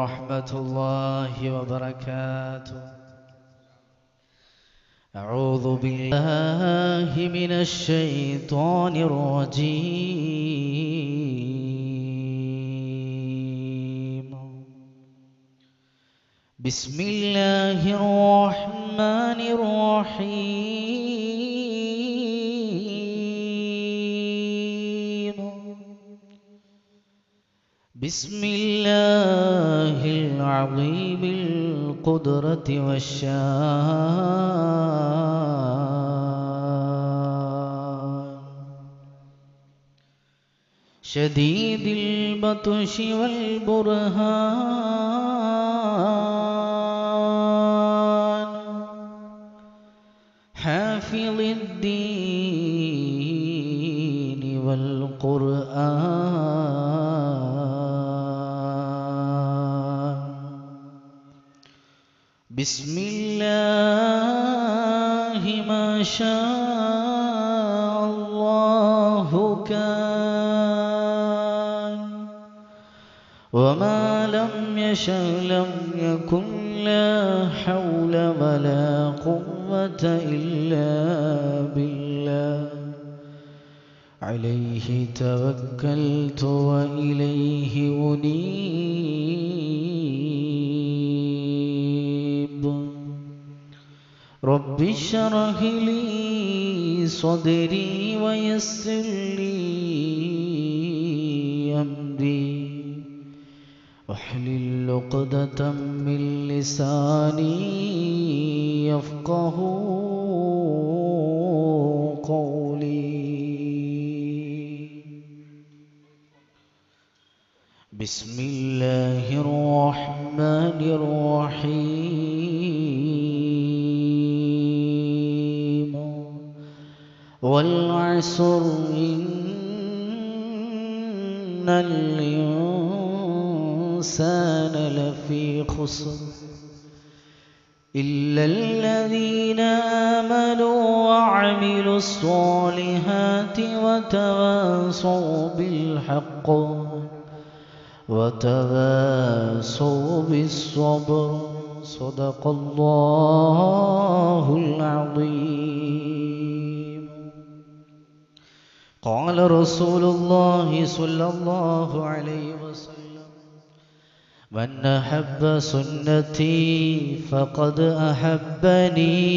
ورحمة الله وبركاته. أعوذ بالله من الشيطان الرجيم. بسم الله الرحمن الرحيم. بسم الله العظيم القدرة والشان، شديد البطش والبرهان، حافظ الدين والقرآن. بسم الله ما شاء الله كان، وما لم يشأ لم يكن، لا حول ولا قوة إلا بالله. عليه توكلت وإليه أنيب. رب اشرح لي صدري ويسر لي أمري، واحلل عقدة من لساني يفقه قولي. بسم الله الرحمن الرحيم. والعصر إن الإنسان لفي خسر إلا الذين آمنوا وعملوا الصالحات وتواصوا بالحق وتواصوا بالصبر. صدق الله العظيم. قال رسول الله صلى الله عليه وسلم: من أحب سنتي فقد أحبني،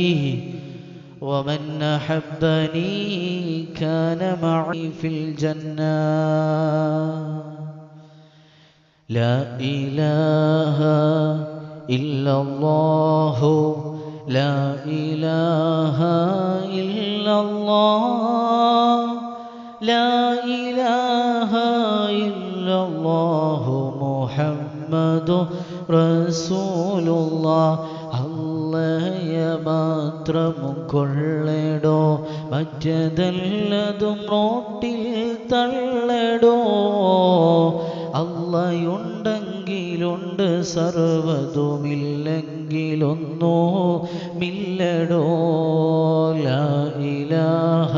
ومن أحبني كان معي في الجنة. لا إله إلا الله، لا إله إلا الله، لا إله إلا الله محمد رسول الله. അല്ലയെ മാത്രം കൊള്ളടോ, മറ്റതെല്ലതും റോട്ടിൽ തള്ളടോ. അല്ലയുണ്ടെങ്കിലുണ്ട് സർവ്വതുമില്ലെങ്കിലൊന്നുമില്ലടോ. ലാ ഇലാഹ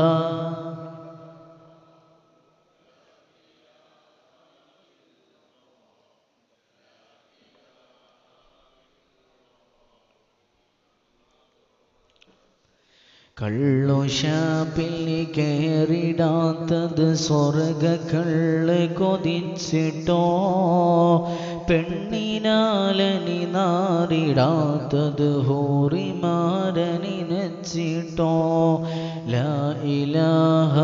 കള്ളു ഷാപ്പിൽ കേറിടാത്തത് സ്വർഗ കള്ള് കൊതിച്ചിട്ടോ, പെണ്ണിനാലനി നാറിടാത്തത് ഹൂറിമാരനി നച്ചിട്ടോ. ലാ ഇലാഹ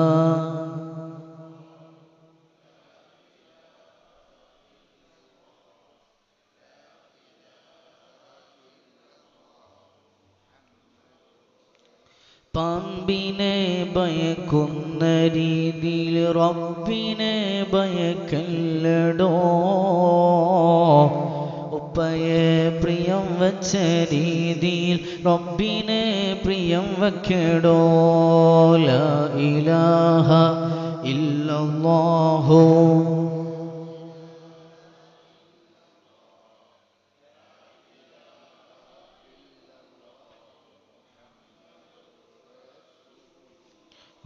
പാമ്പിനെ ഭയക്കുന്ന രീതിയിൽ റബ്ബിനെ ഭയക്കല്ലടോ. ഉപ്പയെ പ്രിയം വച്ച രീതിയിൽ റബ്ബിനെ പ്രിയം വയ്ക്കടോ. ലാ ഇലാഹ ഇല്ലല്ലാഹു.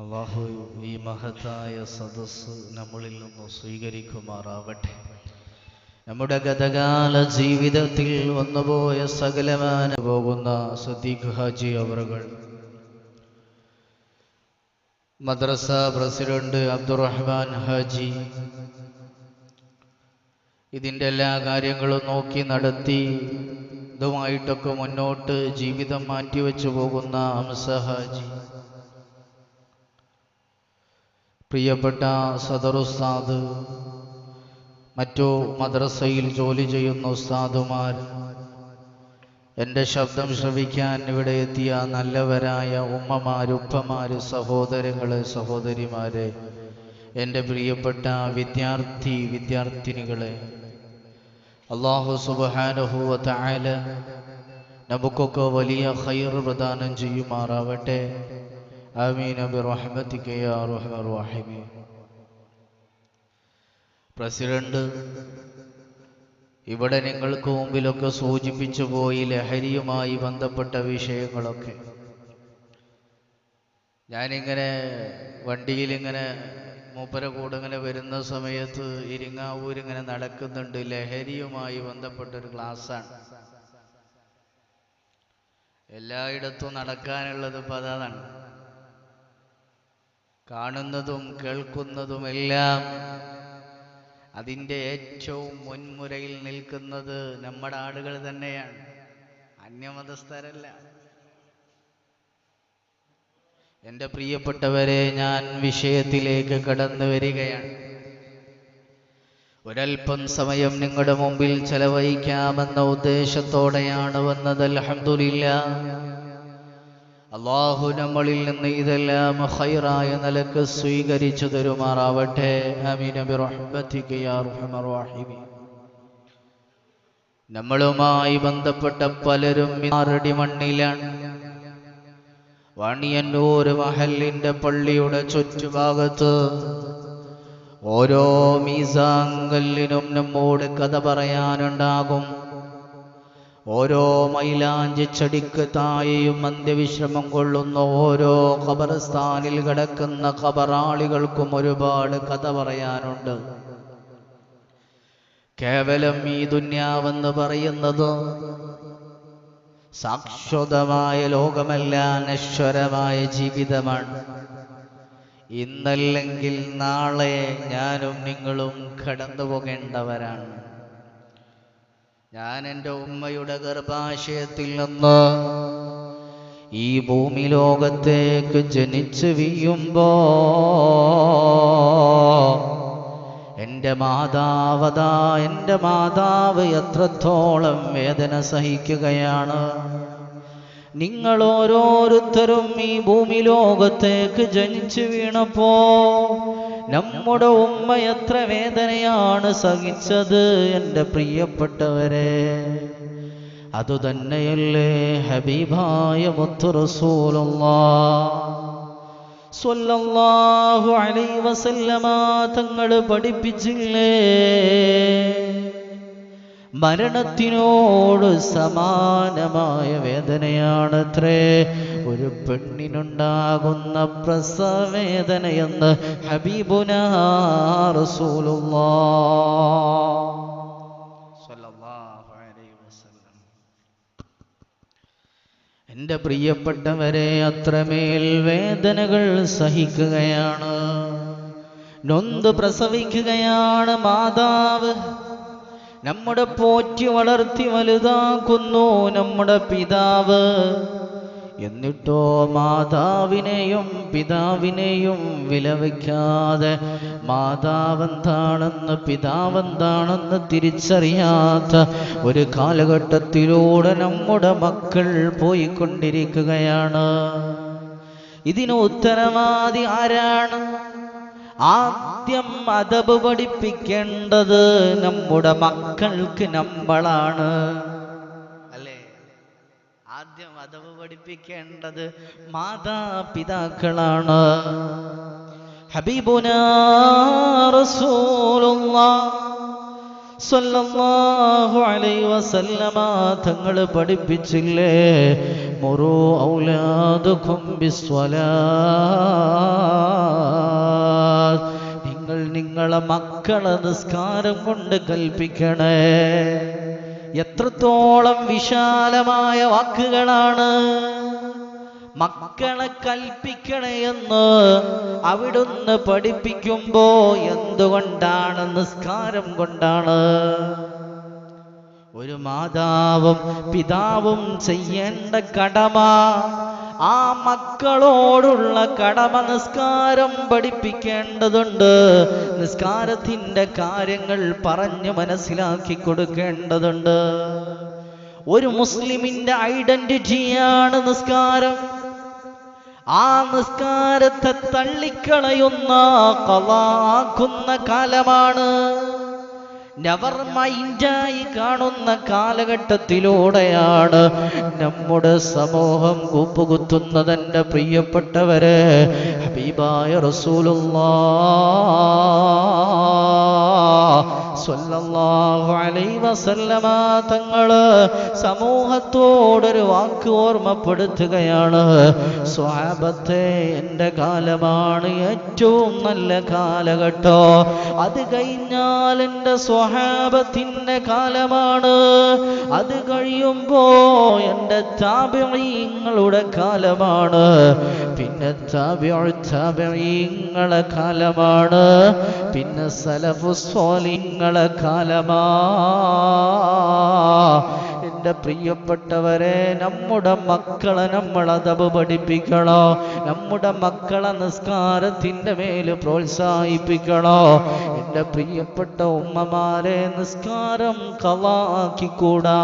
അല്ലാഹു ഈ മഹത്തായ സദസ്സ് നമ്മളിൽ നിന്ന് സ്വീകരിക്കുമാറാവട്ടെ. നമ്മുടെ ഗതകാല ജീവിതത്തിൽ വന്നുപോയ സകലമാന പോകുന്ന സദീഖ് ഹാജി അവറുകൾ, മദ്രസ പ്രസിഡന്റ് അബ്ദുറഹ്മാൻ ഹാജി, ഇതിൻ്റെ എല്ലാ കാര്യങ്ങളും നോക്കി നടത്തി ഇതുമായിട്ടൊക്കെ മുന്നോട്ട് ജീവിതം മാറ്റിവെച്ചു പോകുന്ന ഹംസ ഹാജി, പ്രിയപ്പെട്ട സദർ ഉസ്താദ്, മറ്റു മദ്രസയിൽ ജോലി ചെയ്യുന്ന ഉസ്താദുമാർ, എൻ്റെ ശബ്ദം ശ്രവിക്കാൻ ഇവിടെ എത്തിയ നല്ലവരായ ഉമ്മമാര്, ഉപ്പമാര്, സഹോദരങ്ങളെ, സഹോദരിമാരെ, എൻ്റെ പ്രിയപ്പെട്ട വിദ്യാർത്ഥിനികളെ, അല്ലാഹു സുബ്ഹാനഹു വ തആല നമുക്കൊക്കെ വലിയ ഖൈർ പ്രദാനം ചെയ്യുമാറാവട്ടെ. ആമീൻ ബിറഹ്മതിക യാ അർഹമർ റഹീമീൻ. പ്രസിഡന്റ് ഇവിടെ നിങ്ങൾക്ക് മുമ്പിലൊക്കെ സൂചിപ്പിച്ചു പോയി ലഹരിയുമായി ബന്ധപ്പെട്ട വിഷയങ്ങളൊക്കെ. ഞാനിങ്ങനെ വണ്ടിയിലിങ്ങനെ മൂപ്പര കൂടെ ഇങ്ങനെ വരുന്ന സമയത്ത് ഇരിങ്ങാവൂരിങ്ങനെ നടക്കുന്നുണ്ട്. ലഹരിയുമായി ബന്ധപ്പെട്ടൊരു ക്ലാസ്സാണ്. എല്ലായിടത്തും നടക്കാനുള്ളത് ഇപ്പം അതാണ്. കാണുന്നതും കേൾക്കുന്നതുമെല്ലാം അതിൻ്റെ ഏറ്റവും മുൻമുരയിൽ നിൽക്കുന്നത് നമ്മുടെ ആളുകൾ തന്നെയാണ്, അന്യമതസ്ഥരല്ല. എൻ്റെ പ്രിയപ്പെട്ടവരെ, ഞാൻ വിഷയത്തിലേക്ക് കടന്നു വരികയാണ്. ഒരൽപ്പം സമയം നിങ്ങളുടെ മുമ്പിൽ ചെലവഴിക്കാമെന്ന ഉദ്ദേശത്തോടെയാണ് വന്നത്. അൽഹംദുലില്ലാഹ്, അല്ലാഹു നമ്മളിൽ നിന്ന് ഇതെല്ലാം ഖൈറായ നിലക്ക് സ്വീകരിച്ചു തരുമാറാവട്ടെ. ആമീൻ ബിറഹ്മതിക യാ അർഹമർ റഹീമീൻ. നമ്മളുമായി ബന്ധപ്പെട്ട പലരും ആറടി മണ്ണിലാണ്. വാണിയന്നൂർ മഹല്ലിന്റെ പള്ളിയുടെ ചുറ്റുഭാഗത്ത് ഓരോ മീസാങ്കല്ലിനും നമ്മോട് കഥ പറയാനുണ്ടാകും. ഓരോ മൈലാഞ്ചി ചെടിക്ക് താഴെയും അന്ത്യവിശ്രമം കൊള്ളുന്ന ഓരോ ഖബർസ്ഥാനിൽ കിടക്കുന്ന ഖബറാളികൾക്കും ഒരുപാട് കഥ പറയാനുണ്ട്. കേവലം ഈ ദുന്യാവെന്ന് പറയുന്നത് ശാശ്വതമായ ലോകമല്ല, നശ്വരമായ ജീവിതമാണ്. ഇന്നല്ലെങ്കിൽ നാളെ ഞാനും നിങ്ങളും കടന്നു പോകേണ്ടവരാണ്. ഞാൻ എൻ്റെ ഉമ്മയുടെ ഗർഭാശയത്തിൽ നിന്ന് ഈ ഭൂമി ലോകത്തേക്ക് ജനിച്ചു വീഴുമ്പോ എൻ്റെ മാതാവ് എത്രത്തോളം വേദന സഹിക്കുകയാണ്. നിങ്ങൾ ഓരോരുത്തരും ഈ ഭൂമി ലോകത്തേക്ക് ജനിച്ചു വീണപ്പോ നമ്മുടെ ഉമ്മ എത്ര വേദനയാണ് സഹിച്ചത്. എൻ്റെ പ്രിയപ്പെട്ടവരെ, അതുതന്നെയല്ലേ ഹബീബായ മുത്ത് റസൂലുള്ളാഹ് സ്വല്ലല്ലാഹു അലൈഹി വസല്ലമ തങ്ങൾ പഠിപ്പിച്ചില്ലേ? മരണത്തിനോട് സമാനമായ വേദനയാണത്രേ ഒരു പെണ്ണിനുണ്ടാകുന്ന പ്രസവവേദനയെന്ന് ഹബീബുനാ റസൂലുള്ളാഹ് സ്വല്ലല്ലാഹു അലൈഹി വസല്ലം. എൻ്റെ പ്രിയപ്പെട്ടവരെ, അത്രമേൽ വേദനകൾ സഹിക്കുകയാണ്, നൊന്ത് പ്രസവിക്കുകയാണ് മാതാവ്. നമ്മുടെ പോറ്റി വളർത്തി വലുതാക്കുന്നു നമ്മുടെ പിതാവ്. എന്നിട്ടോ മാതാവിനെയും പിതാവിനെയും വിലവയ്ക്കാതെ, മാതാവെന്താണെന്ന് പിതാവെന്താണെന്ന് തിരിച്ചറിയാത്ത ഒരു കാലഘട്ടത്തിലൂടെ നമ്മുടെ മക്കൾ പോയിക്കൊണ്ടിരിക്കുകയാണ്. ഇതിന് ഉത്തരവാദി ആരാണ്? ആദ്യം അദബ് പഠിപ്പിക്കേണ്ടത് നമ്മുടെ മക്കൾക്ക് നമ്മളാണ്, അല്ലേ? ആദ്യം അദബ് പഠിപ്പിക്കേണ്ടത് മാതാപിതാക്കളാണ്. ഹബീബുനാ റസൂലുള്ളാഹ് സ്വല്ലല്ലാഹു അലൈഹി വസല്ലമ തങ്ങൾ പഠിപ്പിച്ചില്ലേ? മുറു ഔലാദുകും ബിസ്വലാത്ത്, നിങ്ങൾ നിങ്ങളെ മക്കളെ നിസ്കാരം കൊണ്ട് കൽപ്പിക്കണേ. എത്രത്തോളം വിശാലമായ വാക്കുകളാണ്! മക്കളെ കൽപ്പിക്കണേ എന്ന് അവിടുന്ന് പഠിപ്പിക്കുമ്പോ എന്തുകൊണ്ടാണ്? നിസ്കാരം കൊണ്ടാണ്. ഒരു മാതാവും പിതാവും ചെയ്യേണ്ട കടമ, ആ മക്കളോടുള്ള കടമ നിസ്കാരം പഠിപ്പിക്കേണ്ടതുണ്ട്. നിസ്കാരത്തിന്റെ കാര്യങ്ങൾ പറഞ്ഞു മനസ്സിലാക്കി കൊടുക്കേണ്ടതുണ്ട്. ഒരു മുസ്ലിമിന്റെ ഐഡന്റിറ്റിയാണ് നിസ്കാരം. ആ നിസ്കാരത്തെ തള്ളിക്കളയുന്ന, ഖളാക്കുന്ന കാലമാണ്. നെവർ മൈൻഡായി കാണുന്ന കാലഘട്ടത്തിലൂടെയാണ് നമ്മുടെ സമൂഹം കൂപ്പുകുത്തുന്നത്. എൻ്റെ പ്രിയപ്പെട്ടവരെ, ഹബീബായ റസൂലുള്ളാഹി സ്വല്ലല്ലാഹു അലൈഹി വസല്ലമ തങ്ങള് സമൂഹത്തോടൊരു വാക്ക് ഓർമ്മപ്പെടുത്തുകയാണ്. സ്വഹാബത്തെ, എൻ്റെ കാലമാണ് ഏറ്റവും നല്ല കാലഘട്ടം. അത് കഴിഞ്ഞാൽ എൻ്റെ സ്വഹാബത്തിന്റെ കാലമാണ്. അത് കഴിയുമ്പോ എൻ്റെ താബിഈങ്ങളുടെ കാലമാണ്. പിന്നെ താബിഈങ്ങളെ കാലമാണ്. പിന്നെ സലഫുസ് സ്വാലിഹീങ്ങളെ കാലമാ. എൻ്റെ പ്രിയപ്പെട്ടവരെ, നമ്മുടെ മക്കളെ നമ്മൾ അദബ് പഠിപ്പിക്കണോ? നമ്മുടെ മക്കളെ നിസ്കാരത്തിൻ്റെ മേല് പ്രോത്സാഹിപ്പിക്കണോ? എൻ്റെ പ്രിയപ്പെട്ട ഉമ്മമാരെ, നിസ്കാരം ഖളാക്കിക്കൂടാ.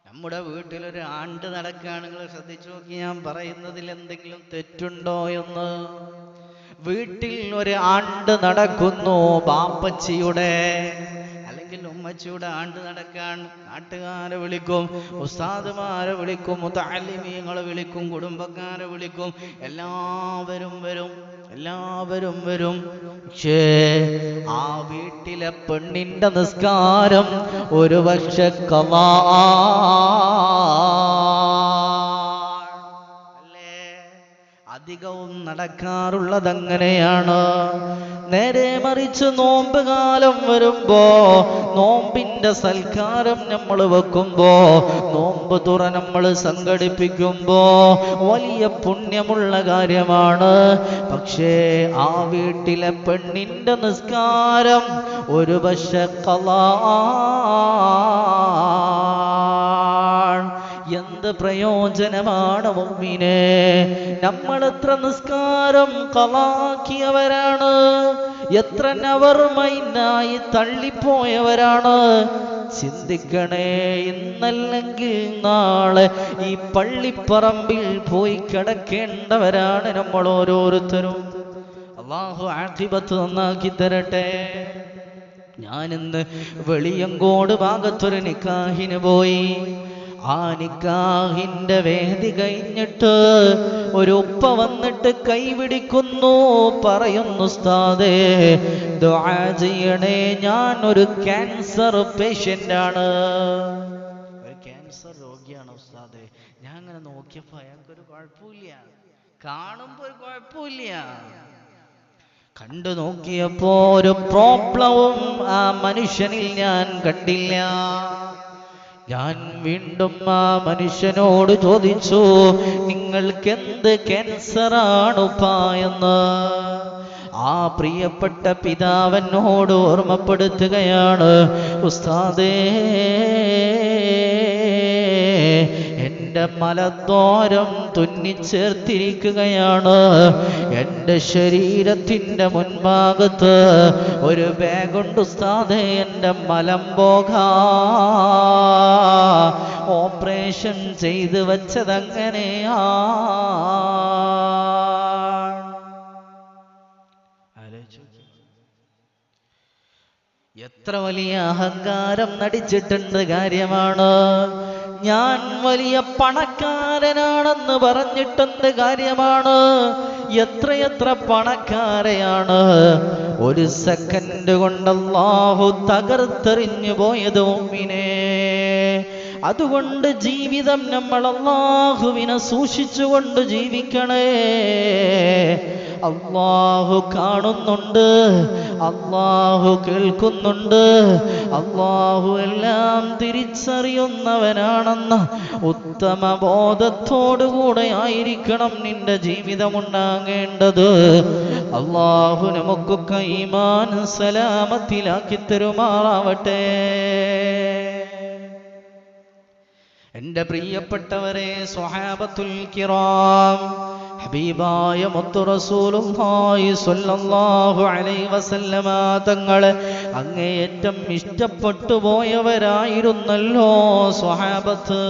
നമ്മുടെ വീട്ടിലൊരു ആണ്ട് നടക്കുകയാണ്. നിങ്ങൾ ശ്രദ്ധിച്ചു നോക്കി, ഞാൻ പറയുന്നതിൽ എന്തെങ്കിലും തെറ്റുണ്ടോ എന്ന്. വീട്ടിൽ ഒരു ആണ്ട് നടക്കുന്നു, ബാപ്പച്ചിയുടെ അല്ലെങ്കിൽ ഉമ്മച്ചിയുടെ ആണ്ട് നടക്കാൻ നാട്ടുകാരെ വിളിക്കും, ഉസ്താദുമാരെ വിളിക്കും, മുതഅല്ലിമീങ്ങളെ വിളിക്കും, കുടുംബക്കാരെ വിളിക്കും. എല്ലാവരും വരും. പക്ഷേ ആ വീട്ടിലെ പെണ്ണിന്റെ നിസ്കാരം ഒരു പക്ഷെ ഖളാ അധികവും നടക്കാറുള്ളത് അങ്ങനെയാണ്. നേരെ മറിച്ച് നോമ്പ് കാലം വരുമ്പോ, നോമ്പിന്റെ സൽക്കാരം നമ്മൾ വെക്കുമ്പോ, നോമ്പ് തുറ നമ്മൾ സംഘടിപ്പിക്കുമ്പോ വലിയ പുണ്യമുള്ള കാര്യമാണ്. പക്ഷേ ആ വീട്ടിലെ പെണ്ണിന്റെ നിസ്കാരം ഒരു പക്ഷെ ഖളാ. എന്ത് പ്രയോജനമാണ് മുഅ്മിനേ? നമ്മൾ എത്ര നിസ്കാരം ഖളാക്കിയവരാണ്, എത്ര നവർ മൈനായി തള്ളിപ്പോയവരാണ്. ചിന്തിക്കണേ, ഇന്നല്ലെങ്കിൽ നാളെ ഈ പള്ളിപ്പറമ്പിൽ പോയി കിടക്കേണ്ടവരാണ് നമ്മൾ ഓരോരുത്തരും. അല്ലാഹു ആഖിബത്ത് നന്നാക്കി തരട്ടെ. ഞാനിന്ന് വെളിയങ്കോട് ഭാഗത്തൊരു നിക്കാഹിന് പോയി. ആ നിക്കാഹിന്റെ വേദി കഴിഞ്ഞിട്ട് ഒരു ഉപ്പ വന്നിട്ട് കൈപിടിക്കുന്നു, പറയുന്നു, ഉസ്താദേ ദുആ ചെയ്യണേ, ഞാൻ ഒരു ക്യാൻസർ പേഷ്യന്റ് ആണ്. ഒരു ക്യാൻസർ രോഗിയാണ് ഉസ്താദേ. ഞാൻ അങ്ങനെ നോക്കിയപ്പോ അയാൾക്കൊരു കുഴപ്പമില്ല, കാണുമ്പോ ഒരു കുഴപ്പമില്ല. കണ്ടു നോക്കിയപ്പോ ഒരു പ്രോബ്ലവും ആ മനുഷ്യനിൽ ഞാൻ കണ്ടില്ല. ഞാൻ വീണ്ടും ആ മനുഷ്യനോട് ചോദിച്ചു, നിങ്ങൾക്ക് എന്ത് ക്യാൻസറാണ് ഉപ്പായെന്ന്? ആ പ്രിയപ്പെട്ട പിതാവിനോട് ഓർമ്മപ്പെടുത്തുകയാണ്, ഉസ്താദേ എൻ്റെ മലദ്വാരം തുന്നിച്ചേർത്തിരിക്കുകയാണ്. എൻ്റെ ശരീരത്തിൻ്റെ മുൻഭാഗത്ത് ഒരു ബാഗുണ്ട് ഉസ്താദേ, എൻ്റെ മലം പോകാ ഓപ്പറേഷൻ ചെയ്ത് വെച്ചതങ്ങനെയാ. എത്ര വലിയ അഹങ്കാരം നടിച്ചിട്ടുണ്ട് കാര്യമാണ്. ഞാൻ വലിയ പണക്കാരനാണെന്ന് പറഞ്ഞിട്ടുണ്ട് കാര്യമാണ്. എത്രയെത്ര പണക്കാരെയാണ് ഒരു സെക്കൻഡ് കൊണ്ട് അല്ലാഹു തകർത്തെറിഞ്ഞു പോയത് മുഅ്മിനേ. അതുകൊണ്ട് ജീവിതം നമ്മൾ അല്ലാഹുവിനെ സൂക്ഷിച്ചുകൊണ്ട് ജീവിക്കണേ. അല്ലാഹു കാണുന്നുണ്ട്, അല്ലാഹു കേൾക്കുന്നുണ്ട്, അല്ലാഹു എല്ലാം തിരിച്ചറിയുന്നവനാണെന്ന ഉത്തമ ബോധത്തോടുകൂടെ ആയിരിക്കണം നിന്റെ ജീവിതമുണ്ടാകേണ്ടത്. അല്ലാഹു നമുക്കൊക്കെ ഈമാൻ സലാമത്തിലാക്കി തരുമാറാവട്ടെ. എൻ്റെ പ്രിയപ്പെട്ടവരെ, സ്വഹാബത്തുൽ കിറാം, ഹബീബായ മുത്തു റസൂലുള്ളാഹി സ്വല്ലല്ലാഹു അലൈഹി വസല്ലമ തങ്ങളെ അങ്ങേയറ്റം ഇഷ്ടപ്പെട്ടു പോയവരായിരുന്നല്ലോ സ്വഹാബത്ത്.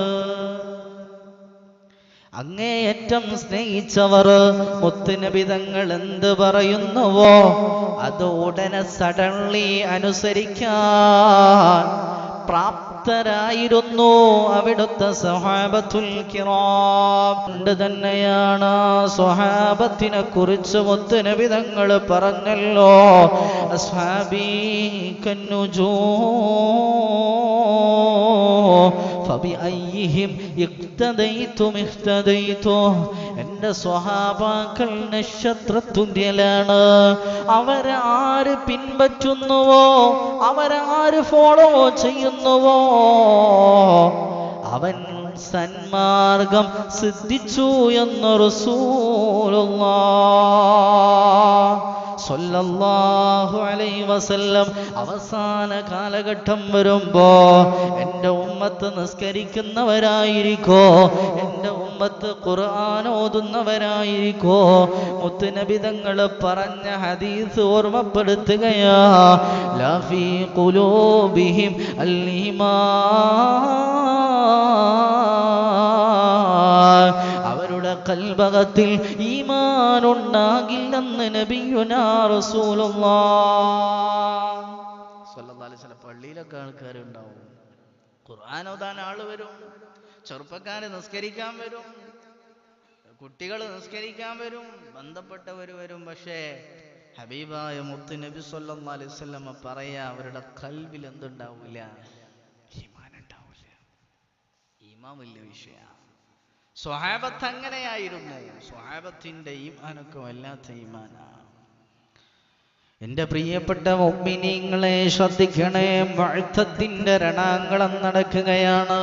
അങ്ങേയറ്റം സ്നേഹിച്ചവർ. മുത്തുനബി തങ്ങൾ എന്ത് പറയുന്നുവോ അത് ഉടനെ സഡൻലി അനുസരിക്കാൻ പ്രാപ്തരായിരുന്നു അവിടുത്തെ സ്വഹാബത്തുൽ കിറാം. കൊണ്ട് തന്നെയാണ് സ്വഹാബത്തിനെ കുറിച്ച് മുത്തുനബി തങ്ങൾ പറഞ്ഞല്ലോ, അസ്ഹാബീ കന്നുജൂം ഫബിഅയ്യിഹിം ഇഖ്തദൈതും ഇഖ്തദൈതും. എൻ്റെ സ്വഹാബാക്കൾ നക്ഷത്രത്തുല്യലാണ്. അവരെ ആര് പിൻപറ്റുന്നുവോ, അവരാര് ഫോളോ ചെയ്യുന്നുവോ അവൻ സന്മാർഗം സിദ്ധിച്ചു എന്ന് റസൂലുള്ളാഹ് സ്വല്ലല്ലാഹു അലൈഹി വസല്ലം. അവസാന കാലഘട്ടം വരുമ്പോ എൻ്റെ ഉമ്മത്ത് നിസ്കരിക്കുന്നവരായിരിക്കോ, എൻ്റെ ഉമ്മത്ത് ഖുർആൻ ഓതുന്നവരായിരിക്കോ. മുത്തുനബി തങ്ങൾ പറഞ്ഞ ഹദീസ് ഓർമ്മപ്പെടുത്തുകയാ, ലാ ഫീ ഖുലൂബിഹിം അൽ ഈമാൻ. അവരുടെ ഖൽബകത്തിൽ ഈമാൻ ഉണ്ടാകില്ലെന്ന് നബിയുനാ റസൂലുള്ളാഹ് സ്വല്ലല്ലാഹു അലൈഹി വസല്ലം. പള്ളിയിലൊക്കെ ആൾക്കാരുണ്ടാവും, ഖുർആൻ ഓതാൻ ആള് വരും, ചെറുപ്പക്കാര് നിസ്കരിക്കാൻ വരും, കുട്ടികൾ നിസ്കരിക്കാൻ വരും, ബന്ധപ്പെട്ടവർ വരും. പക്ഷേ ഹബീബായ മുത്ത് നബി സ്വല്ലല്ലാഹു അലൈഹി വസല്ലം പറയാ, അവരുടെ ഖൽബിൽ എന്തുണ്ടാവില്ല? ഈമാൻ ഉണ്ടാവില്ല. ഈമാൻ വലിയ വിഷയമാണ്. സ്വഹാബത്ത് അങ്ങനെയായിരുന്നു. സ്വഹാബത്തിന്റെ ഈമാനൊക്കെ വല്ലാത്ത ഈമാനാണ്. എൻ്റെ പ്രിയപ്പെട്ട മുഅ്മിനീങ്ങളെ ശ്രദ്ധിക്കണേ, മുഅ്തത്തിന്റെ രണാങ്കളം നടക്കുകയാണ്.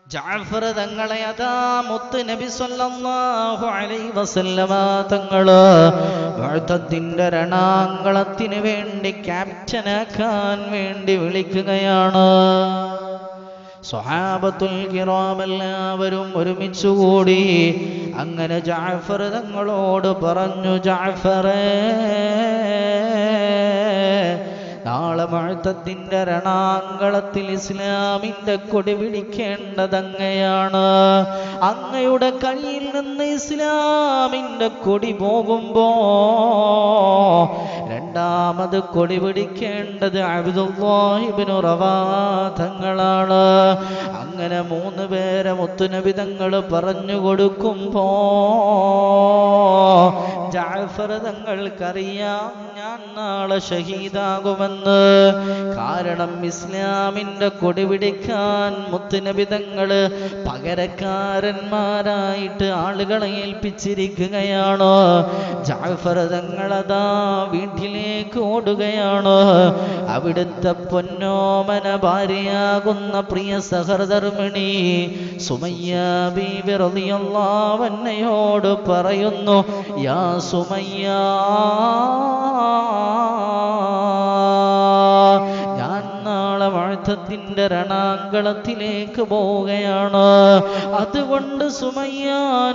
ജഅഫർ തങ്ങളെ അതാ മുത്ത് നബി സ്വല്ലല്ലാഹു അലൈഹി വസല്ലമ തങ്ങള് മുഅ്തത്തിന്റെ രണാങ്കളത്തിന് വേണ്ടി ക്യാപ്റ്റനാക്കാൻ വേണ്ടി വിളിക്കുകയാണ്. സ്വഹാബത്തുൽ കിറാം എല്ലാവരും ഒരുമിച്ചുകൂടി. അങ്ങനെ ജഅഫർ തങ്ങളോട് പറഞ്ഞു, ജഅഫറേ, നാളെ മുഅ്തത്തിന്റെ രണാങ്കളത്തിൽ ഇസ്ലാമിന്റെ കൊടി പിടിക്കേണ്ടത് അങ്ങയാണ്. അങ്ങയുടെ കയ്യിൽ നിന്ന് ഇസ്ലാമിന്റെ കൊടി പോകുമ്പോ രണ്ടാമത് കൊടി പിടിക്കേണ്ടത് അബ്ദുല്ലാഹി ഇബ്നു റവാഹ തങ്ങളാണ്. അങ്ങനെ 3 പേരെ മുത്തുനബി തങ്ങൾ പറഞ്ഞു കൊടുക്കുമ്പോ ജഅഫർ തങ്ങൾക്കറിയാം ഞാൻ നാളെ ഷഹീദാകുമെന്ന്. കാരണം ഇസ്ലാമിന്റെ കൊടി പിടിക്കാൻ മുത്തുനബി തങ്ങള് പകരക്കാരന്മാരായിട്ട് ആളുകളെ ഏൽപ്പിച്ചിരിക്കുകയാണ്. ജഅഫർ തങ്ങളതാ വീട്ടിലേക്ക് ഓടുകയാണ്. അവിടുത്തെ പൊന്നോമന ഭാര്യയാകുന്ന പ്രിയ സഹധർമ്മിണി സുമയ്യ ബീവി റളിയല്ലാഹു അൻഹയോട് പറയുന്നു, യാ സുമയ്യ, ഞാൻ നാളെ മുഅ്തത്തിന്റെ രണാങ്കളത്തിലേക്ക് പോവുകയാണ്. അതുകൊണ്ട് സുമയ്യ,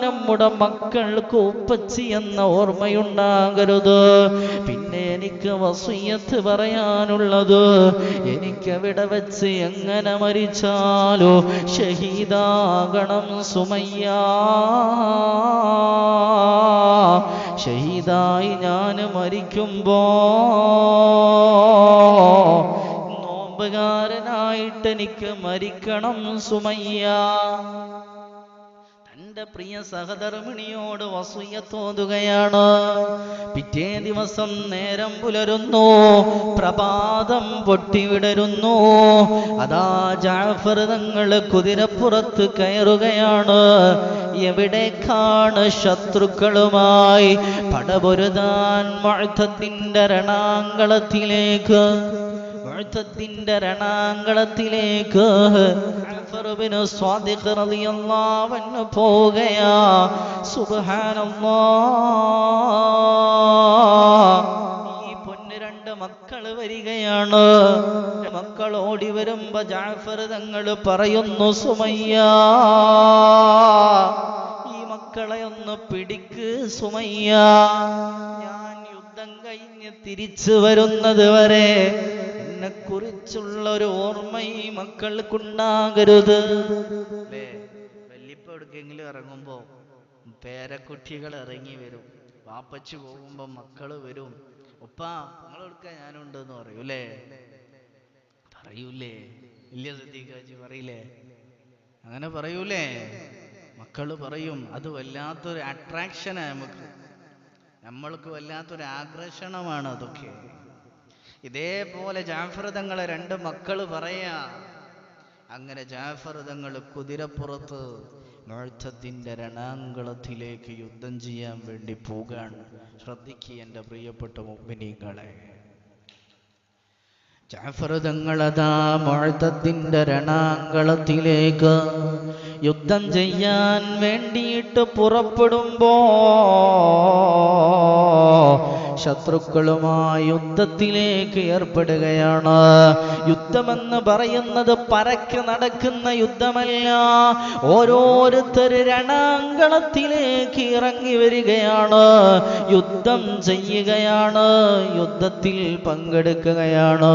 നമ്മുടെ മക്കൾക്ക് ഉപ്പച്ചി എന്ന ഓർമ്മയുണ്ടാകരുത്. പിന്നെ എനിക്ക് വസിയത്ത് പറയാനുള്ളത്, എനിക്കവിടെ വെച്ച് എങ്ങനെ മരിച്ചാലോ ഷഹീദാകണം സുമയ്യ. ഷഹീദായി ഞാൻ മരിക്കുമ്പോ നോമ്പുകാരനായിട്ട് എനിക്ക് മരിക്കണം സുമയ്യ. തൻ്റെ തന്റെ പ്രിയ സഹധർമ്മിണിയോട് വസിയത്തോതുകയാണ്. പിറ്റേ ദിവസം നേരം പുലരുന്നു, പ്രഭാതം പൊട്ടിവിടരുന്നു. അതാ ജഅഫർ തങ്ങൾ കുതിരപ്പുറത്ത് കയറുകയാണ്. എവിടേക്കാണ്? ശത്രുക്കളുമായി പടപൊരുതാൻ മുഅ്തത്തിന്റെ രണാങ്കളത്തിലേക്ക്. മുഅ്തത്തിന്റെ രണാങ്കളത്തിലേക്ക് ജഅഫർ ബിൻ സ്വാദിഖ് റളിയല്ലാഹു അൻഹു പോവുകയാ. സുബ്ഹാനല്ലാഹ്, ഈ പൊന്നു രണ്ട് മക്കള് വരികയാണ്. മക്കൾ ഓടി വരുമ്പോ ജഅഫർ തങ്ങൾ പറയുന്നു, സുമയ്യ, ഈ മക്കളെ ഒന്ന് പിടിക്ക് സുമയ്യ. ഞാൻ യുദ്ധം കഴിഞ്ഞ് തിരിച്ചു വരുന്നത് വരെ എന്നെ കുറിച്ചുള്ള ഒരു ഓർമ്മ ഈ മക്കൾക്കുണ്ടാകരുത്. അല്ലേ? വല്യപ്പ എവിടേക്കെങ്കിലും ഇറങ്ങുമ്പോ പേരക്കുട്ടികൾ ഇറങ്ങി വരും. വാപ്പച്ചു പോകുമ്പോ മക്കള് വരും. ഉപ്പാ നിങ്ങളെടുക്ക ഞാനുണ്ട് എന്ന് പറയൂലേ? പറയൂലേ? ഇല്ല സിദ്ദീഖാജി പറയില്ലേ? അങ്ങനെ പറയൂലേ? മക്കള് പറയും. അത് വല്ലാത്തൊരു അട്രാക്ഷനാണ് നമ്മൾക്ക് വല്ലാത്തൊരു ആകർഷണമാണ് അതൊക്കെ. ഇതേപോലെ ജഅഫർ തങ്ങളെ രണ്ട് മക്കള് പറയാ. അങ്ങനെ ജഅഫർ തങ്ങൾ കുതിരപ്പുറത്ത് മുഅ്തത്തിന്റെ രണാങ്കളത്തിലേക്ക് യുദ്ധം ചെയ്യാൻ വേണ്ടി പോകാൻ. ശ്രദ്ധിക്കുക എൻ്റെ പ്രിയപ്പെട്ട മുഅ്മിനീങ്ങളെ. ജഅഫർ തങ്ങളതാ മുഅ്തത്തിന്റെ രണാങ്കളത്തിലേക്ക് യുദ്ധം ചെയ്യാൻ വേണ്ടിയിട്ട് പുറപ്പെടുമ്പോ ശത്രുക്കളുമായി യുദ്ധത്തിലേക്ക് ഏർപ്പെടുകയാണ്. യുദ്ധമെന്ന് പറയുന്നത് പരക്കെ നടക്കുന്ന യുദ്ധമല്ല. ഓരോരുത്തർ രണാങ്കളത്തിലേക്ക് ഇറങ്ങി വരികയാണ്, യുദ്ധം ചെയ്യുകയാണ്, യുദ്ധത്തിൽ പങ്കെടുക്കുകയാണ്.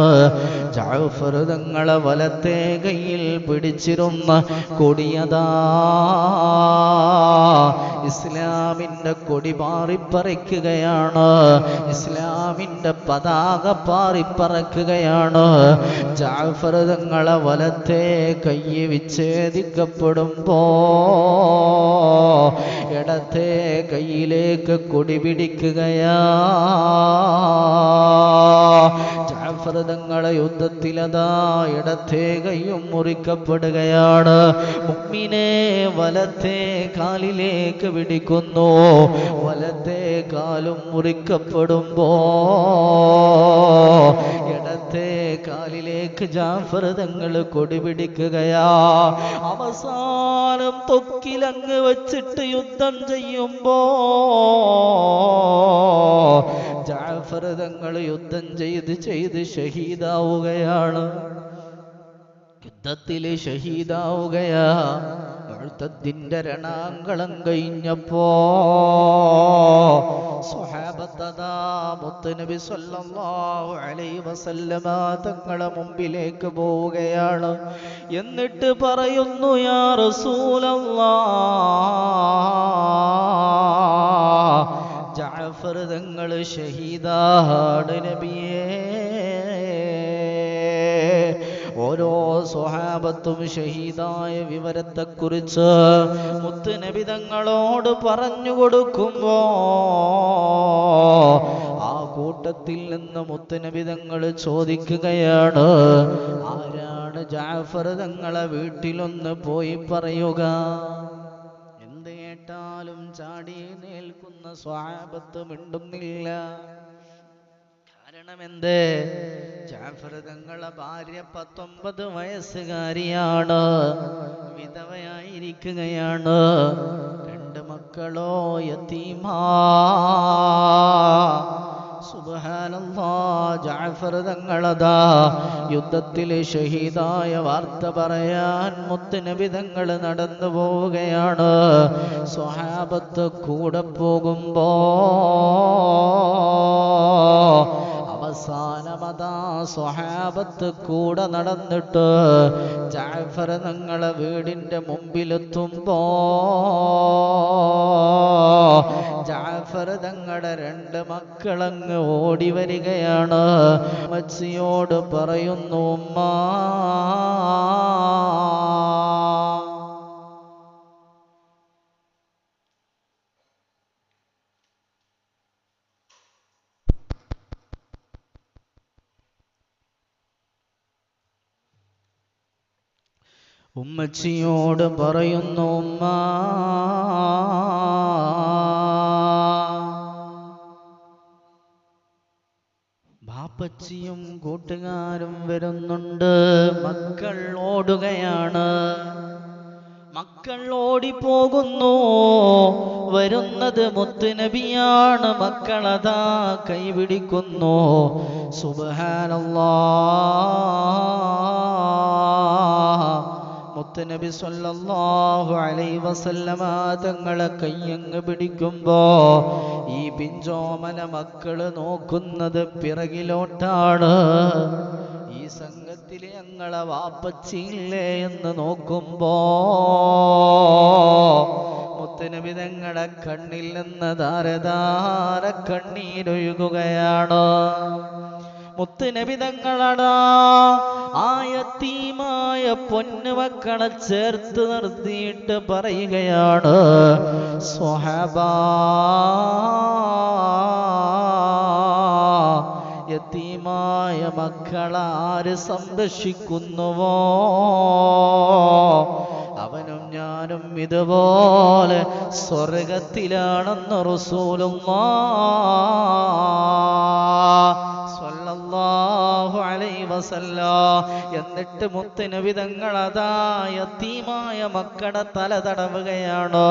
ജഅഫർ തങ്ങളെ വലത്തെ കയ്യിൽ പിടിച്ചിരുന്ന കൊടിയതാ ഇസ്ലാമിന്റെ കൊടി പാറിപ്പറിക്കുകയാണ്, ഇസ്ലാമിന്റെ പതാക പാറിപ്പറക്കുകയാണ്. ജഅഫർ തങ്ങളെ വലത്തെ കൈ വിച്ഛേദിക്കപ്പെടുമ്പോ ഇടത്തെ കൈയിലേക്ക് കൊടി പിടിക്കുകയാ. ജഅഫർ തങ്ങളെ യുദ്ധത്തിലതാ ഇടത്തെ കൈയും മുറിക്കപ്പെടുകയാണ്. മുഅ്മിനെ വലത്തെ കാലിലേക്ക് പിടിക്കുന്നു, വലത്തെ കാലും മുറിക്കപ്പെടുമ്പോ ഇടത്തെ കാലിലേക്ക് ജഅഫർ തങ്ങൾ കൊടി പിടിക്കുകയാ. അവസാനം തൊക്കിലങ്ങ് വെച്ചിട്ട് യുദ്ധം ചെയ്യുമ്പോ ജഅഫർ തങ്ങൾ യുദ്ധം ചെയ്ത് ഷഹീദാവുകയാണ്. യുദ്ധത്തില് ഷഹീദാവുകയാ. മുഅ്തദിന്റെ രണാങ്കളം കഴിഞ്ഞപ്പോ സ്വഹാബത്തതാ മുത്തുനബി സ്വല്ലല്ലാഹു അലൈഹി വസല്ലമ തങ്ങളെ മുമ്പിലേക്ക് പോവുകയാണ്. എന്നിട്ട് പറയുന്നു, യാ റസൂലല്ലാഹ്, ജഅഫർ തങ്ങൾ ഷഹീദാണ് നബിയേ. ഓരോ സ്വഹാബത്തും ഷഹീദായ വിവരത്തെക്കുറിച്ച് മുത്തുനബി തങ്ങളോട് പറഞ്ഞു കൊടുക്കുമ്പോ ആ കൂട്ടത്തിൽ നിന്ന് മുത്തുനബി തങ്ങൾ ചോദിക്കുകയാണ്, ആരാണ് ജഅഫർ തങ്ങളെ വീട്ടിലൊന്ന് പോയി പറയുക? എന്ത് കേട്ടാലും ചാടി നിൽക്കുന്ന സ്വഹാബത്ത് മിണ്ടുന്നില്ല. കാരണമെന്ത്? ജഅഫർ തങ്ങളെ ഭാര്യ 19 വയസ്സുകാരിയാണ്, വിധവയായിരിക്കുകയാണ്. 2 മക്കളോ യതീമാ. സുബ്ഹാനല്ലാഹ്, ജഅഫർ തങ്ങളതാ യുദ്ധത്തിൽ ഷഹീദായ വാർത്ത പറയാൻ മുത്തുനബി തങ്ങൾ നടന്നു പോവുകയാണ്. സ്വഹാബത്ത് കൂടെ പോകുമ്പോ അവസാനമതാ സ്വഹാബത്ത് കൂടെ നടന്നിട്ട് ജഅഫർ തങ്ങളെ വീടിന്റെ മുമ്പിലെത്തുമ്പോ ജഅഫർ തങ്ങളുടെ 2 മക്കളങ്ങ് ഓടി വരികയാണ്. മച്ചിയോട് പറയുന്നു, ഉമ്മാ, ഉമ്മച്ചിയോട് പറയുന്നു, ഉമ്മ, ബാപ്പച്ചിയും കൂട്ടുകാരും വരുന്നുണ്ട്. മക്കൾ ഓടുകയാണ്. മക്കൾ ഓടിപ്പോകുന്നു. വരുന്നത് മുത്തുനബിയാണ്. മക്കളതാ കൈപിടിക്കുന്നു. സുബ്ഹാനല്ലാഹ്. മുത്തുനബി സ്വല്ലല്ലാഹു അലൈഹി വസല്ലമ തങ്ങളെ കയ്യങ്ങ് പിടിക്കുമ്പോ ഈ പിഞ്ചോമന മക്കള് നോക്കുന്നത് പിറകിലോട്ടാണ്. ഈ സംഘത്തില് ഞങ്ങളെ വാപ്പച്ചിയില്ലേ എന്ന് നോക്കുമ്പോ മുത്തുനബി തങ്ങളുടെ കണ്ണിൽ നിന്ന് ധാരധാര കണ്ണീരൊഴുകുകയാണ്. മുത്തുനബി തങ്ങളടാ ആ യതീമായ പൊന്നുമക്കളെ ചേർത്ത് നിർത്തിയിട്ട് പറയുകയാണ്, സ്വഹാബാ, യതീമായ മക്കളാര് സംരക്ഷിക്കുന്നുവോ അവനും ഞാനും ഇതുപോലെ സ്വർഗത്തിലാണെന്ന് റസൂലുള്ളാഹ് സ്വല്ലല്ലാഹു അലൈഹി വസല്ലം. എന്നിട്ട് മുത്തുനബി തങ്ങൾ അതാ യതീമായ മക്കളുടെ തല തടവുകയാണ്.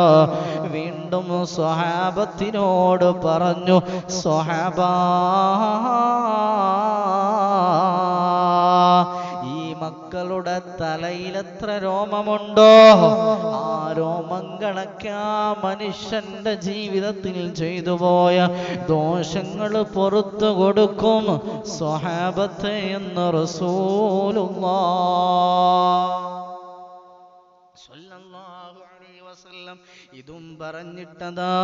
വീണ്ടും സ്വഹാബത്തിനോട് പറഞ്ഞു, സ്വഹാബാ, ഈ മക്കളുടെ തലയിൽ എത്ര രോമമുണ്ടോ ആ രോമങ്ങളൊക്കെ ആ മനുഷ്യന്റെ ജീവിതത്തിൽ ചെയ്തുപോയ ദോഷങ്ങൾ പുറത്തു കൊടുക്കും സ്വഹാബത്തെ എന്ന് റസൂലുള്ളാഹ് സ്വല്ലല്ലാഹു അലൈഹി വസല്ലം ഇതും പറഞ്ഞിട്ടതാ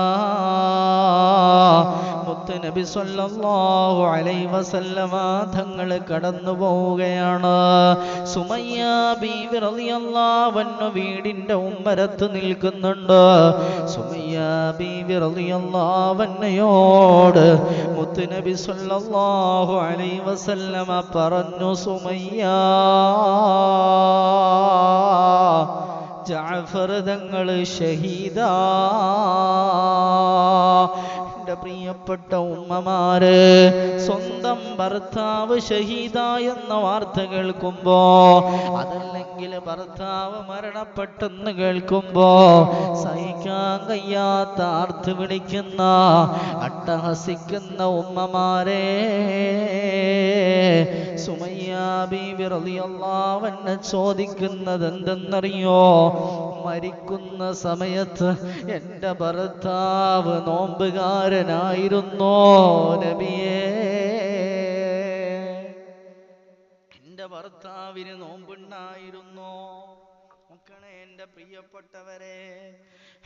മുത്തുനബി സ്വല്ലല്ലാഹു അലൈഹി വസല്ലമ തങ്ങൾ കടന്നു പോവുകയാണ്. സുമയ്യ ബീവി റളിയല്ലാഹു അൻഹ വീടിന്റെ ഉമ്മരത്ത് നിൽക്കുന്നുണ്ട്. സുമയ്യ ബീവി റളിയല്ലാഹു അൻഹയോട് മുത്തുനബി സ്വല്ലല്ലാഹു അലൈഹി വസല്ലമ പറഞ്ഞു, സുമയ്യ, ജഅഫർ തങ്ങൾ ഷഹീദാ. എന്റെ പ്രിയപ്പെട്ട ഉമ്മമാര്, സ്വന്തം ഭർത്താവ് ഷഹീദായെന്ന വാർത്ത കേൾക്കുമ്പോ, അതല്ലെങ്കിൽ ഭർത്താവ് മരണപ്പെട്ടെന്ന് കേൾക്കുമ്പോ സഹിക്കാൻ കഴിയാത്ത ആർത്ത് വിളിക്കുന്ന അട്ടഹസിക്കുന്ന ഉമ്മമാരെ, സുമയ്യ ബീവി റളിയല്ലാഹു അൻഹ ചോദിക്കുന്നത് എന്തെന്നറിയോ? മരിക്കുന്ന സമയത്ത് എന്റെ ഭർത്താവ് നോമ്പുകാരനായിരുന്നോ നബിയേ? എന്റെ ഭർത്താവിന് നോമ്പുണ്ടായിരുന്നോ? നോക്കണേ എന്റെ പ്രിയപ്പെട്ടവരെ,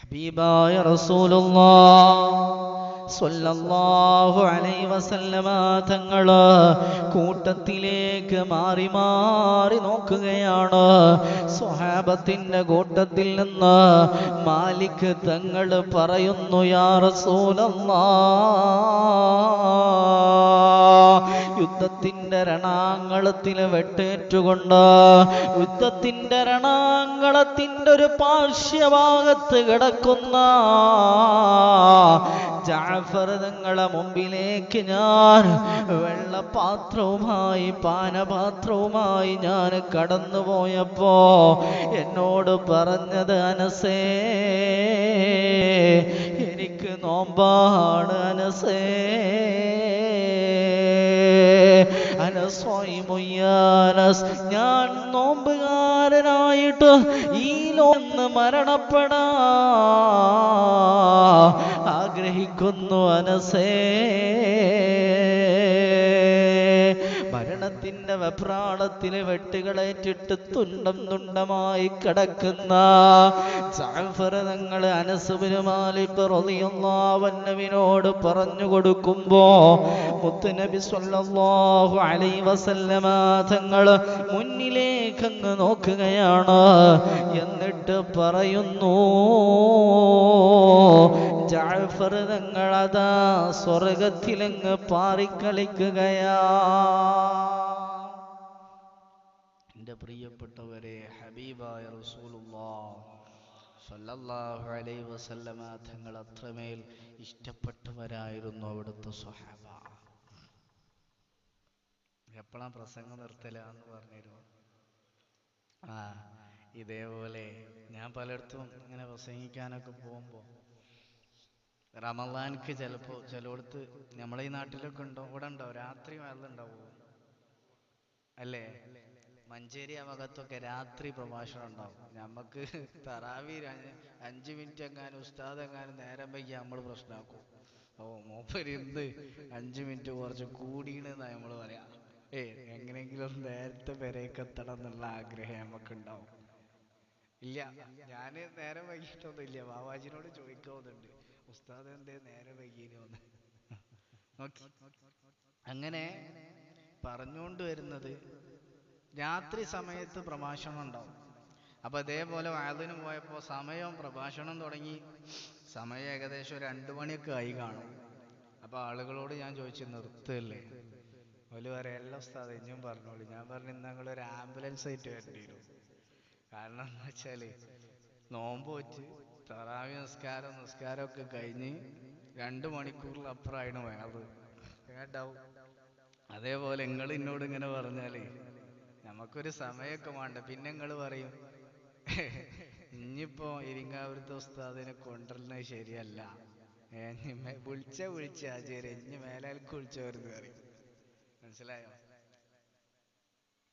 ഹബീബായ റസൂലുള്ളാഹ് സ്വല്ലല്ലാഹു അലൈഹി വസല്ലമ തങ്ങള് കൂട്ടത്തിലേക്ക് മാറി മാറി നോക്കുകയാണ്. സ്വഹാബത്തിന്റെ കൂട്ടത്തിൽ നിന്ന് മാലിക് തങ്ങൾ പറയുന്നു, യാ റസൂലല്ലാഹ്, യുദ്ധത്തിന്റെ രണാങ്കളത്തിൽ വെട്ടേറ്റുകൊണ്ട് യുദ്ധത്തിന്റെ രണാങ്കളത്തിന്റെ ഒരു പാർശ്വഭാഗത്ത് കിടക്കുന്ന ജഅഫർ തങ്ങളെ മുമ്പിലേക്ക് ഞാൻ വെള്ളപാത്രവുമായി പാനപാത്രവുമായി ഞാൻ കടന്നുപോയപ്പോ എന്നോട് പറഞ്ഞത്, അനസേ, എനിക്ക് നോമ്പാണ് അനസേ, അനസ്വൈമുയ്യാനസ്, ഞാൻ നോമ്പുകാരനായിട്ട് ഈ ലോകത്ത് മരണപ്പെടാ ആഗ്രഹിക്കുന്നു അനസേ. മരണത്തിന്റെ വെപ്രാളത്തില് വെട്ടുകളേറ്റിട്ട് തുണ്ടം തുണ്ടമായി കിടക്കുന്ന ജഅഫർ തങ്ങൾ അനസ് ബിൻ മാലിക് റളിയല്ലാഹു അൻഹുവിനോട് പറഞ്ഞു കൊടുക്കുമ്പോ മുത്തുനബി സ്വല്ലല്ലാഹു അലൈഹി വസല്ലമ തങ്ങൾ മുന്നിലേക്കങ്ങ് നോക്കുകയാണ്. എന്നിട്ട് പറയുന്നു, ജഅഫർ തങ്ങൾ അതാ സ്വർഗത്തിലങ്ങ് പാറിക്കളിക്കുകയാ. എൻ്റെ പ്രിയപ്പെട്ടവരെ, ഹബീബായ റസൂലുള്ളാഹ് സ്വല്ലല്ലാഹു അലൈഹി വസല്ലമ തങ്ങൾ അത്രമേൽ ഇഷ്ടപ്പെട്ടവരായിരുന്നു അവിടുത്തെ സ്വഹാബ. എപ്പോഴാ പ്രസംഗം നിർത്തലാന്ന് പറഞ്ഞിരുന്നു. ഇതേപോലെ ഞാൻ പലയിടത്തും ഇങ്ങനെ പ്രസംഗിക്കാനൊക്കെ പോകുമ്പോൾ റമളാൻക്ക് ചിലപ്പോൾ ചിലയിടത്ത് നമ്മളെ ഈ നാട്ടിലൊക്കെ ഉണ്ടോ, ഇവിടെ ഉണ്ടോ രാത്രി വയലുണ്ടാവോ അല്ലേ? മഞ്ചേരി ആ ഭാഗത്തൊക്കെ രാത്രി പ്രഭാഷണം ഉണ്ടാവും. നമുക്ക് തറാവി 5 മിനിറ്റ് എങ്ങാനും ഉസ്താദ് എങ്ങാനും നേരം വൈകി നമ്മൾ പ്രശ്നമാക്കും. മൂപ്പര് ഇന്ന് 5 മിനിറ്റ് കുറച്ച് കൂടിയെന്നാ നമ്മൾ പറയാ. എങ്ങനെയെങ്കിലും നേരത്തെ പെരേക്ക് എത്തണം എന്നുള്ള ആഗ്രഹം നമുക്കുണ്ടാവും. ഇല്ല, ഞാന് നേരം വൈകിട്ടൊന്നും ഇല്ല. ബാവാജിനോട് ചോദിക്കാവുന്നുണ്ട്, ഉസ്താദ് എന്തേ നേരം വൈകിയെന്ന്. അങ്ങനെ പറഞ്ഞുകൊണ്ട് വരുന്നത് രാത്രി സമയത്ത് പ്രഭാഷണം ഉണ്ടാവും. അപ്പൊ അതേപോലെ വയലിന് പോയപ്പോ സമയം പ്രഭാഷണം തുടങ്ങി, സമയം ഏകദേശം 2 മണിയൊക്കെ ആയി കാണും. അപ്പൊ ആളുകളോട് ഞാൻ ചോദിച്ചു, നിർത്തല്ലേ? ഓല് പറയാം, എല്ലാ ഉസ്താദ് ഇനിയും പറഞ്ഞോളൂ. ഞാൻ പറഞ്ഞു, ഇന്ന് ഞങ്ങളൊരു ആംബുലൻസ് ആയിട്ട് വരേണ്ടി വരും. കാരണം എന്താ വെച്ചാല് നോമ്പ് വെച്ച് തറാവി നിസ്കാരമൊക്കെ കഴിഞ്ഞ് 2 മണിക്കൂറിലപ്പുറമായിരുന്നു വേണത് കേട്ടാവും. അതേപോലെ നിങ്ങൾ എന്നോട് ഇങ്ങനെ പറഞ്ഞാല് നമുക്കൊരു സമയമൊക്കെ വേണ്ട. പിന്നെ നിങ്ങൾ പറയും, ഇനിയിപ്പോ ഇരിങ്ങാപുരത്തെ ഉസ്താദിനെ കൊണ്ടുവരുന്നത് ശരിയല്ല, വിളിച്ച ആചാര്യ ഇനി മേലാൽക്ക് വിളിച്ചവരെന്ന് പറയും. മനസ്സിലായോ?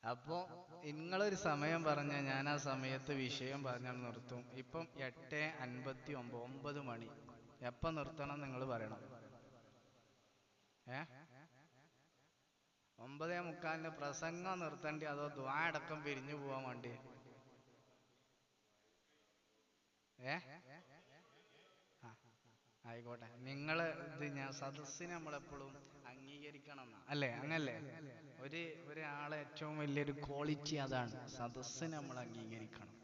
അപ്പോ നിങ്ങളൊരു സമയം പറഞ്ഞാൽ ഞാൻ ആ സമയത്ത് വിഷയം പറഞ്ഞാൽ നിർത്തും. ഇപ്പം 8:59, 9 മണി. എപ്പം നിർത്തണം നിങ്ങൾ പറയണം. 9:45 പ്രസംഗം നിർത്തണ്ടി അതോ ദുആ അടക്കം പിരിഞ്ഞു പോവാൻ വേണ്ടി? ആയിക്കോട്ടെ. നിങ്ങള് ഇത് ഞാൻ സദസ്സിനെ നമ്മളെപ്പോഴും അംഗീകരിക്കണം അല്ലേ? അങ്ങല്ലേ? ഒരാളെ ഏറ്റവും വലിയൊരു ക്വാളിറ്റി അതാണ്, സദസ്സിനെ നമ്മൾ അംഗീകരിക്കണം.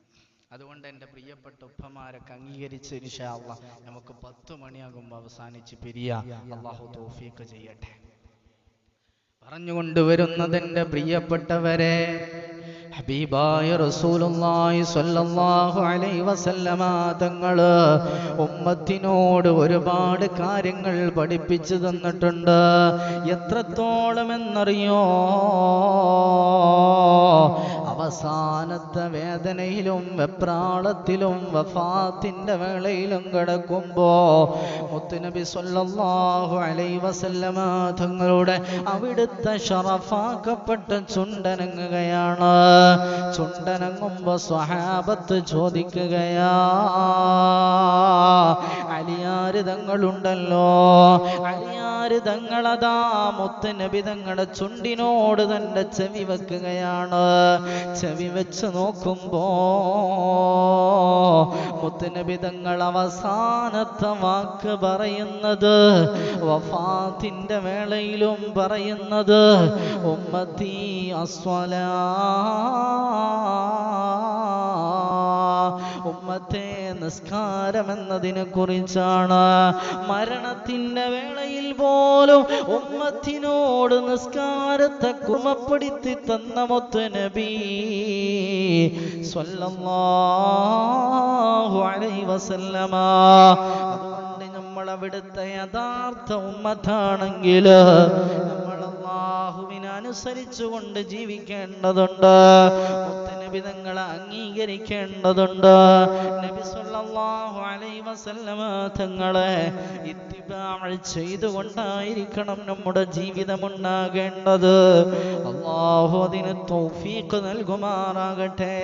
അതുകൊണ്ട് എൻ്റെ പ്രിയപ്പെട്ട ഉപ്പമാരൊക്കെ അംഗീകരിച്ച് ഇൻഷാ അല്ലാഹ് നമുക്ക് 10 മണിയാകുമ്പോൾ അവസാനിച്ച് പിരിയാ. അല്ലാഹു തൗഫീഖ് ചെയ്യട്ടെ. പറഞ്ഞുകൊണ്ടുവരുന്നത് എൻ്റെ പ്രിയപ്പെട്ടവരെ, ഹബീബായ റസൂലുള്ളാഹി സ്വല്ലല്ലാഹു അലൈഹി വസല്ലമ തങ്ങള് ഉമ്മത്തിനോട് ഒരുപാട് കാര്യങ്ങൾ പഠിപ്പിച്ചു തന്നിട്ടുണ്ട്. എത്രത്തോളം എന്നറിയോ? അവസാനത്തെ വേദനയിലും വെപ്രാളത്തിലും വഫാത്തിന്റെ വേളയിലും കിടക്കുമ്പോ മുത്തുനബി സ്വല്ലല്ലാഹു അലൈഹി വസല്ലമ തങ്ങളുടെ അവിടുത്തെ ശറഫാക്കപ്പെട്ട ചുണ്ടനങ്ങുകയാണ്. ചുണ്ടനങ്ങുമ്പോ സ്വഹാബത്ത് ചോദിക്കുകയാ, അലിയാര് തങ്ങളുണ്ടല്ലോ, അലിയാര് തങ്ങളതാ മുത്തുനബി തങ്ങളുടെ ചുണ്ടിനോട് തന്റെ ചെവി വെക്കുകയാണ്. ചെവി വെച്ച് നോക്കുമ്പോ മുത്തുനബി തങ്ങൾ അവസാനത്തെ വാക്ക് പറയുന്നത്, വഫാത്തിന്റെ വേളയിലും പറയുന്നത്, ഉമ്മത്തി അസ്വലാ, ഉമ്മത്തെ നിസ്കാരം എന്നതിനെ കുറിച്ചാണ്. മരണത്തിന്റെ വേളയിൽ പോലും ഉമ്മത്തിനോട് നിസ്കാരത്തെ കുമപ്പെടുത്തി തന്ന മുത്തുനബി സ്വല്ലല്ലാഹു അലൈഹി വസല്ലമ. അതുകൊണ്ട് നമ്മൾ അവിടുത്തെ യഥാർത്ഥ ഉമ്മത്താണെങ്കിൽ നമ്മൾ അല്ലാഹുവിനെ അനുസരിച്ചുകൊണ്ട് ജീവിക്കേണ്ടതുണ്ട്. മുത്തുനബി തങ്ങളെ അംഗീകരിക്കേണ്ടതുണ്ട്. നബി സല്ലല്ലാഹു അലൈഹി വസല്ലമ തങ്ങളെ ഇത്തിബാഅ് ചെയ്തുകൊണ്ടായിരിക്കണം നമ്മുടെ ജീവിതം ഉണ്ടാകേണ്ടത്. അല്ലാഹു അതിന് തൗഫീഖ് നൽകുമാറാകട്ടെ.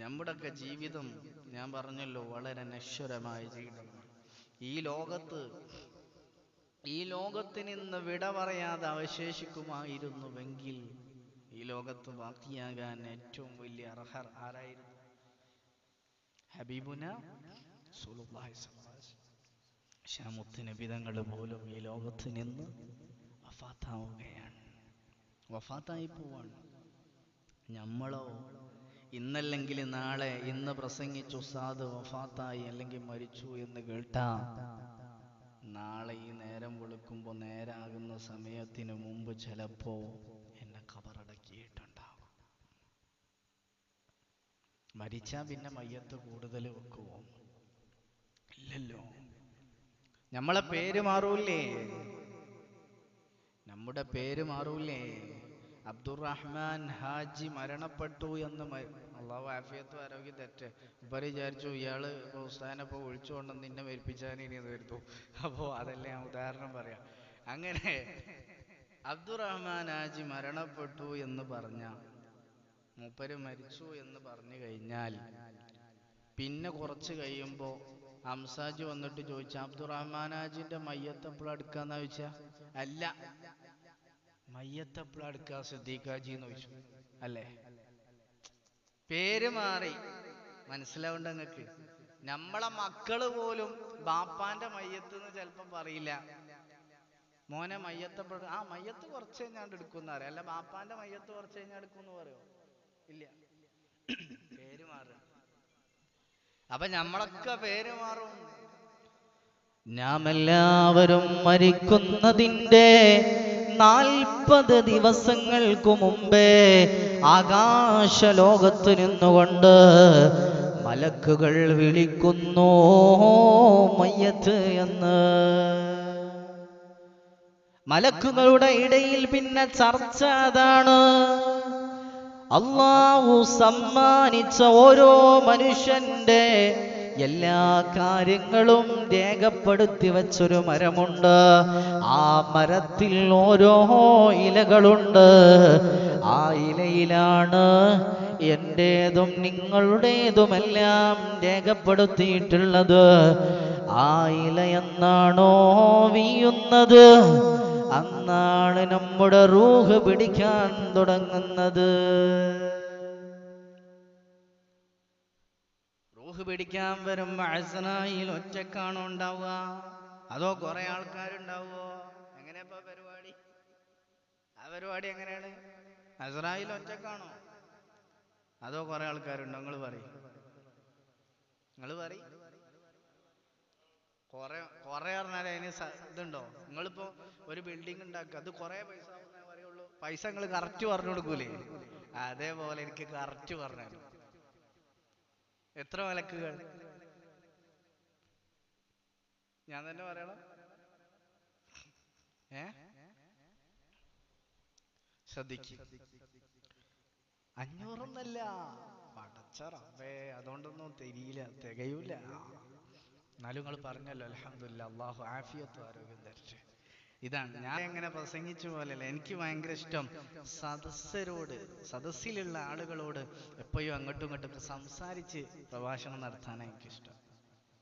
നമ്മുടെയൊക്കെ ജീവിതം ഞാൻ പറഞ്ഞല്ലോ വളരെ നശ്വരമായ ജീവിതമാണ്. ഈ ലോകത്തിന് ഇന്ന് വിട പറയാതെ അവശേഷിക്കുമായിരുന്നുവെങ്കിൽ ഈ ലോകത്ത് ബാക്കിയാകാൻ ഏറ്റവും വലിയ അർഹർ ആരായിരുന്നു? ഹബീബുന റസൂലുള്ളാഹി സ്വല്ലല്ലാഹു അലൈഹി വസല്ലം. മുത്തുനബി തങ്ങൾ പോലും ഈ ലോകത്ത് നിന്ന് വഫാത്താവുകയാണ്, വഫാത്തായി പോവാണ്. നമ്മളോ ഇന്നല്ലെങ്കിൽ നാളെ, ഇന്ന് പ്രസംഗിച്ച ഉസ്താദ് വഫാത്തായി അല്ലെങ്കിൽ മരിച്ചു എന്ന് കേട്ടാ നാളെ ഈ നേരം വെളുക്കുമ്പോൾ നേരാകുന്ന സമയത്തിന് മുമ്പ് ചിലപ്പോ എന്നെ ഖബറടക്കി മരിച്ചാ പിന്നെ മയ്യത്ത് കൂടുതൽ വെക്കുവോ? ഇല്ലല്ലോ. നമ്മളെ പേര് മാറൂലേ? നമ്മുടെ പേര് മാറൂലേ? അബ്ദുറഹ്മാൻ ഹാജി മരണപ്പെട്ടു എന്ന് അള്ളാഹു ആഫിയത്തും ആരോഗ്യം തെറ്റ് ഇവർ വിചാരിച്ചു ഇയാള് ഉസ്താദിനെ ഇപ്പോൾ വിളിച്ചുകൊണ്ട് നിന്നെ മരിപ്പിച്ചാൻ ഇനി വരുന്നു. അപ്പോൾ അതല്ലേ ഞാൻ ഉദാഹരണം പറയാം. അങ്ങനെ അബ്ദുറഹ്മാൻ ഹാജി മരണപ്പെട്ടു എന്ന് പറഞ്ഞ മൂപ്പര് മരിച്ചു എന്ന് പറഞ്ഞു കഴിഞ്ഞാൽ പിന്നെ കുറച്ച് കഴിയുമ്പോൾ ഹംസാജി വന്നിട്ട് ചോദിച്ചു, അബ്ദുറഹ്മാൻ ഹാജിന്റെ മയ്യത്ത് എപ്പോഴും എടുക്കാന്നാ ചോദിച്ചാ? അല്ല, മയ്യത്ത് എപ്പോഴും എടുക്കുക സിദ്ദീഖാജി എന്ന് ചോദിച്ചു. അല്ലേ? പേര് മാറി. മനസ്സിലാവുണ്ട് നിങ്ങൾക്ക്? നമ്മളെ മക്കള് പോലും ബാപ്പാന്റെ മയ്യത്ത് എന്ന് ചിലപ്പം പറയില്ല. മോനെ മയ്യത്ത് ആ മയ്യത്ത് കുറച്ച് കഴിഞ്ഞാണ്ട് എടുക്കുന്ന അറിയാം. അല്ല ബാപ്പാന്റെ മയ്യത്ത് കുറച്ച് കഴിഞ്ഞാൽ എടുക്കുമെന്ന് പറയോ? ഇല്ല. പേര് മാറും. അപ്പൊ നമ്മളൊക്കെ പേര് മാറും. നാം എല്ലാവരും മരിക്കുന്നതിന്റെ 40 ദിവസങ്ങൾക്ക് മുമ്പേ ആകാശലോകത്ത് നിന്നുകൊണ്ട് മലക്കുകൾ വിളിക്കുന്നു മയ്യത്ത് എന്ന്. മലക്കുകളുടെ ഇടയിൽ പിന്നെ ചർച്ച അതാണ്. അല്ലാഹു സമ്മാനിച്ച ഓരോ മനുഷ്യന്റെ എല്ലാ കാര്യങ്ങളും രേഖപ്പെടുത്തി വച്ചൊരു മരമുണ്ട്. ആ മരത്തിൽ ഓരോ ഇലകളുണ്ട്. ആ ഇലയിലാണ് എന്റേതും നിങ്ങളുടേതുമെല്ലാം രേഖപ്പെടുത്തിയിട്ടുള്ളത്. ആ ഇല എന്നാണോ വീഴുന്നത്, അന്നാണ് നമ്മുടെ റൂഹ് പിടിക്കാൻ തുടങ്ങുന്നത്. റൂഹ് പിടിക്കാൻ വരുമ്പോ അസ്രായീൽ ഒറ്റക്കാണോ ഉണ്ടാവുക, അതോ കുറെ ആൾക്കാരുണ്ടാവുമോ? എങ്ങനെയപ്പോ പരിപാടി? ആ പരിപാടി എങ്ങനെയാണ്? അസ്രായീൽ ഒറ്റക്കാണോ അതോ കുറെ ആൾക്കാരുണ്ടോ? നിങ്ങൾ പറയും. കുറെ പറഞ്ഞാൽ അതിന് ഇതുണ്ടോ? നിങ്ങളിപ്പോ ഒരു ബിൽഡിംഗ് ഉണ്ടാക്കുക, അത് കുറെ പൈസ പറയുള്ളൂ. പൈസ നിങ്ങൾ കറക്റ്റ് പറഞ്ഞു കൊടുക്കൂലേ? അതേപോലെ എനിക്ക് കറക്റ്റ് പറഞ്ഞു. എത്ര മലക്കുകൾ? ഞാൻ തന്നെ പറയണം? ശ്രദ്ധിക്ക്. 500 പടച്ച റബ്ബേ, അതുകൊണ്ടൊന്നും തികയൂല. എന്നാലും നിങ്ങൾ പറഞ്ഞല്ലോ, അൽഹംദുലില്ലാ, അല്ലാഹു ആഫിയത്തും ആരോഗ്യം തരട്ടെ. ഇതാണ് ഞാൻ എങ്ങനെ പ്രസംഗിച്ചു പോലെയല്ല. എനിക്ക് ഭയങ്കര ഇഷ്ടം സദസ്സിലുള്ള ആളുകളോട് എപ്പോഴും അങ്ങോട്ടും ഇങ്ങോട്ടും സംസാരിച്ച് പ്രഭാഷണം നടത്താനാണ് എനിക്കിഷ്ടം.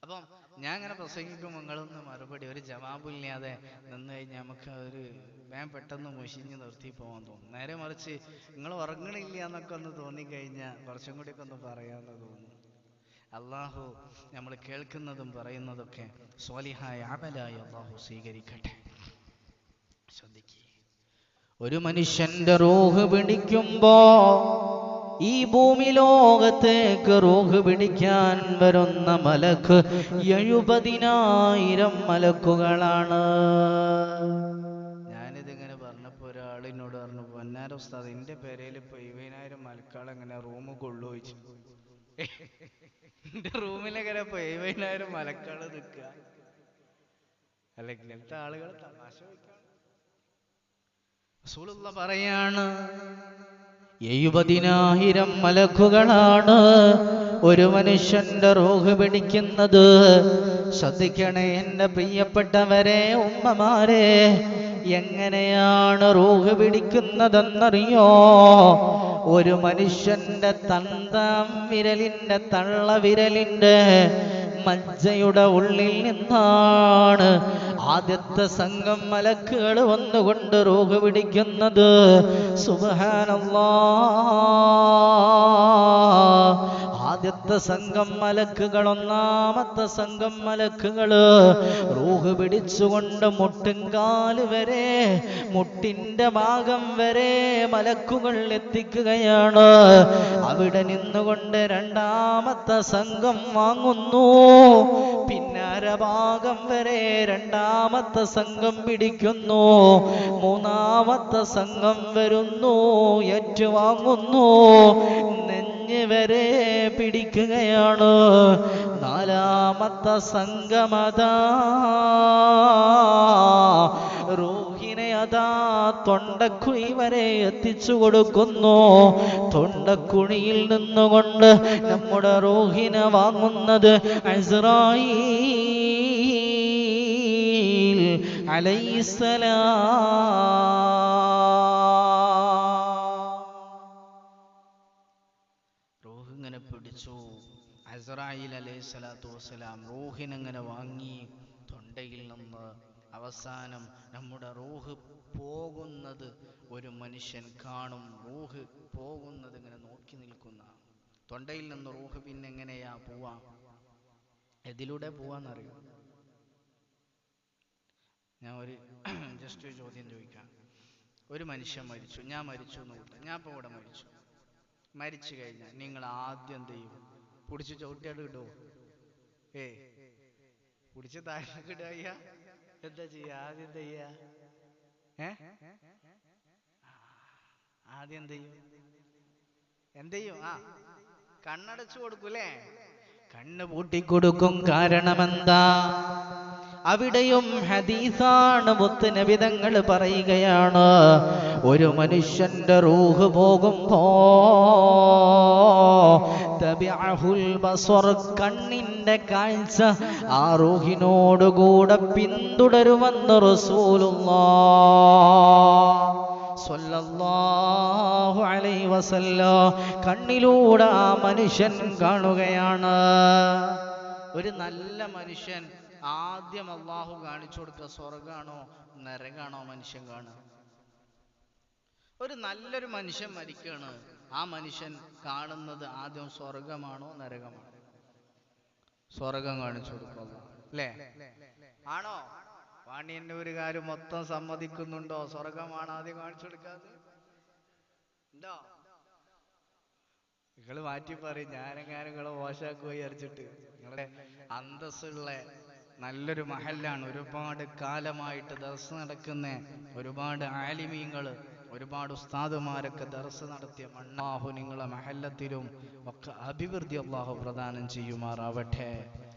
അപ്പം ഞാൻ അങ്ങനെ പ്രസംഗിക്കുമ്പോൾ നിങ്ങളൊന്ന് മറുപടി ഒരു ജവാബില്ലാതെ നിന്ന് കഴിഞ്ഞാൽ നമുക്ക് ഒരു പെട്ടെന്ന് മുഷിഞ്ഞ് നിർത്തി പോകാൻ തോന്നും. നേരെ മറിച്ച് നിങ്ങൾ ഉറങ്ങണില്ല എന്നൊക്കെ ഒന്ന് തോന്നിക്കഴിഞ്ഞാൽ കുറച്ചും കൂടിയൊക്കെ ഒന്ന് പറയാമെന്ന് തോന്നും. അള്ളാഹു നമ്മൾ കേൾക്കുന്നതും പറയുന്നതൊക്കെ സ്വാലിഹായ അമലായി അള്ളാഹു സ്വീകരിക്കട്ടെ. ശ്രദ്ധിക്കുക. ഒരു മനുഷ്യന്റെ റൂഹ് പിടിക്കുമ്പോ ഈ ഭൂമി ലോകത്തേക്ക് റൂഹ് പിടിക്കാൻ വരുന്ന മലക്ക് 70,000 മലക്കുകളാണ്. ഞാനിതിങ്ങനെ പറഞ്ഞപ്പോ ഒരാളിനോട് പറഞ്ഞു, പൊന്നാര ഉസ്താദ്, എന്റെ പേരയിൽ ഇപ്പൊ 70,000 മലക്കുകൾ എങ്ങനെ റൂം കൊള്ളു ചോദിച്ചു. എന്റെ റൂമിലെങ്ങനെ ഇപ്പൊ 70,000 മലക്കുകൾ നിൽക്കുക? അല്ല, ഇങ്ങനത്തെ ആളുകൾ തമാശ വയ്ക്കാണ്. റസൂലുള്ളാഹി പറയാണ്, 70,000 മലക്കുകളാണ് ഒരു മനുഷ്യന്റെ റൂഹ് പിടിക്കുന്നത്. ശ്രദ്ധിക്കണേ എന്റെ പ്രിയപ്പെട്ടവരെ, ഉമ്മമാരെ, എങ്ങനെയാണ് റൂഹ് പിടിക്കുന്നതെന്നറിയോ? ഒരു മനുഷ്യന്റെ തന്താം വിരലിന്റെ തള്ളവിരലിന്റെ മജ്ജയുടെ ഉള്ളിൽ നിന്നാണ് ആദ്യത്തെ സംഘം മലക്കുകൾ വന്നുകൊണ്ട് റൂഹ് പിടിക്കുന്നത്. സുബ്ഹാനല്ലാഹ്. ആദ്യത്തെ ആദ്യത്തെ സംഘം മലക്കുകൾ, ഒന്നാമത്തെ സംഘം മലക്കുകള് റൂഹ് പിടിച്ചുകൊണ്ട് മുട്ടിൻകാല് വരെ, മുട്ടിന്റെ ഭാഗം വരെ മലക്കുകൾ എത്തിക്കുകയാണ്. അവിടെ നിന്നുകൊണ്ട് രണ്ടാമത്തെ സംഘം വാങ്ങുന്നു. പിന്നെ അരഭാഗം വരെ രണ്ടാമത്തെ സംഘം പിടിക്കുന്നു. മൂന്നാമത്തെ സംഘം വരുന്നു, ഏറ്റുവാങ്ങുന്നു. നെഞ്ഞ് വരെ പിടിക്കുകയാണ്. നാലാമത്തെ സംഘമതാ റൂഹിനെ അതാ തൊണ്ടക്കുഴി വരെ എത്തിച്ചു കൊടുക്കുന്നു. തൊണ്ടക്കുഴിയിൽ നിന്നുകൊണ്ട് നമ്മുടെ റൂഹിനെ വാങ്ങുന്നത് അസ്റായീൽ അലൈഹിസ്സലാം. റൂഹ് ഇങ്ങനെ പിടിച്ചു. അസ്റായീൽ അലൈഹിസ്സലാത്തു വസ്സലാം റൂഹിനെങ്ങനെ വാങ്ങി തൊണ്ടയിൽ നിന്ന്. അവസാനം നമ്മുടെ റൂഹ് പോകുന്നത് ഒരു മനുഷ്യൻ കാണും. റൂഹ് പോകുന്നത് ഇങ്ങനെ നോക്കി നിൽക്കുന്ന. തൊണ്ടയിൽ നിന്ന് റൂഹ് പിന്നെ എങ്ങനെയാ പോവാ? എതിലൂടെ പോവാന്നറിയോ? ഞാൻ ഒരു ജസ്റ്റ് ഒരു ചോദ്യം ചോദിക്കാം. ഒരു മനുഷ്യൻ മരിച്ചു, ഞാൻ മരിച്ചു എന്ന് കൂട്ടാം. ഞാൻ ഇപ്പോൾ ഇവിടെ മരിച്ചു. മരിച്ചു കഴിഞ്ഞാൽ നിങ്ങൾ ആദ്യം എന്ത് ചെയ്യും? പിടിച്ച് ചവിട്ടിയാട് കിട്ടുമോ? പിടിച്ച് താഴെ കിട്ടുക. എന്താ ചെയ്യാ? ആദ്യം എന്താ ചെയ്യാ? ആദ്യം എന്ത് ചെയ്യും? കണ്ണടച്ചു കൊടുക്കൂലേ? കണ്ണ് പൂട്ടിക്കൊടുക്കും. കാരണമെന്താ? അവിടെയും ഹദീസാണ്. മുത്തുനബി തങ്ങൾ പറയുകയാണ്, ഒരു മനുഷ്യന്റെ റൂഹ് പോകുമ്പോ തബിഅഹുൽ ബസർ, കണ്ണിന്റെ കാഴ്ച ആ റൂഹിനോടുകൂടെ പിന്തുടരുമെന്ന് റസൂലുള്ളാഹ് സ്വല്ലല്ലാഹു അലൈഹി വസല്ലം. കണ്ണിലൂടെ ആ മനുഷ്യൻ കാണുകയാണ്. ഒരു നല്ല മനുഷ്യൻ ആദ്യം അള്ളാഹു കാണിച്ചു കൊടുക്കുക സ്വർഗാണോ നരകാണോ മനുഷ്യൻ കാണുക? ഒരു നല്ലൊരു മനുഷ്യൻ മരിക്കുകയാണ്, ആ മനുഷ്യൻ കാണുന്നത് ആദ്യം സ്വർഗമാണോ നരകമാണോ? സ്വർഗം കാണിച്ചു കൊടുക്കുക അല്ലേ? ആണോ? വാണിയന്നൂരുകാർ മൊത്തം സമ്മതിക്കുന്നുണ്ടോ സ്വർഗമാണ് ആദ്യം കാണിച്ചു കൊടുക്കാതെ? ഉണ്ടോ? നിങ്ങൾ മാറ്റി പറയും, ഞാനെങ്ങാനും നിങ്ങളെ മോശമാക്കി വിചാരിച്ചിട്ട്. നിങ്ങളുടെ അന്തസ്സുള്ള നല്ലൊരു മഹല്ലാണ്. ഒരുപാട് കാലമായിട്ട് ദർസ് നടക്കുന്ന ഒരുപാട് ആലിമീങ്ങൾ, ഒരുപാട് ഉസ്താദുമാരൊക്കെ ദർസ് നടത്തിയ അല്ലാഹു നിങ്ങളെ മഹല്ലത്തിലും ഒക്കെ അഭിവൃദ്ധി അള്ളാഹു പ്രദാനം ചെയ്യുമാറാവട്ടെ.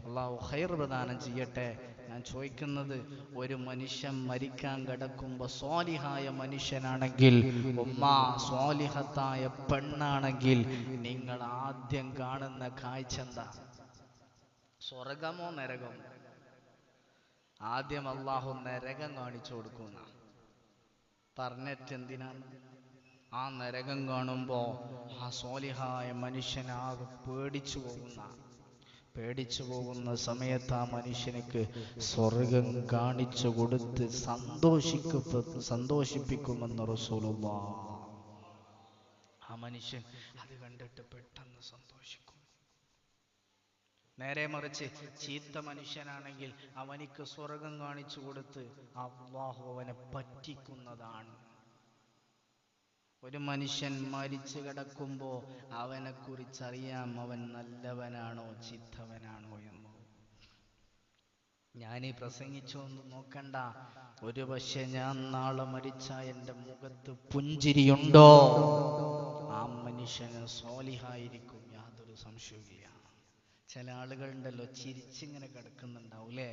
അള്ളാഹു ഖൈർ പ്രദാനം ചെയ്യട്ടെ. ഞാൻ ചോദിക്കുന്നത്, ഒരു മനുഷ്യൻ മരിക്കാൻ കിടക്കുമ്പോൾ സ്വാലിഹായ മനുഷ്യനാണെങ്കിൽ, സ്വാലിഹത്തായ പെണ്ണാണെങ്കിൽ, നിങ്ങൾ ആദ്യം കാണുന്ന കാഴ്ച എന്താ? സ്വർഗമോ നരകമോ? ആദ്യം അള്ളാഹു നരകം കാണിച്ചു കൊടുക്കുന്ന പറഞ്ഞിട്ട് എന്തിനാണ്? ആ നരകം കാണുമ്പോ ആ സ്വാലിഹായ മനുഷ്യനാകെ പേടിച്ചു പോകുന്ന സമയത്ത് ആ മനുഷ്യനക്ക് സ്വർഗം കാണിച്ചു കൊടുത്ത് സന്തോഷിപ്പിക്കുമെന്ന് റസൂലുള്ളാഹ്. ആ മനുഷ്യൻ അത് കണ്ടിട്ട് പെട്ടെന്ന് സന്തോഷിക്കും. നേരെ മറിച്ച് ചീത്ത മനുഷ്യനാണെങ്കിൽ അവനിക്ക് സ്വർഗം കാണിച്ചു കൊടുത്ത് അല്ലാഹു അവനെ പറ്റിക്കുന്നതാണ്. ഒരു മനുഷ്യൻ മരിച്ചു കിടക്കുമ്പോ അവനെ കുറിച്ചറിയാം അവൻ നല്ലവനാണോ ചീത്തവനാണോ എന്ന്. ഞാനീ പ്രസംഗിച്ചൊന്നും നോക്കണ്ട. ഒരു പക്ഷെ ഞാൻ നാളെ മരിച്ച എൻ്റെ മുഖത്ത് പുഞ്ചിരിയുണ്ടോ, ആ മനുഷ്യന് സ്വാലിഹായിരിക്കും, യാതൊരു സംശയവുമില്ല. ചില ആളുകളുണ്ടല്ലോ ചിരിച്ചിങ്ങനെ കിടക്കുന്നുണ്ടാവൂലേ,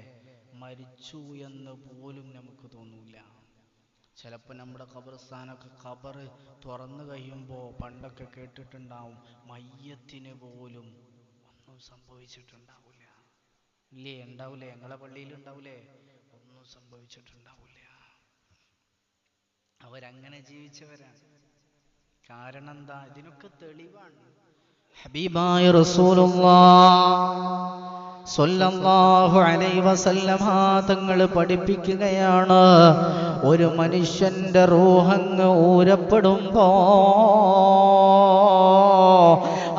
മരിച്ചു എന്ന് പോലും നമുക്ക് തോന്നൂല. ചിലപ്പോൾ നമ്മുടെ ഖബർസ്ഥാനൊക്കെ ഖബർ തുറന്നു കഴിയുമ്പോൾ പണ്ടൊക്കെ കേട്ടിട്ടുണ്ടാവും, മയ്യത്തിന് പോലും ഒന്നും സംഭവിച്ചിട്ടുണ്ടാവില്ല. ഇല്ലേ? ഉണ്ടാവൂലേ? ഞങ്ങളെ പള്ളിയിൽ ഉണ്ടാവൂലേ? ഒന്നും സംഭവിച്ചിട്ടുണ്ടാവില്ല. അവരങ്ങനെ ജീവിച്ചവരാണ്. കാരണം എന്താ? ഇതിനൊക്കെ തെളിവാണ്. ഹബീബായ റസൂലുള്ളാഹ് സ്വല്ലല്ലാഹു അലൈഹി വസല്ലമ തങ്ങൾ പഠിപ്പിക്കുകയാണ്, ഒരു മനുഷ്യന്റെ റൂഹങ്ങ് ഊരപ്പെടുമ്പോ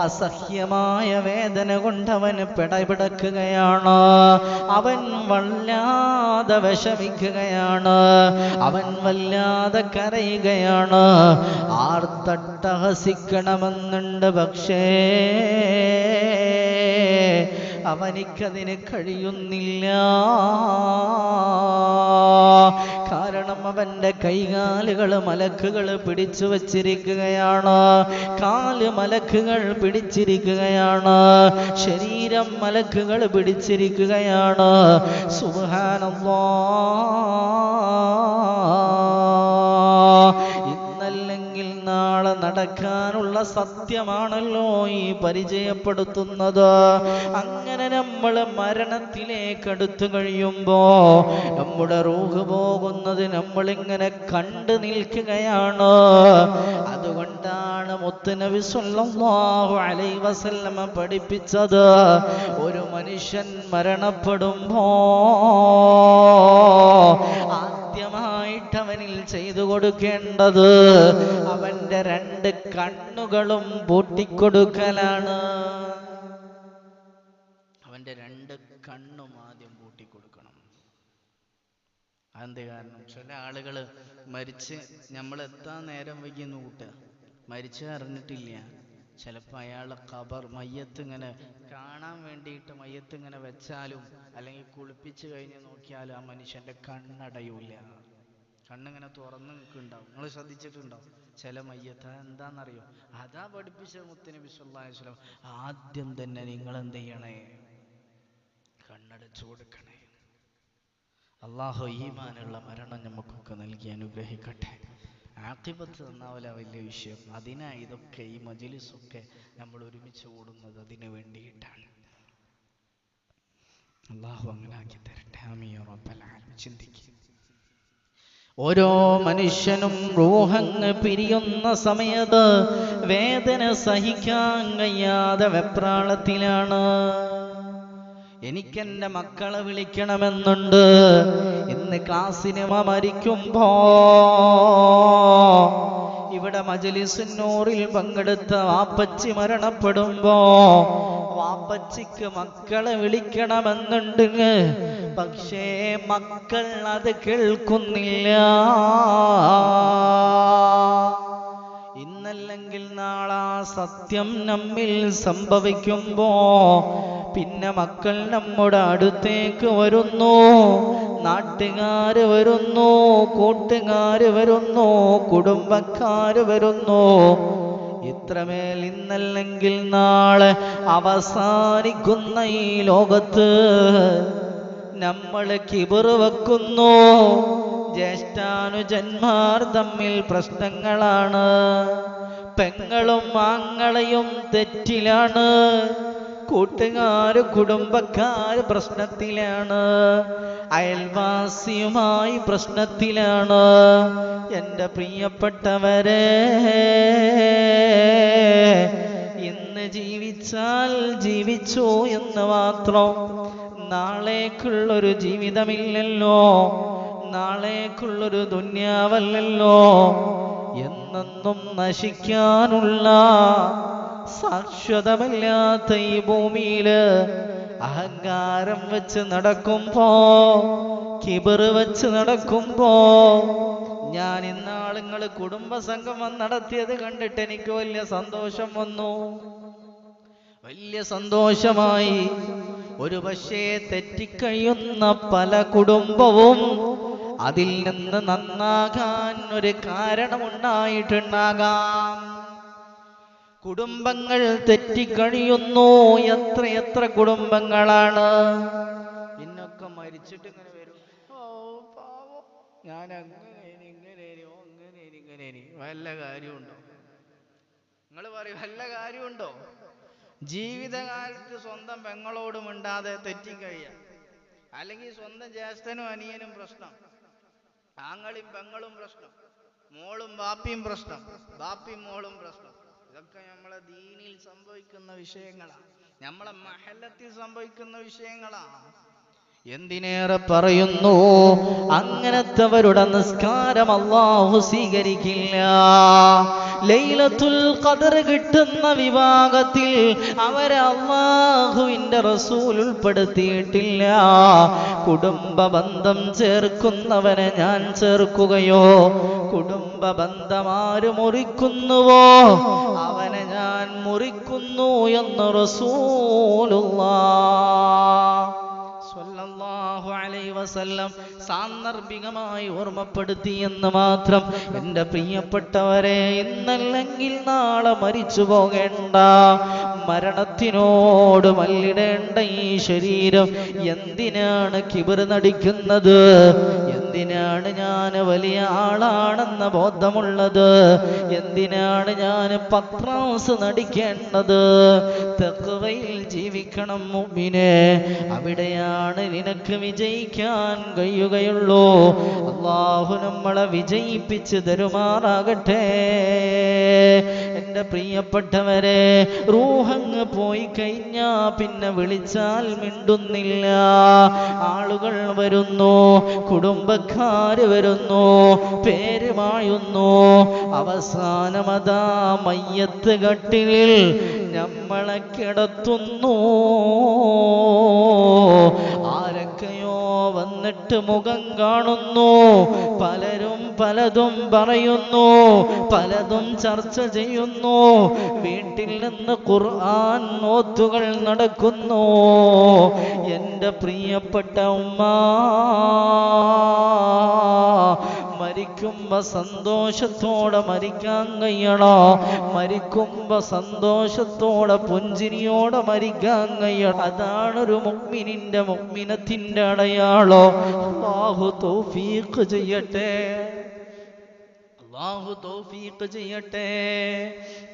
അസഹ്യമായ വേദന കൊണ്ടവൻ പിടപിടക്കുകയാണ്. അവൻ വല്ലാതെ വിഷമിക്കുകയാണ്. അവൻ വല്ലാതെ കരയുകയാണ്. ആർത്തട്ടഹസിക്കണമെന്നുണ്ട്, പക്ഷേ അവനിക്കതിന് കഴിയുന്നില്ല. കാരണം അവന്റെ കൈകാലുകൾ മലക്കുകൾ പിടിച്ചു വച്ചിരിക്കുകയാണ്. കാല് മലക്കുകൾ പിടിച്ചിരിക്കുകയാണ്. ശരീരം മലക്കുകൾ പിടിച്ചിരിക്കുകയാണ്. സുബ്ഹാനല്ലാഹ്. ഇന്നല്ലെങ്കിൽ നാളെ നടക്കാനുള്ള സത്യമാണല്ലോ ഈ പരിചയപ്പെടുത്തുന്നത്. അങ്ങനെ നമ്മൾ മരണത്തിലേക്ക് അടുത്തു കഴിയുമ്പോ നമ്മുടെ റൂഹ് പോകുന്നത് നമ്മളിങ്ങനെ കണ്ടു നിൽക്കുകയാണ്. അതുകൊണ്ടാണ് മുത്തുനബി സ്വല്ലല്ലാഹു അലൈഹി വസല്ലമ പഠിപ്പിച്ചത്, ഒരു മനുഷ്യൻ മരണപ്പെടുമ്പോ ആദ്യമായിട്ട് അവനിൽ ചെയ്തു കൊടുക്കേണ്ടത് അവന്റെ 2 കണ്ണുകളും പൂട്ടിക്കൊടുക്കലാണ്. അവന്റെ 2 കണ്ണും ആദ്യം പൂട്ടിക്കൊടുക്കണം. അതെന്ത് കാരണം? ചില ആളുകൾ മരിച്ച് നമ്മൾ എത്താൻ നേരം വൈകിയെന്ന് കൂട്ടുക, മരിച്ച അറിഞ്ഞിട്ടില്ല. ചിലപ്പോൾ അയാളെ ഖബർ മയ്യത്ത് ഇങ്ങനെ കാണാൻ വേണ്ടിയിട്ട് മയ്യത്ത് ഇങ്ങനെ വെച്ചാലും അല്ലെങ്കിൽ കുളിപ്പിച്ച് കഴിഞ്ഞ് നോക്കിയാലും ആ മനുഷ്യന്റെ കണ്ണടയൂല. കണ്ണിങ്ങനെ തുറന്ന് നിൽക്കുന്നുണ്ടാവും. നിങ്ങൾ ശ്രദ്ധിച്ചിട്ടുണ്ടാവും ചില മയ്യത്ത്. എന്താണെന്നറിയോ? അതാ പഠിപ്പിച്ച മുത്തുനബി സ്വല്ലല്ലാഹു അലൈഹി വസല്ലം, ആദ്യം തന്നെ നിങ്ങൾ എന്ത് ചെയ്യണേ? കണ്ണടച്ചു കൊടുക്കണേ. അല്ലാഹു ഈമാനുള്ള മരണം നമുക്കൊക്കെ നൽകി അനുഗ്രഹിക്കട്ടെ. ആഖിബത്ത് നന്നാവില്ല, വലിയ വിഷയം. അതിനാ ഇതൊക്കെ, ഈ മജ്‌ലിസൊക്കെ നമ്മൾ ഒരുമിച്ച് കൂടുന്നത് അതിനു വേണ്ടിയിട്ടാണ്. അല്ലാഹു അങ്ങനെ ആക്കി തരട്ടെ. ആമീൻ യാ റബ്ബൽ ആലമീൻ. ചിന്തിക്കുക, ഓരോ മനുഷ്യനും റൂഹങ്ങ് പിരിയുന്ന സമയത്ത് വേദന സഹിക്കാൻ കഴിയാതെ വെപ്രാളത്തിലാണ്. എനിക്കെന്റെ മക്കളെ വിളിക്കണമെന്നുണ്ട്. ഇന്ന് ക്ലാസ്സിന് മരിക്കുമ്പോ ഇവിടെ മജ്‌ലിസുന്നൂറിൽ പങ്കെടുത്ത വാപ്പച്ചി മരണപ്പെടുമ്പോ വാപ്പച്ചിക്ക് മക്കളെ വിളിക്കണമെന്നുണ്ട്. പക്ഷേ മക്കൾ അത് കേൾക്കുന്നില്ല. ഇന്നല്ലെങ്കിൽ നാളെ സത്യം നമ്മിൽ സംഭവിക്കുമ്പോ പിന്നെ മക്കൾ നമ്മുടെ അടുത്തേക്ക് വരുന്നു, നാട്ടുകാര് വരുന്നു, കൂട്ടുകാര് വരുന്നു, കുടുംബക്കാര് വരുന്നു. ഇത്രമേൽ ഇന്നല്ലെങ്കിൽ നാളെ അവസാനിക്കുന്ന ഈ ലോകത്ത് നമ്മൾ കിബറ് വെക്കുന്നു. ജ്യേഷ്ഠാനുജന്മാർ തമ്മിൽ പ്രശ്നങ്ങളാണ്. പെങ്ങളും ആങ്ങളയും തെറ്റിലാണ്. കൂട്ടുകാര് കുടുംബക്കാര് പ്രശ്നത്തിലാണ്. അയൽവാസിയുമായി പ്രശ്നത്തിലാണ്. എൻ്റെ പ്രിയപ്പെട്ടവരെ, ഇന്ന് ജീവിച്ചാൽ ജീവിച്ചു എന്ന് മാത്രം. നാളേക്കുള്ളൊരു ജീവിതമില്ലല്ലോ, നാളേക്കുള്ളൊരു ദുന്യാവല്ലല്ലോ. എന്നെന്നും നശിക്കാനുള്ള സാക്ഷാതമല്ലാത്ത ഈ ഭൂമിയില് അഹങ്കാരം വെച്ച് നടക്കുമ്പോ, കിബറ് വെച്ച് നടക്കുമ്പോ, ഞാൻ ഇന്നാളുങ്ങൾ കുടുംബസംഗമം നടത്തിയത് കണ്ടിട്ട് എനിക്ക് വലിയ സന്തോഷം വന്നു, വലിയ സന്തോഷമായി. ഒരു പക്ഷേ തെറ്റിക്കഴിയുന്ന പല കുടുംബവും അതിൽ നിന്ന് നന്നാകാൻ ഒരു കാരണമുണ്ടായിട്ടുണ്ടാകാം. കുടുംബങ്ങൾ തെറ്റിക്കഴിയുന്നു. എത്ര കുടുംബങ്ങളാണ് പിന്നൊക്കെ മരിച്ചിട്ട് ഇങ്ങനെ വരും. ഓ പാവം, ഞാൻ ഇങ്ങനെ വല്ല കാര്യമുണ്ടോ? നിങ്ങൾ പറയും വല്ല കാര്യമുണ്ടോ? ജീവിതകാലത്ത് സ്വന്തം പെങ്ങളോട് മിണ്ടാതെ തെറ്റിക്കഴിയാം, അല്ലെങ്കിൽ സ്വന്തം ജ്യേഷ്ഠനും അനിയനും പ്രശ്നം, ആങ്ങളും പെങ്ങളും പ്രശ്നം, മോളും ബാപ്പിയും പ്രശ്നം, ബാപ്പിയും മോളും പ്രശ്നം. ഇതൊക്കെ നമ്മളെ ദീനിൽ സംഭവിക്കുന്ന വിഷയങ്ങളാണ്, നമ്മളെ മഹല്ലത്തിൽ സംഭവിക്കുന്ന വിഷയങ്ങളാണ്. എന്തിനേറെ പറയുന്നു, അങ്ങനത്തെവരുടെ നിസ്കാരം അല്ലാഹു സ്വീകരിക്കില്ല. ലൈലത്തുൽ ഖദർ കിട്ടുന്ന വിഭാഗത്തിൽ അവരെ അല്ലാഹുവിന്റെ റസൂൽ ഉൾപ്പെടുത്തിയിട്ടില്ല. കുടുംബ ബന്ധം ചേർക്കുന്നവനെ ഞാൻ ചേർക്കുകയോ കുടുംബ ബന്ധമാര് മുറിക്കുന്നുവോ അവനെ ഞാൻ മുറിക്കുന്നു എന്ന് റസൂലുള്ളാഹ് സ്വല്ലല്ലാഹു അലൈഹി വസല്ലം സാന്ദർഭികമായി ഓർമ്മപ്പെടുത്തി എന്ന് മാത്രം. എൻ്റെ പ്രിയപ്പെട്ടവരെ, ഇന്നല്ലെങ്കിൽ നാളെ മരിച്ചു പോകേണ്ട, മരണത്തിനോട് മല്ലിടേണ്ട ഈ ശരീരം എന്തിനാണ് കിബർ നടിക്കുന്നത്? എന്തിനാണ് ഞാൻ വലിയ ആളാണെന്ന ബോധമുള്ളത്? എന്തിനാണ് ഞാൻ പത്രാസ് നടിക്കേണ്ടത്? തഖ്വയിൽ ജീവിക്കണം മുഅ്മിനേ, അവിടെയാണ് നിനക്ക് വിജയിക്കാൻ കഴിയുകയുള്ളൂ. അല്ലാഹു നമ്മളെ വിജയിപ്പിച്ച് തരുമാറാകട്ടെ. എൻ്റെ പ്രിയപ്പെട്ടവരെ, റൂഹങ്ങ് പോയി കഴിഞ്ഞാ പിന്നെ വിളിച്ചാൽ മിണ്ടുന്നില്ല. ആളുകൾ വരുന്നു, കുടുംബക്കാര് വരുന്നു, പേര് മായുന്നു. അവസാനമതാ മയ്യത്ത് കട്ടിലിൽ നമ്മളെ കിടത്തുന്നു. ആരൊക്കെയോ വന്നിട്ട് മുഖം കാണുന്നു. പലരും പലതും പറയുന്നു, പലതും ചർച്ച ചെയ്യുന്നു. വീട്ടിൽ നിന്ന് ഖുർആൻ ഓത്തുകൾ നടക്കുന്നു. എൻ്റെ പ്രിയപ്പെട്ട ഉമ്മ, മരിക്കുമ്പോ സന്തോഷത്തോടെ മരിക്കാൻ കഴിയണോ? മരിക്കുമ്പോ സന്തോഷത്തോടെ പുഞ്ചിരിയോടെ മരിക്കാൻ കഴിയണം. അതാണൊരു മുഅ്മിനിന്റെ മുഅ്മിനത്തിന്റെ അടയാളോ. അല്ലാഹു തൗഫീഖ് ചെയ്യട്ടെ, അല്ലാഹു തൗഫീഖ് ചെയ്യട്ടെ.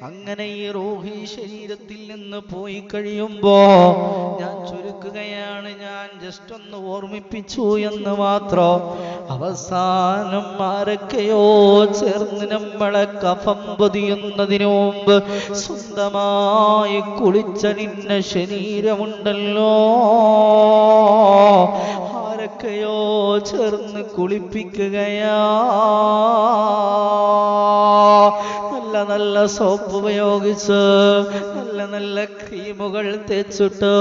അങ്ങനെ ഈ റൂഹി ശരീരത്തിൽ നിന്ന് പോയി കഴിയുമ്പോ ഞാൻ ചുരുക്കുകയാണ്, ഞാൻ ജസ്റ്റ് ഒന്ന് ഓർമ്മിപ്പിച്ചു എന്ന് മാത്രം. അവസാനം ആരൊക്കെയോ ചേർന്ന് നമ്മളെ കഫം പൊതിയുന്നതിന് മുമ്പ് സ്വന്തമായി കുളിച്ച നിന്ന ശരീരമുണ്ടല്ലോ, ആരൊക്കെയോ ചേർന്ന് കുളിപ്പിക്കുകയാ. നല്ല നല്ല സോപ്പ് ഉപയോഗിച്ച്, നല്ല നല്ല ക്രീമുകൾ തേച്ചിട്ട്,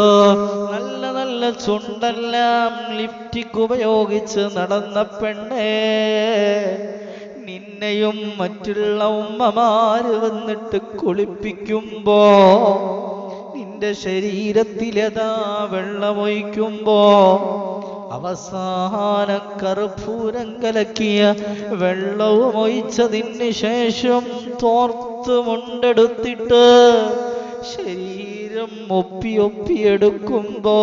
നല്ല നല്ല ചുണ്ടെല്ലാം ലിപ്റ്റിക് ഉപയോഗിച്ച് നടന്ന പെണ്ണേ, നിന്നെയും മറ്റുള്ള ഉമ്മമാര് വന്നിട്ട് കുളിപ്പിക്കുമ്പോ, നിന്റെ ശരീരത്തിലേതാ വെള്ളമൊഴിക്കുമ്പോ, അവസാന കർപ്പൂരം കലക്കിയ വെള്ളവും ഒഴിച്ചതിന് ശേഷം തോർത്ത് മുണ്ടെടുത്തിട്ട് ശരീരം ഒപ്പിയെടുക്കുമ്പോ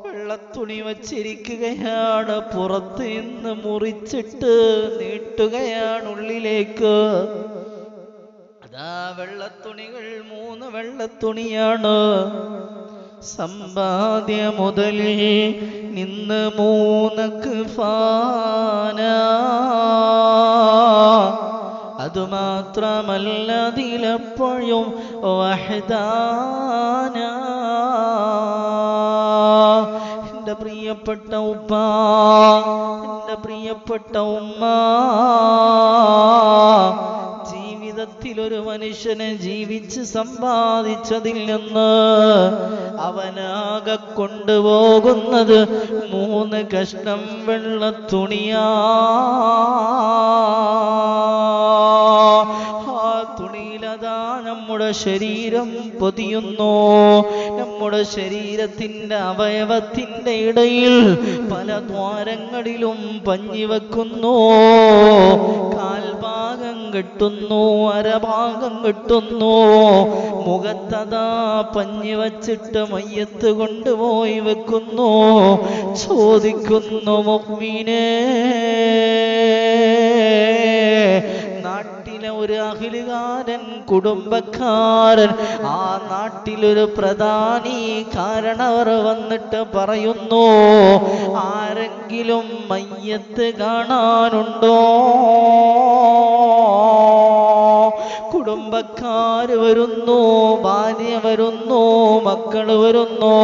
വെള്ളത്തുണി വച്ചിരിക്കുകയാണ്. പുറത്ത് നിന്ന് മുറിച്ചിട്ട് നീട്ടുകയാണ് ഉള്ളിലേക്ക്. അതാ വെള്ളത്തുണികൾ 3 വെള്ളത്തുണിയാണ്. സമ്പാദ്യ മുതലിൽ നിന്ന് 3 ക്ഫാന. അതുമാത്രമല്ല അതിലെപ്പോഴും വഹദാന. എൻ്റെ പ്രിയപ്പെട്ട ഉപ്പ, എൻ്റെ പ്രിയപ്പെട്ട ഉമ്മ, ജീവിതത്തിൽ ഒരു മനുഷ്യനെ ജീവിച്ച് സമ്പാദിച്ചതിൽ നിന്ന് അവനാകെ കൊണ്ടുപോകുന്നത് 3 കഷ്ണം വെള്ളത്തുണിയാ. ആ തുണിയിലതാ നമ്മുടെ ശരീരം പൊതിയുന്നു. നമ്മുടെ ശരീരത്തിന്റെ അവയവത്തിന്റെ ഇടയിൽ പല ദ്വാരങ്ങളിലും പഞ്ഞി വെക്കുന്നു. കാൽഭാഗം കെട്ടുന്നു, അരഭാഗം കെട്ടുന്നു. മുഖത്തതാ പഞ്ഞി വച്ചിട്ട് മയ്യത്ത് കൊണ്ടുപോയി വെക്കുന്നു. ചോദിക്കുന്നു, മുഅ്മിനേ, നാട്ടിലെ ഒരു അഖിലുകാരൻ, കുടുംബക്കാരൻ, ആ നാട്ടിലൊരു പ്രധാനി കാരണവർ വന്നിട്ട് പറയുന്നു, ആരെങ്കിലും മയ്യത്ത് കാണാനുണ്ടോ? കുടുംബക്കാര് വരുന്നു, ഭാര്യ വരുന്നു, മക്കള് വരുന്നു,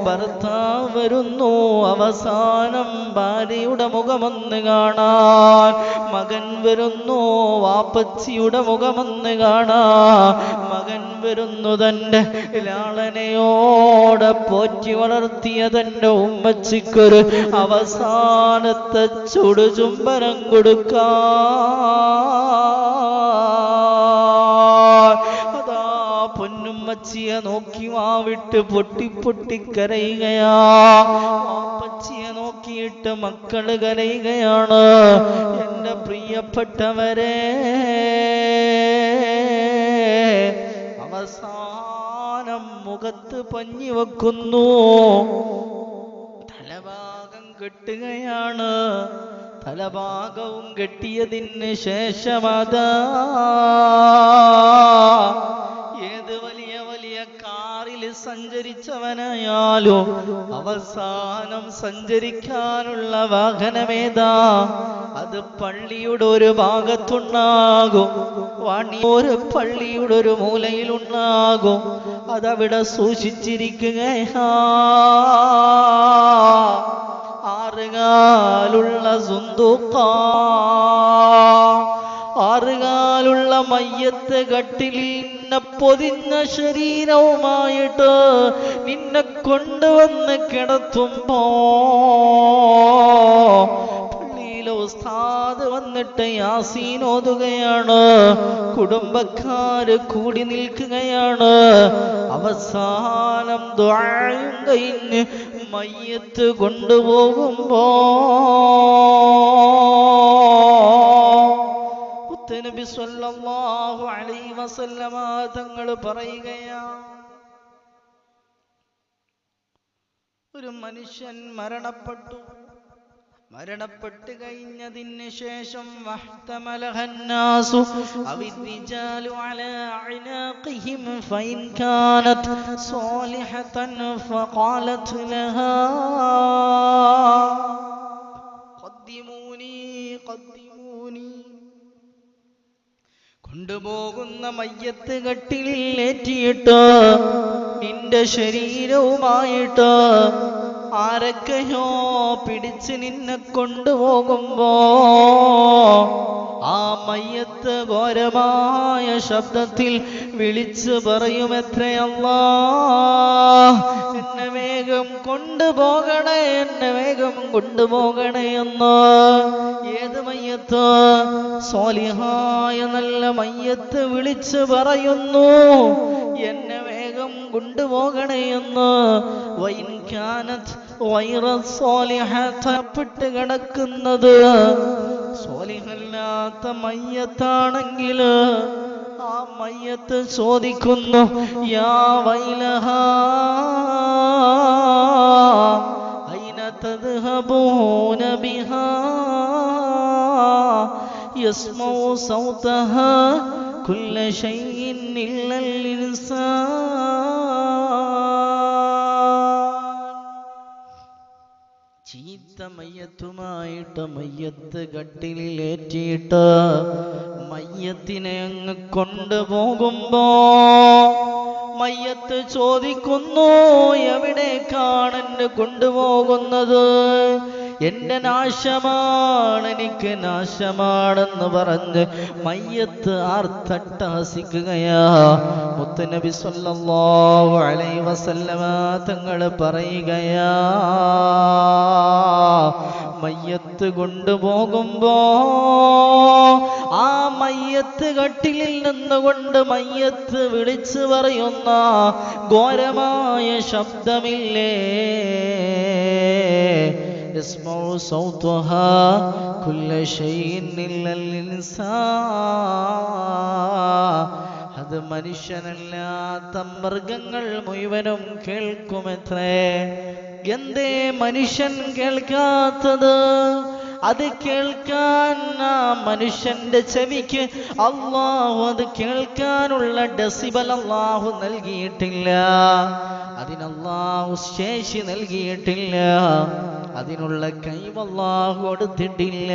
ഭർത്താവ് വരുന്നു അവസാനം ഭാര്യയുടെ മുഖമൊന്ന് കാണാൻ. മകൻ വരുന്നു വാപ്പച്ചിയുടെ മുഖമൊന്ന് കാണാൻ. മകൻ വരുന്നു തൻ്റെ ലാളനയോടെ പോറ്റി വളർത്തിയ തൻ്റെ ഉമ്മച്ചിക്കൊരു അവസാനത്തെ ചുടുചുംബനം കൊടുക്കാൻ. അതാ പൊന്നുമ്മച്ചിയെ നോക്കി വാവിട്ട് പൊട്ടി പൊട്ടി കരയുകയാ. വാപ്പച്ചിയെ നോക്കിയിട്ട് മക്കള് കരയുകയാണ്. എൻ്റെ പ്രിയപ്പെട്ടവരെ, അവസാനം മുഖത്ത് പഞ്ഞി വെക്കുന്നു, തലഭാഗം കെട്ടുകയാണ്. തലഭാഗവും കെട്ടിയതിന് ശേഷമതാ ഏത് വലിയ വലിയ കാറിൽ സഞ്ചരിച്ചവനായാലും അവസാനം സഞ്ചരിക്കാനുള്ള വാഹനമേതാ? അത് പള്ളിയുടെ ഒരു ഭാഗത്തുണ്ടാകും, ഒരു പള്ളിയുടെ ഒരു മൂലയിലുണ്ടാകും. അതവിടെ സൂക്ഷിച്ചിരിക്കുകയാ. ആറുകാലുള്ള സുന്ദൂഖ, ആറുകാലുള്ള മയ്യത്ത് കട്ടിലിൽ നിന്നെ പൊതിഞ്ഞ ശരീരവുമായിട്ട് നിന്നെ കൊണ്ടുവന്ന് കിടത്തുമ്പോ പള്ളിയിലെ ഉസ്താദ് വന്നിട്ട് യാസീൻ ഓതുകയാണ്. കുടുംബക്കാര് കൂടി നിൽക്കുകയാണ്. അവസാനം ദുആയും കഴിഞ്ഞ് മയ്യത്ത് കൊണ്ടുപോകുമ്പോ നബി സല്ലല്ലാഹു അലൈഹി വസല്ലമ തങ്ങൾ പറയുകയാ, ഒരു മനുഷ്യൻ മരണപ്പെട്ട് കഴിഞ്ഞതിന് ശേഷം വഹ്തമലഹന്നാസു അവിദ്രിജാലു അലാ അനാഖിഹിം ഫൈൻ കാനത് സാലിഹതൻ ഫഖാലത് ലഹാ ഖദ്ദിമൂനി ഖദ്ദിമൂനി. കൊണ്ടുപോകുന്ന മയ്യത്ത് കട്ടിലിൽ ഏറ്റിയിട്ട് നിന്റെ ശരീരവുമായിട്ട് ആരൊക്കെയോ പിടിച്ച് നിന്നെ കൊണ്ടുപോകുമ്പോ ആ മയ്യത്ത് ഘോരമായ ശബ്ദത്തിൽ വിളിച്ചു പറയുമത്രേ, അല്ലാഹ് എന്നെ വേഗം കൊണ്ടുപോകണേ, എന്നെ വേഗം കൊണ്ടുപോകണേ എന്ന്. ഏത് മയ്യത്ത്? സ്വാലിഹായ നല്ല മയ്യത്ത് വിളിച്ചു പറയുന്നു, എന്നെ വേഗം കൊണ്ടുപോകണേ എന്ന്. വൈൻ കാനത് വൈറ സ്വാലിഹത്ത് കിടക്കുന്നത് സ്വാലിഹല്ലാത്ത മയ്യത്താണെങ്കിൽ ആ മയ്യത്ത് ചോദിക്കുന്നു, യാ വൈലഹാ ഐന തദ്ഹബൂന ബിഹാ യസ്മഉ സൗതഹാ കുല്ല ശൈഇൻ ഇല്ലൽ ഇൻസാൻ. ചീത്ത മയ്യത്തുമായിട്ട് മയ്യത്ത് കട്ടിലേറ്റിയിട്ട് മയ്യത്തിനെ അങ്ങ് കൊണ്ടുപോകുമ്പോ മയ്യത്ത് ചോദിക്കുന്നു, എവിടേക്കാണ് എന്നെ കൊണ്ടുപോകുന്നത്? എന്റെ നാശമാണ്, എനിക്ക് നാശമാണെന്ന് പറഞ്ഞ് മയ്യത്ത് ആർത്തട്ടഹസിക്കുകയാ. മുത്തുനബി സല്ലല്ലാഹു അലൈഹി വസല്ലമ തങ്ങൾ പറയുകയാ, മയ്യത്ത് കൊണ്ടുപോകുമ്പോ ആ മയ്യത്ത് കട്ടിലിൽ നിന്നുകൊണ്ട് മയ്യത്ത് വിളിച്ചു പറയുന്ന ഘോരമായ ശബ്ദമില്ലേ, يسمع صوتها كل شيء إلا الإنسان. അത് മനുഷ്യനല്ലാത്ത മൃഗങ്ങൾ മുഴുവനും കേൾക്കുമത്രേ. എന്തേ മനുഷ്യൻ കേൾക്കാത്തത്? അത് കേൾക്കാൻ ആ മനുഷ്യന്റെ ചെവിക്ക് അല്ലാഹു അത് കേൾക്കാനുള്ള ഡെസിബൽ അല്ലാഹു നൽകിയിട്ടില്ല, അതിനല്ലാഹു ശേഷി നൽകിയിട്ടില്ല, അതിനുള്ള കഴിവ് അല്ലാഹു കൊടുത്തിട്ടില്ല.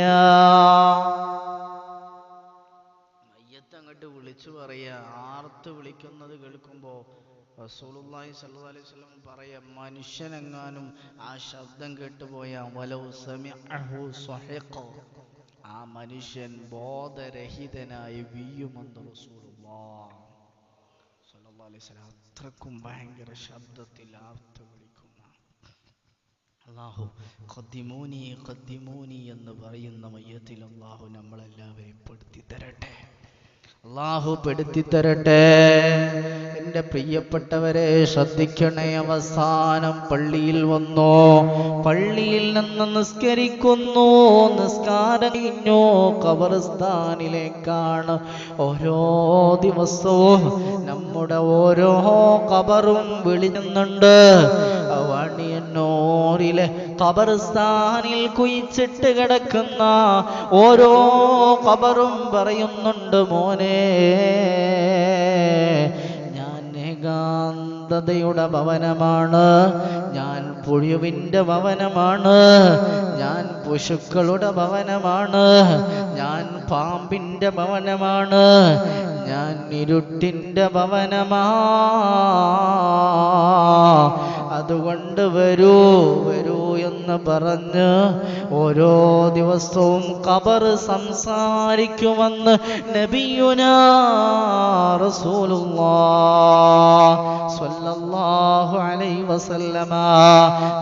മയ്യത്ത് അങ്ങോട്ട് വിളിച്ചു പറയാ, ആർത്ത് വിളിക്കുന്നത് കേൾക്കുമ്പോ റസൂലുള്ളാഹി സ്വല്ലല്ലാഹു അലൈഹി വസല്ലം പറയാ, മനുഷ്യനെങ്ങാനും ആ ശബ്ദം കേട്ടുപോയാ വലൗ സമിഅഹു സ്വഹിഖ, ആ മനുഷ്യൻ ബോധരഹിതനായി വീഴുമെന്ന് റസൂലുള്ളാഹി സ്വല്ലല്ലാഹു അലൈഹി വസല്ലം. അത്രക്കും ഭയങ്കര ശബ്ദത്തിൽ ആർത്ത് വിളിക്കുന്ന അല്ലാഹു ഖദ്ദിമൂനി ഖദ്ദിമൂനി എന്ന് പറയുന്ന മയ്യത്തിൽ അല്ലാഹു നമ്മളെല്ലാവരെയും പെടുത്തി തരട്ടെ, അല്ലാഹു പെടുത്തി തരട്ടെ. എൻ്റെ പ്രിയപ്പെട്ടവരെ ശ്രദ്ധിക്കണേ. അവസാനം പള്ളിയിൽ വന്നു, പള്ളിയിൽ നിന്ന് നിസ്കരിക്കുന്നു, നിസ്കാരം കഴിഞ്ഞു, ഖബർസ്ഥാനിലേക്കാണ്. ഓരോ ദിവസവും നമ്മുടെ ഓരോ ഖബറും വിളിക്കുന്നുണ്ട്. വാണിയന്നൂരിലെ ഖബർസ്ഥാനിൽ കുഴിച്ചിട്ട് കിടക്കുന്ന ഓരോ ഖബറും പറയുന്നുണ്ട്, മോനെ ഞാൻ ഏകാന്തതയുടെ ഭവനമാണ്, ഞാൻ പുഴുവിൻ്റെ ഭവനമാണ്, ഞാൻ പശുക്കളുടെ ഭവനമാണ്, ഞാൻ പാമ്പിൻ്റെ ഭവനമാണ്, ഞാൻ ഇരുട്ടിൻ്റെ ഭവനമാ. അതുകൊണ്ട് വരൂ വരൂ എന്ന് പറഞ്ഞ് ഓരോ ദിവസവും ഖബർ സംസാരിക്കുമെന്ന് നബിയുനാ റസൂലുള്ളാഹി സ്വല്ലല്ലാഹു അലൈഹി വസല്ലമ.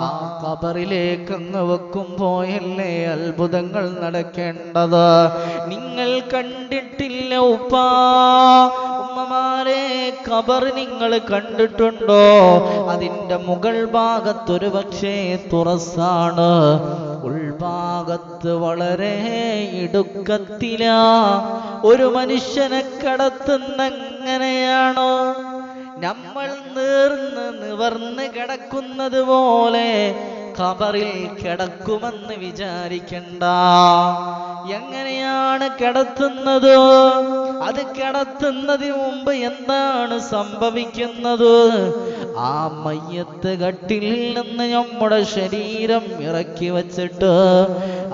ആ ഖബറിലേക്ക് അങ്ങ് വെക്കുമ്പോഴല്ലേ അത്ഭുതങ്ങൾ നടക്കേണ്ടത്. നിങ്ങൾ കണ്ടിട്ടില്ല ഉപ്പാ ഉമ്മമാരെ, ഖബർ നിങ്ങൾ കണ്ടിട്ടുണ്ടോ? അതിൻ്റെ മുകൾ ഭാഗത്തൊരു പക്ഷേ തുറസാണ്, ഉൾഭാഗത്ത് വളരെ ഇടുക്കത്തിലാ. ഒരു മനുഷ്യനെ കിടത്തുന്ന എങ്ങനെയാണോ നമ്മൾ നിവർന്ന് കിടക്കുന്നത് പോലെ ഖബറിൽ കിടക്കുമെന്ന് വിചാരിക്കണ്ട. എങ്ങനെയാണ് കിടത്തുന്നത്? അത് കിടത്തുന്നതിന് മുമ്പ് എന്താണ് സംഭവിക്കുന്നത്? ആ മയ്യത്ത് കട്ടിലിൽ നിന്ന് നമ്മുടെ ശരീരം ഇറക്കി വച്ചിട്ട്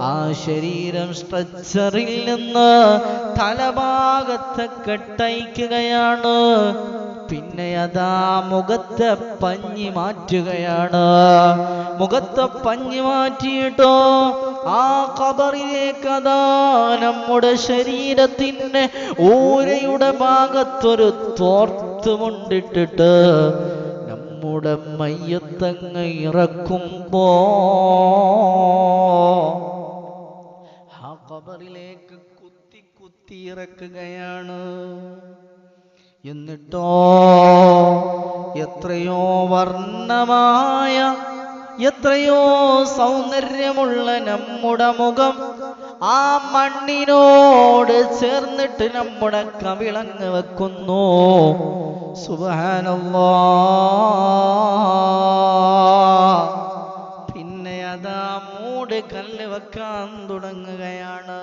ആ ശരീരം സ്ട്രെച്ചറിൽ നിന്ന് തലഭാഗത്ത് കെട്ടയക്കുകയാണ്. പിന്നെ അതാ മുഖത്തെ പഞ്ഞി മാറ്റുകയാണ്. മുഖത്തെ പഞ്ഞി മാറ്റിയിട്ടോ ആ ഖബറിലേക്ക് അതാ നമ്മുടെ ശരീരത്തിന്റെ ഊരയുടെ ഭാഗത്തൊരു തോർത്തുമുണ്ടിട്ടിട്ട് നമ്മുടെ മയ്യത്തങ്ങ് ഇറക്കുമ്പോ ആ ഖബറിലേക്ക് കുത്തി കുത്തി ഇറക്കുകയാണ്. എന്നിട്ടോ എത്രയോ വർണ്ണമായ, എത്രയോ സൗന്ദര്യമുള്ള നമ്മുടെ മുഖം ആ മണ്ണിനോട് ചേർന്നിട്ട് നമ്മുടെ കവിളങ്ങ് വെക്കുന്നു. സുബ്ഹാനല്ലാഹ്. പിന്നെ അതാ മൂട് കല്ല് വെക്കാൻ തുടങ്ങുകയാണ്.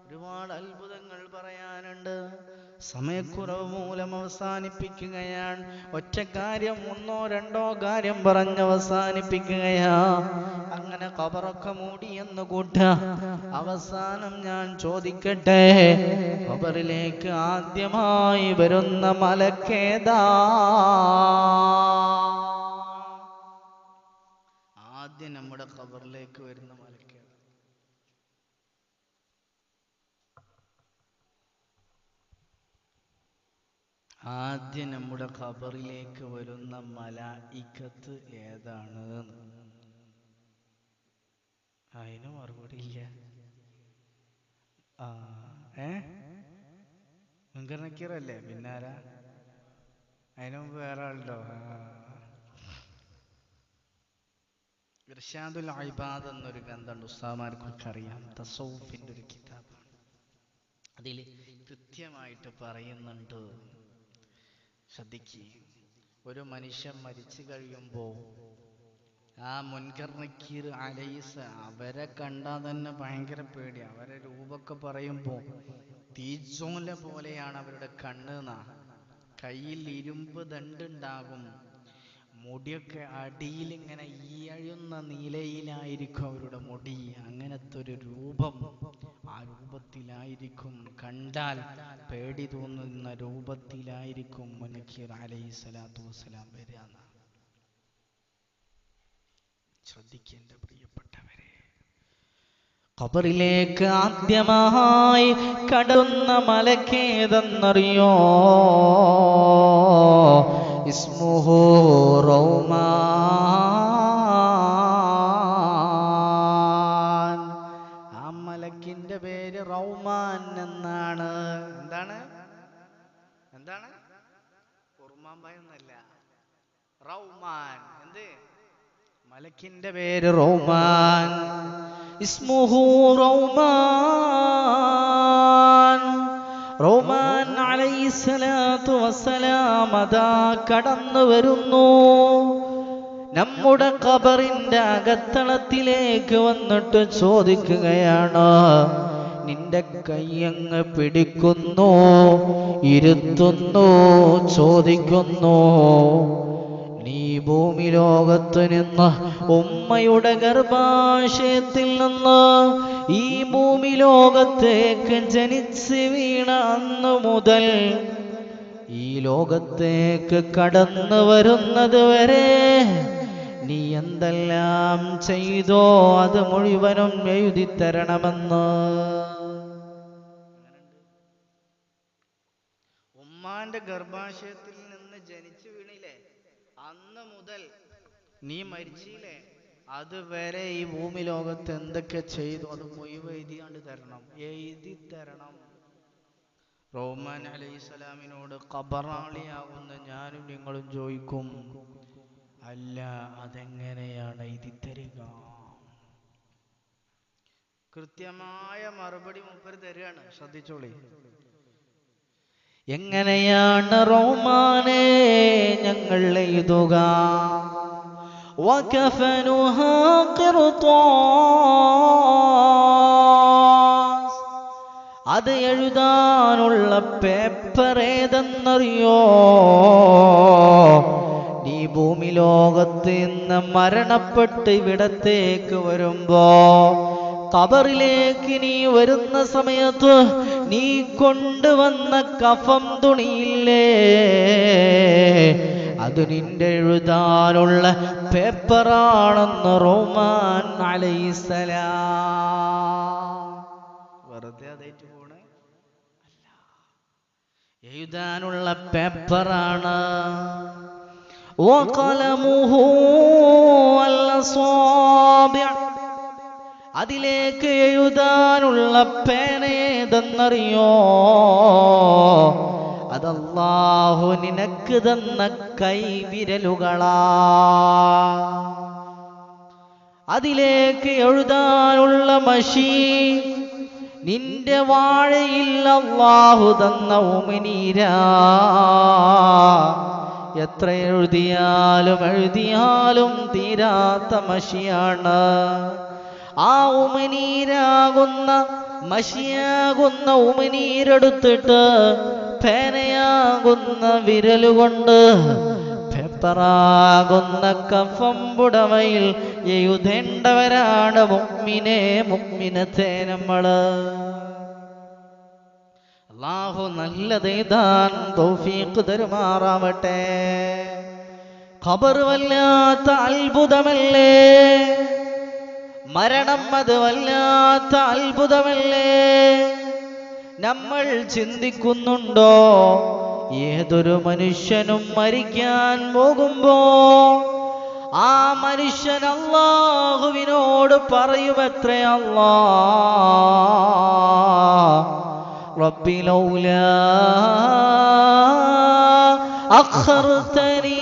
ഒരുപാട് അത്ഭുതങ്ങൾ പറയാനുണ്ട്. സമയക്കുറവ് മൂലം അവസാനിപ്പിക്കുകയാണ്. ഒറ്റ കാര്യം, ഒന്നോ രണ്ടോ കാര്യം പറഞ്ഞ് അവസാനിപ്പിക്കുകയാ. അങ്ങനെ ഖബറൊക്കെ മൂടി എന്ന് കൂട്ടുക. അവസാനം ഞാൻ ചോദിക്കട്ടെ, ഖബറിലേക്ക് ആദ്യമായി വരുന്ന മലക്കേതാ? ആദ്യം നമ്മുടെ ഖബറിലേക്ക് വരുന്ന മലക്കേതാ? ആദ്യം നമ്മുടെ ഖബറിലേക്ക് വരുന്ന മലായിക്കത്ത് ഏതാണ്? അതിന് മറുപടി ഇല്ല. മുൻകർ നക്കീറല്ലേ? പിന്നാരാ? അതിന് മുമ്പ് വേറെ ആളുണ്ടോ? ഇർഷാദുൽ ഇബാദ് എന്നൊരു ഗ്രന്ഥമുണ്ട്, ഉസ്താദുമാർക്കൊക്കെ അറിയാം. തസൗഫിന്റെ ഒരു കിതാബാണ്. അതിൽ കൃത്യമായിട്ട് പറയുന്നുണ്ട്, ശ്രദ്ധിക്കുക. ഒരു മനുഷ്യൻ മരിച്ചു കഴിയുമ്പോൾ ആ മുൻകർ നക്കീർ അലൈസ് അവരെ കണ്ടാൽ തന്നെ ഭയങ്കര പേടി. അവരെ രൂപമൊക്കെ പറയുമ്പോൾ തീച്ചോല പോലെയാണ് അവരുടെ കണ്ണെന്നാ. കയ്യിൽ ഇരുമ്പ് ദണ്ടുണ്ടാകും, മുടിയൊക്കെ അടിയിലിങ്ങനെ ഈയഴുന്ന നീലയിലായിരിക്കും അവരുടെ മുടി. അങ്ങനത്തെ ഒരു രൂപം ആ രൂപത്തിലായിരിക്കും, കണ്ടാൽ പേടി തോന്നുന്ന രൂപത്തിലായിരിക്കും മുനക്കീർ അലൈഹിസ്സലാത്തു വസ്സലാം വരിക. ശ്രദ്ധിക്കേണ്ട പ്രിയപ്പെട്ടവരെ, ഖബറിലേക്ക് ആദ്യമായി കടന്ന മലക്കേതെന്നറിയോ? ഇസ്മുഹു റൗമാൻ. ആ മലക്കിന്റെ പേര് റൗമാൻ എന്നാണ്. എന്താണ്? ഉറുമാമ്പായ എന്നല്ല, റൗമാൻ. എന്ത്? മലക്കിന്റെ പേര് റൗമാൻ. ഇസ്മുഹു റൗമാൻ. റൗമാൻ അലൈഹിസ്സലാത്തു വസ്സലാം അതാ കടന്നു വരുന്നു. നമ്മുടെ ഖബറിന്റെ അകത്തളത്തിലേക്ക് വന്നിട്ട് ചോദിക്കുകയാണ്, നിന്റെ കയ്യങ്ങ് പിടിക്കുന്നു, ഇരുത്തുന്നു, ചോദിക്കുന്നു, നീ ഭൂമി ലോകത്ത് നിന്ന് ഉമ്മയുടെ ഗർഭാശയത്തിൽ നിന്ന് ഈ ഭൂമി ലോകത്തേക്ക് ജനിച്ച് വീണ അന്ന് മുതൽ ഈ ലോകത്തേക്ക് കടന്നു വരുന്നത് വരെ നീ എന്തെല്ലാം ചെയ്തോ അത് മുഴുവനും എഴുതിത്തരണമെന്ന്. ഉമ്മാന്റെ ഗർഭാശയത്തിൽ നിന്ന് ജനിച്ചു വീണില്ലേ, അന്ന് മുതൽ നീ മരിച്ചില്ലേ, അതുവരെ ഈ ഭൂമി ലോകത്ത് എന്തൊക്കെ ചെയ്തു അത് മുഴുവൻ എഴുതി തരണം. റഹ്മാൻ അലൈഹിസ്സലാമിനോട് ഖബറാളിയാകുന്ന ഞാനും നിങ്ങളും ചോദിക്കും, അല്ല അതെങ്ങനെയാണ് എഴുതി തരിക? കൃത്യമായ മറുപടി മൂപ്പര് തരികയാണ്, ശ്രദ്ധിച്ചോളി. എങ്ങനെയാണ് റഹ്മാനെ ഞങ്ങൾ എഴുതുക? വകഫനുഹാ ഖിർതാസ്. അത് എഴുതാനുള്ള പേപ്പർ ഏതെന്നറിയോ? നീ ഭൂമി ലോകത്ത് നിന്ന് മരണപ്പെട്ട് ഇവിടത്തേക്ക് വരുമ്പോ ഖബറിലേക്ക് നീ വരുന്ന സമയത്ത് നീ കൊണ്ടുവന്ന കഫം തുണിയില്ലേ, അത് നിന്റെ എഴുതാനുള്ള പേപ്പറാണെന്ന് റഹ്മാൻ അലൈഹിസ്സലാം. വെറുതെ അതേറ്റ് പോണേ അല്ല, എഴുതാനുള്ള പേപ്പറാണ്. വഖലമുഹു അൽ-അസാബിഅ. അതിലേക്ക് എഴുതാനുള്ള പേനേതെന്നറിയോ? അതല്ലാഹു നിനക്ക് തന്ന കൈവിരലുകളാ. അതിലേക്ക് എഴുതാനുള്ള മഷി നിന്റെ വാഴയിൽ അല്ലാഹു തന്ന ഉമിനീരാ. എത്ര എഴുതിയാലും തീരാത്ത മഷിയാണ്. ആ ഉമിനീരാകുന്ന മഷിയാകുന്ന ഉമിനീരെടുത്തിട്ട് പേനയാകുന്ന വിരലുകൊണ്ട് പേപ്പറാകുന്ന കഫം പുടമയിൽ എഴുതേണ്ടവരാണ് മുഅ്മിനത്തെ നമ്മള്. അല്ലാഹു നല്ലതെഴുതാൻ തൗഫീഖ് തരുമാറാവട്ടെ. ഖബർ വല്ലാത്ത അത്ഭുതമല്ലേ? മരണം അത് വല്ലാത്ത അത്ഭുതമല്ലേ? നമ്മൾ ചിന്തിക്കുന്നുണ്ടോ? ഏതൊരു മനുഷ്യനും മരിക്കാൻ പോകുമ്പോ ആ മനുഷ്യൻ അല്ലാഹുവിനോട് പറയുമത്രേ, റബ്ബി ലൗലാ അഖർതനി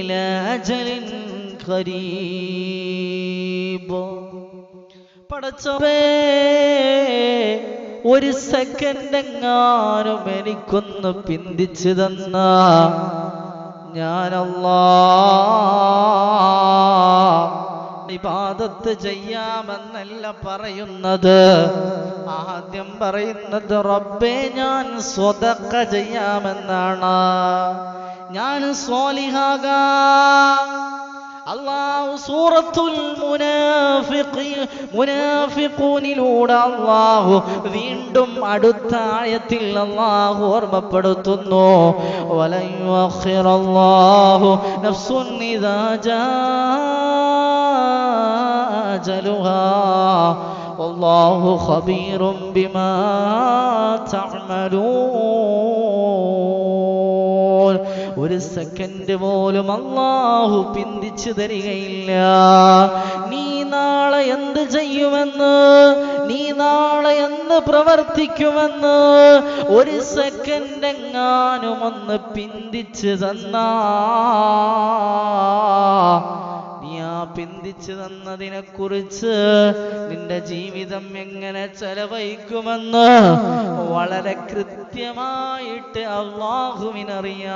ഇലാ അജലിൻ ഖരീബ്. പടച്ചോനേ, ഒരു സെക്കൻഡ് എങ്ങാനും എനിക്കൊന്ന് പിന്തിച്ചു തന്ന ഞാൻ ഇബാദത്ത് ചെയ്യാമെന്നല്ല പറയുന്നത്. ആദ്യം പറയുന്നത് റബ്ബേ ഞാൻ സ്വതക്ക ചെയ്യാമെന്നാണ്. ഞാൻ സ്വാലിഹാകാം. അല്ലാഹു സൂറത്തുൽ മുനാഫിഖൂനിലൂടെ അല്ലാഹു വീണ്ടും അടുത്ത ആയത്തിൽ അല്ലാഹു ഓർമ്മപ്പെടുത്തുന്നു, വലൻ യുഅഖിറല്ലാഹു നഫ്സുൻ ഇദാ ജാഅ അജലുഹാ വല്ലാഹു ഖബീറും ബിമാ തഅമലൂൻ. ഒരു സെക്കൻഡ് പോലും അല്ലാഹു പിന്തിച്ചു തരികയില്ല. നീ നാളെ എന്ത് ചെയ്യുമെന്ന്, നീ നാളെ എന്ത് പ്രവർത്തിക്കുമെന്ന് ഒരു സെക്കൻഡ് എങ്ങാനും ഒന്ന് പിന്തിച്ചു തന്നാ, നീ ആ പിന്തിച്ചു തന്നതിനെ കുറിച്ച് നിന്റെ ജീവിതം എങ്ങനെ ചെലവഴിക്കുമെന്ന് വളരെ കൃത്യമായിട്ട് അല്ലാഹുവിനറിയാം.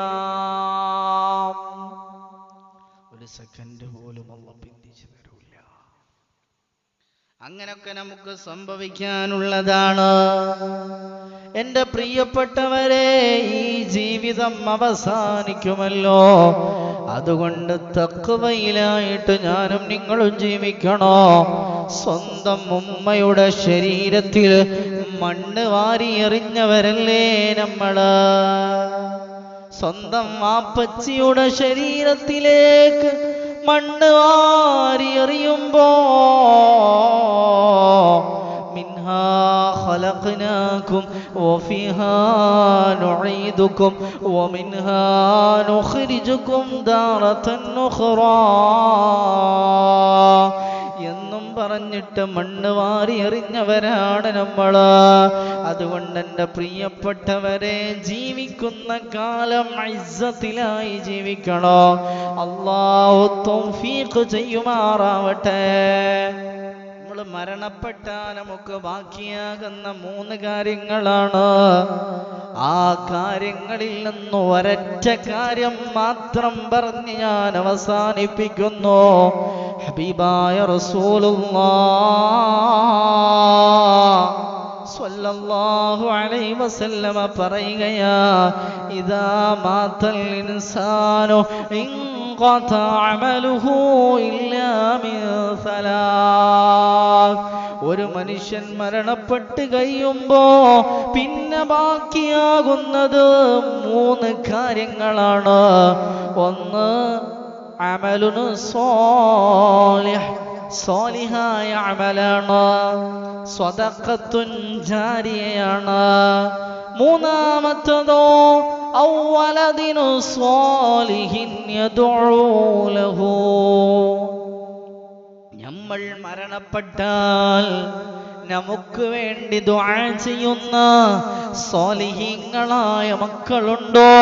ഒരു സെക്കൻഡ് പോലും അല്ലാഹു പിന്തിച്ചു തരൂല. അങ്ങനൊക്കെ നമുക്ക് സംഭവിക്കാനുള്ളതാണ്. എൻ്റെ പ്രിയപ്പെട്ടവരെ, ഈ ജീവിതം അവസാനിക്കുമല്ലോ. അതുകൊണ്ട് തഖ്വയിലായിട്ട് ഞാനും നിങ്ങളും ജീവിക്കണോ? സ്വന്തം ഉമ്മയുടെ ശരീരത്തിൽ മണ്ണ് വാരി എറിഞ്ഞവരല്ലേ നമ്മള്? സ്വന്തം വാപ്പച്ചിയുടെ ശരീരത്തിലേക്ക് മണ്ണ് വാരി എറിയുമ്പോ മിൻഹാ ഖലഖനാകും വഫീഹാ നുഈദുകും വമിൻഹാ നുഖ്രിജുകും ദാറതൻ ഉഖ്റാ എന്നും പറഞ്ഞിട്ട് മണ്ണ് വാരി എറിഞ്ഞവരാണ് നമ്മള്. അതുകൊണ്ട് എൻ്റെ പ്രിയപ്പെട്ടവരെ, ജീവിക്കുന്ന കാലം ഇസ്സത്തിലായി ജീവിക്കണോ? അല്ലാഹു തൗഫീഖ് ചെയ്യുമാറാവട്ടെ. നമ്മൾ മരണപ്പെട്ടാൽ നമുക്ക് ബാക്കിയാകുന്ന 3 കാര്യങ്ങളാണ്. ആ കാര്യങ്ങളിൽ നിന്ന് ഒരൊറ്റ കാര്യം മാത്രം പറഞ്ഞ് ഞാൻ അവസാനിപ്പിക്കുന്നു. ഹബീബായ റസൂലുള്ളാഹ് സ്വല്ലല്ലാഹു അലൈഹി വസല്ലമ പറയുകയാ, ഇദാ മാതൽ ഇൻസാനു ഇൻഖത അമലുഹു ഇല്ലാ മിൻ സലാസ്. ഒരു മനുഷ്യൻ മരണപ്പെട്ട് കഴിയുമ്പോ പിന്നെ ബാക്കിയാകുന്നത് 3 കാര്യങ്ങളാണ്. ഒന്ന് അമലുൻ സ്വാലിഹ്, സ്വാലിഹായ അമലാണ്. സ്വദഖത്തുൻ ജാരിയയാണ്. മൂന്നാമത്തതോ ഔവലദിനു സ്വാലിഹിൻ യദ്ഉ ലഹു. നമ്മൾ മരണപ്പെട്ടാൽ നമുക്ക് വേണ്ടി ദുആ ചെയ്യുന്ന സ്വാലിഹീങ്ങളായ മക്കളുണ്ടോ?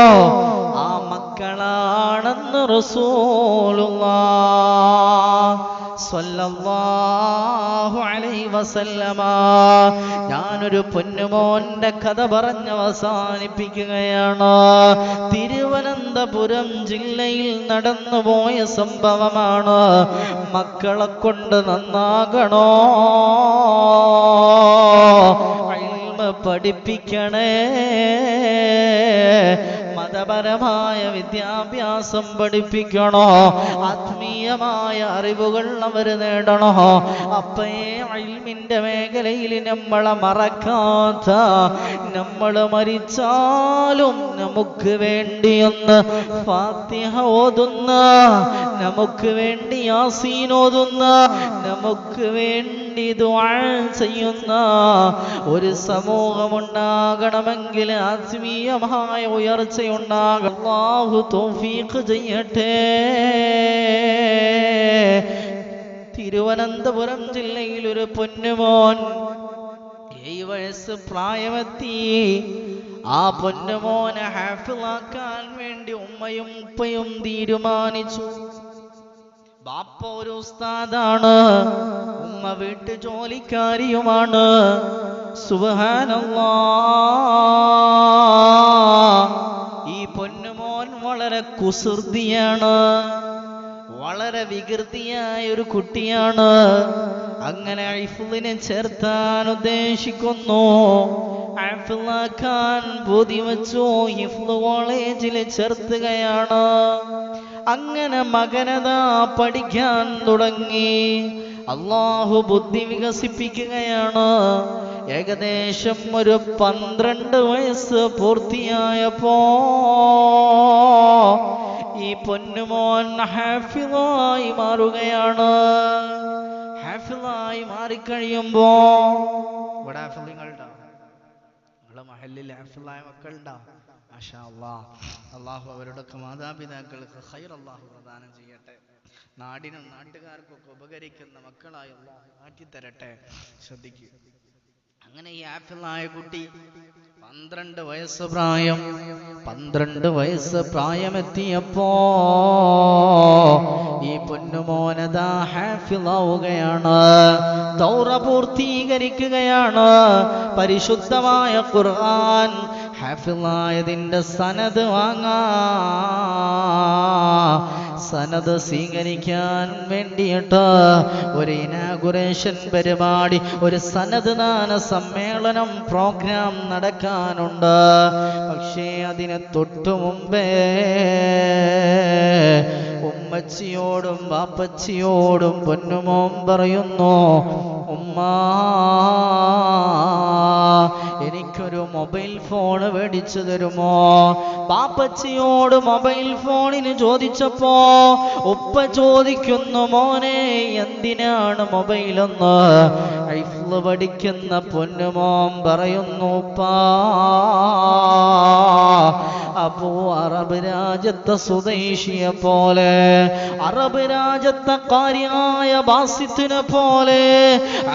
ആ മക്കളാണെന്ന് റസൂലുള്ളാഹ് സ്വല്ലല്ലാഹു അലൈഹി വസല്ലമ. ഞാനൊരു പൊന്നുമോന്റെ കഥ പറഞ്ഞ് അവസാനിപ്പിക്കുകയാണ്. തിരുവനന്തപുരം ജില്ലയിൽ നടന്നുപോയ സംഭവമാണ്. മക്കളെ കൊണ്ട് നന്നാകണോ, ഇൽമ് പഠിപ്പിക്കണേ, മതപരമായ വിദ്യാഭ്യാസം പഠിപ്പിക്കണോ, ആത്മീയമായ അറിവുകൾ അവർ നേടണോ. അപ്പയേ ഇൽമിന്റെ മേഖലയിൽ നമ്മളെ മറക്കാത്ത, നമ്മൾ മരിച്ചാലും നമുക്ക് വേണ്ടിയൊന്ന് ഫാത്തിഹ ഓതുന്ന, നമുക്ക് വേണ്ടി യാസീൻ ഓതുന്ന, നമുക്ക് വേണ്ടി ദുആ ചെയ്യുന്ന ഒരു സമൂഹമുണ്ടാകണമെങ്കിൽ ആത്മീയമായ ഉയർച്ചയുണ്ടാകണം. അല്ലാഹു തൗഫീഖ് ചെയ്യട്ടെ. തിരുവനന്തപുരം ജില്ലയിൽ ഒരു പൊന്നുമോൻ 7 വയസ്സ് പ്രായമെത്തി. ആ പൊന്നുമോനെ ഹാഫിളാക്കാൻ വേണ്ടി ഉമ്മയും ഉപ്പയും തീരുമാനിച്ചു. ബാപ്പ ഒരു ഉസ്താദാണ്, ഉമ്മ വീട്ടു ജോലിക്കാരിയുമാണ്. സുബ്ഹാനല്ലാഹ്, ഈ പൊന്നുമോൻ വളരെ കുസൃതിയാണ്, വളരെ വികൃതിയായ ഒരു കുട്ടിയാണ്. അങ്ങനെ ഹിഫ്ളിനെ ചേർത്താൻ ഉദ്ദേശിക്കുന്നു. ഹിഫ്ളാക്കാൻ ബോധി വച്ചു ഹിഫ്ള് കോളേജിൽ ചേർത്തുകയാണ്. അങ്ങനെ മകനതാ പഠിക്കാൻ തുടങ്ങി. അള്ളാഹു ബുദ്ധി വികസിപ്പിക്കുകയാണ്. ഏകദേശം ഒരു 12 വയസ്സ് പൂർത്തിയായപ്പോ ഈ പൊന്നുമോൻ ഹാഫിളായി മാറുകയാണ്. ഹാഫിളായി മാറിക്കഴിയുമ്പോ ഇവിടെ ഹാഫിളുകളുണ്ടോ? നിങ്ങളുടെ മഹല്ലിൽ ഹാഫിളായ മക്കളുണ്ടോ? മാഷാ അല്ലാഹ്. അള്ളാഹു അവരുടെയൊക്കെ മാതാപിതാക്കൾക്ക് ഖൈർ അള്ളാഹു പ്രദാനം ചെയ്യട്ടെ. നാടിനും നാട്ടുകാർക്കൊക്കെ ഉപകരിക്കുന്ന മക്കളായി അള്ളാഹു മാറ്റിത്തരട്ടെ. ശ്രദ്ധിക്കുക. അങ്ങനെ ഈ ഹാഫിളായ കുട്ടി 12 വയസ്സ് പ്രായം 12 വയസ്സ് പ്രായമെത്തിയപ്പോ ഈ പൊന്നുമോനതാ ഹാഫിളാവുകയാണ്, ദൗറ പൂർത്തീകരിക്കുകയാണ്. പരിശുദ്ധമായ ഖുർആൻ ഹാഫിളായതിന്റെ സനദ് സനദ് സ്വീകരിക്കാൻ വേണ്ടിയിട്ട് ഒരു ഇനാഗുറേഷൻ പരിപാടി, ഒരു സനദ് ദാന സമ്മേളനം പ്രോഗ്രാം നടക്കാനുണ്ട്. പക്ഷേ അതിന് തൊട്ടു മുമ്പേ ഉമ്മച്ചിയോടും വാപ്പച്ചിയോടും പൊന്നുമോൻ പറയുന്നു, ഉമ്മാ എനിക്കൊരു മൊബൈൽ ഫോൺ മേടിച്ചു തരുമോ? ബാപ്പച്ചിയോട് മൊബൈൽ ഫോണിന് ചോദിച്ചപ്പോ ഉപ്പ ചോദിക്കുന്നു, മോനെ എന്തിനാണ് മൊബൈലെന്ന്? ഹിഫ്ള് പഠിക്കുന്ന പൊന്നുമോൻ പറയുന്നു, ഉപ്പാ അപ്പോ അറബ് രാജ്യത്തെ സ്വദേശിയെ പോലെ, അറബ് രാജ്യത്തെ കാരിയായ ബാസിത്തിനെ പോലെ,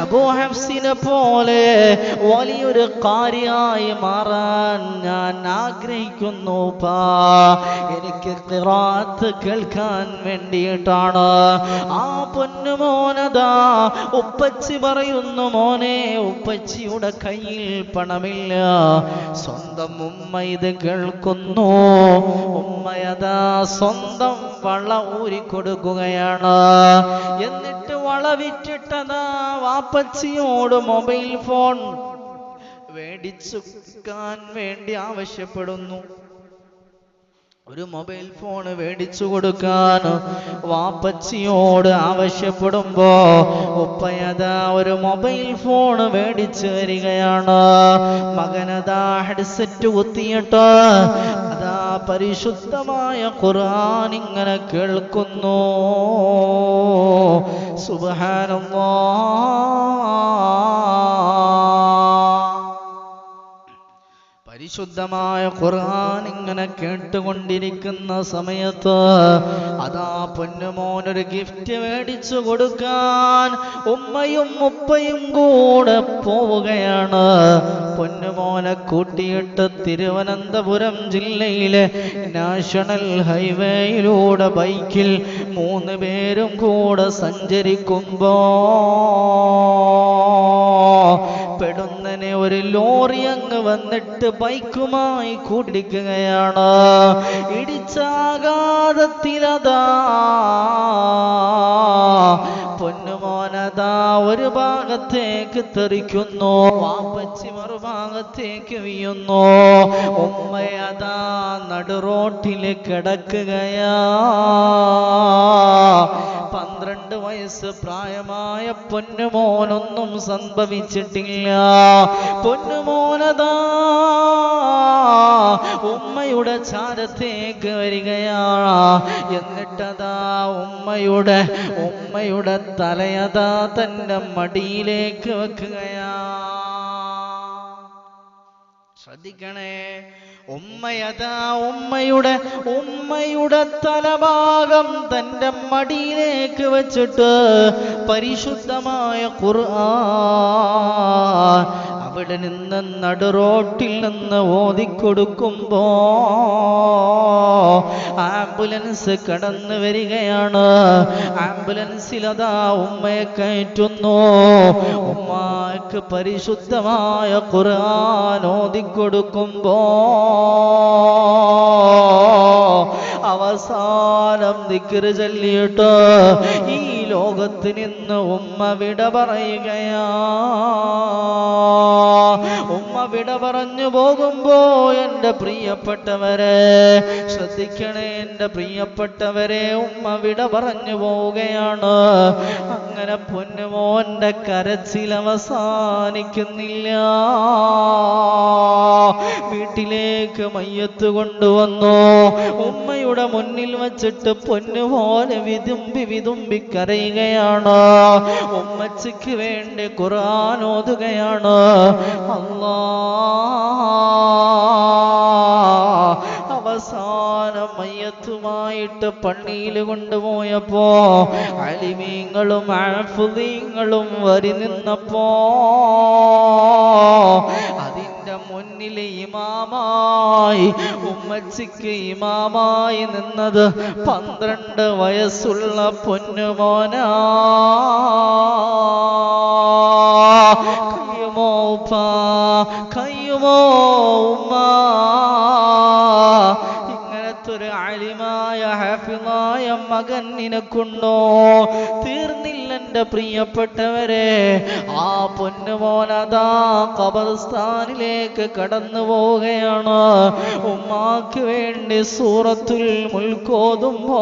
അബൂ ഹഫ്സിനെ പോലെ വലിയൊരു കാരിയായി മാറാൻ ഞാൻ ആഗ്രഹിക്കുന്നു പാ. എനിക്ക് ഖിറാഅത്ത് കേൾക്കാൻ വേണ്ടിയിട്ടാണ്. ആ പൊന്നുമോനതാ ഉപ്പച്ചി പറയുന്നു, മോനെ ഉപ്പച്ചിയുടെ കയ്യിൽ പണമില്ല. സ്വന്തം ഉമ്മ ഇത് കേൾക്കുന്നു. ഉമ്മയതാ സ്വന്തം വള ഊരിക്കൊടുക്കുകയാണ്. എന്നിട്ട് വള വിറ്റിട്ടതാ വാപ്പച്ചിയോട് മൊബൈൽ ഫോൺ മേടിച്ചുക്കാൻ വേണ്ടി ആവശ്യപ്പെടുന്നു. ഒരു മൊബൈൽ ഫോൺ മേടിച്ചു കൊടുക്കാൻ വാപ്പച്ചിയോട് ആവശ്യപ്പെടുമ്പോ ഉപ്പയതാ ഒരു മൊബൈൽ ഫോൺ മേടിച്ചു വരികയാണ്. മകനതാ ഹെഡ്സെറ്റ് കുത്തിയിട്ട് അതാ പരിശുദ്ധമായ ഖുർആൻ ഇങ്ങനെ കേൾക്കുന്നു. സുബ്ഹാനല്ലാഹ്. പരിശുദ്ധമായ ഖുർആൻ ഇങ്ങനെ കേട്ടുകൊണ്ടിരിക്കുന്ന സമയത്ത് അതാ പൊന്നുമോനൊരു ഗിഫ്റ്റ് മേടിച്ചു കൊടുക്കാൻ ഉമ്മയും ഉപ്പയും കൂടെ പോവുകയാണ്. പൊന്നുമോനെ കൂട്ടിയിട്ട് തിരുവനന്തപുരം ജില്ലയിലെ നാഷണൽ ഹൈവേയിലൂടെ ബൈക്കിൽ 3 പേരും കൂടെ സഞ്ചരിക്കുമ്പോ പെടുന്നനെ ഒരു ലോറി അങ്ങ് വന്നിട്ട് ബൈക്കുമായി കൂടിക്കുകയാണ്. ഇടിച്ചാഘാതത്തിലതാ പൊന്നുമോനതാ ഒരു ഭാഗത്തേക്ക് തെറിക്കുന്നു, വാപ്പച്ചി മറുഭാഗത്തേക്ക് വീഴുന്നു. ഉമ്മയതാ നടുറോട്ടില് കിടക്കുകയാ. 12 വയസ്സ് പ്രായമായ പൊന്നുമോനൊന്നും സംഭവിച്ചിട്ടില്ല. പൊന്നുമോനതാ ഉമ്മയുടെ ചാരത്തേക്ക് വരികയാണ്. എന്നിട്ടതാ ഉമ്മയുടെ തലയതാ തന്റെ മടിയിലേക്ക് വെക്കുകയാ. ശ്രദ്ധിക്കണേ, ഉമ്മയതാ ഉമ്മയുടെ തലഭാഗം തന്റെ മടിയിലേക്ക് വെച്ചിട്ട് പരിശുദ്ധമായ ഖുർആൻ അവിടെ നിന്ന് നടുറോട്ടിൽ നിന്ന് ഓതിക്കൊടുക്കുമ്പോ ആംബുലൻസ് കടന്നു വരികയാണ്. ആംബുലൻസിലതാ ഉമ്മയെ കയറ്റുന്നു. ഉമ്മക്ക് പരിശുദ്ധമായ ഖുർആൻ ഓതിക്കൊടുക്കുമ്പോ അവസാനം ദിക്റ് ചൊല്ലിയിട്ട് ഈ ലോകത്ത് നിന്ന് ഉമ്മ വിട പറയുകയാ. ഉമ്മ വിട പറഞ്ഞു പോകുമ്പോ എൻ്റെ പ്രിയപ്പെട്ടവരെ ശ്രദ്ധിക്കണേ, എൻ്റെ പ്രിയപ്പെട്ടവരെ, ഉമ്മ വിട പറഞ്ഞു പോവുകയാണ്. അങ്ങനെ പൊന്നുമോൻ്റെ കരച്ചിൽ അവസാനിക്കുന്നില്ല. വീട്ടിലേക്ക് മയ്യത്ത് കൊണ്ടുവന്നു. ഉമ്മയുടെ മുന്നിൽ വച്ചിട്ട് പൊന്നുമോനെ വിതുമ്പി വിതുമ്പി കരയുകയാണ്. ഉമ്മച്ചിക്ക് വേണ്ടി ഖുർആൻ ഓതുകയാണ്. അവസാനം മയ്യത്തുമായിട്ട് പള്ളിയിൽ കൊണ്ടുപോയപ്പോ അലിമീങ്ങളും ആഫുദീങ്ങളും വരി നിന്നപ്പോ അതിൻ്റെ മുന്നിൽ ഇമാമായി, ഉമ്മച്ചിക്ക് ഇമാമായി നിന്നത് 12 വയസ്സുള്ള പൊന്നുമോനാ. കയ്യുമോ ഉപ്പാ, കയ്യുമോ ഉമ്മ? ഇങ്ങനത്തൊരു ആലിമായ ഹാഫിളായ മകൻ നിനക്കുണ്ടോ? തീർന്നില്ല എൻ്റെ പ്രിയപ്പെട്ടവരെ. ആ പൊന്നുമോനതാ ഖബർസ്ഥാനിലേക്ക് കടന്നു പോവുകയാണ്. ഉമ്മാക്ക് വേണ്ടി സൂറത്തുൽ മുൽക്ക് ഓതുമ്പോ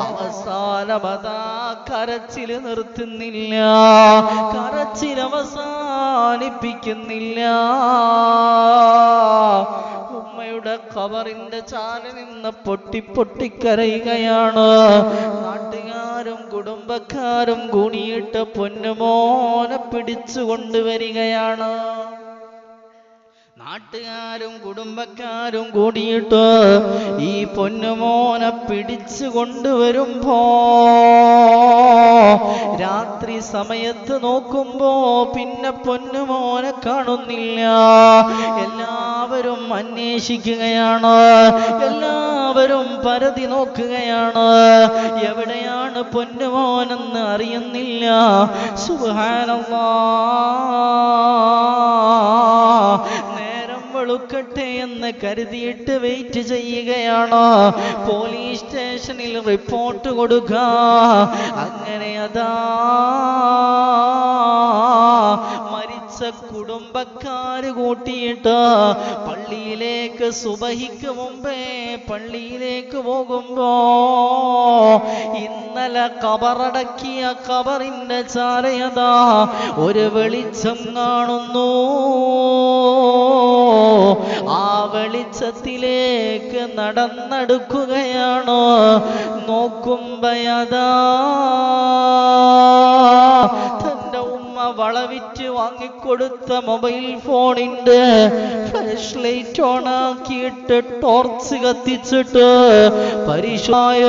അവസാനമതാ കരച്ചിൽ നിർത്തുന്നില്ല, കരച്ചിൽ അവസാനിപ്പിക്കുന്നില്ല. ഉമ്മയുടെ ഖബറിന്റെ ചാല് നിന്ന് പൊട്ടി പൊട്ടിക്കരയുകയാണ്. നാട്ടുകാരും കുടുംബക്കാരും കൂടിയിട്ട് പൊന്നുമോനെ പിടിച്ചു കൊണ്ടുവരികയാണ്. നാട്ടുകാരും കുടുംബക്കാരും കൂടിയിട്ട് ഈ പൊന്നുമോനെ പിടിച്ചു കൊണ്ടുവരുമ്പോ രാത്രി സമയത്ത് നോക്കുമ്പോ പിന്നെ പൊന്നുമോനെ കാണുന്നില്ല. എല്ലാവരും അന്വേഷിക്കുകയാണ്, എല്ലാവരും പരതി നോക്കുകയാണ്. എവിടെയാണ് പൊന്നുമോനെന്ന് അറിയുന്നില്ല. സുബ്ഹാനല്ലാഹ്. വെളുക്കട്ടെ എന്ന് കരുതിയിട്ട് വെയിറ്റ് ചെയ്യുകയാണ്. പോലീസ് സ്റ്റേഷനിൽ റിപ്പോർട്ട് കൊടുക്കുക. അങ്ങനെ അതാ മരിച്ച കുടുംബക്കാര് കൂട്ടിയിട്ട് പള്ളിയിലേക്ക് സുബഹിക്ക് മുമ്പേ പള്ളിയിലേക്ക് പോകുമ്പോ ഇന്നലെ കബറടക്കിയ കബറിന്റെ ചാരയതാ ഒരു വെളിച്ചം കാണുന്നു. ആ വെളിച്ചത്തിലേക്ക് നടന്നെടുക്കുകയാണ്. നോക്കുമ്പയതാ തന്റെ ഉമ്മ വളവിറ്റ് വാങ്ങിക്കൊടുത്ത മൊബൈൽ ഫോണിന്റെ ഫ്ലാഷ് ലൈറ്റ് ഓണാക്കിയിട്ട് ടോർച്ച് കത്തിച്ചിട്ട് പരിശുദ്ധമായ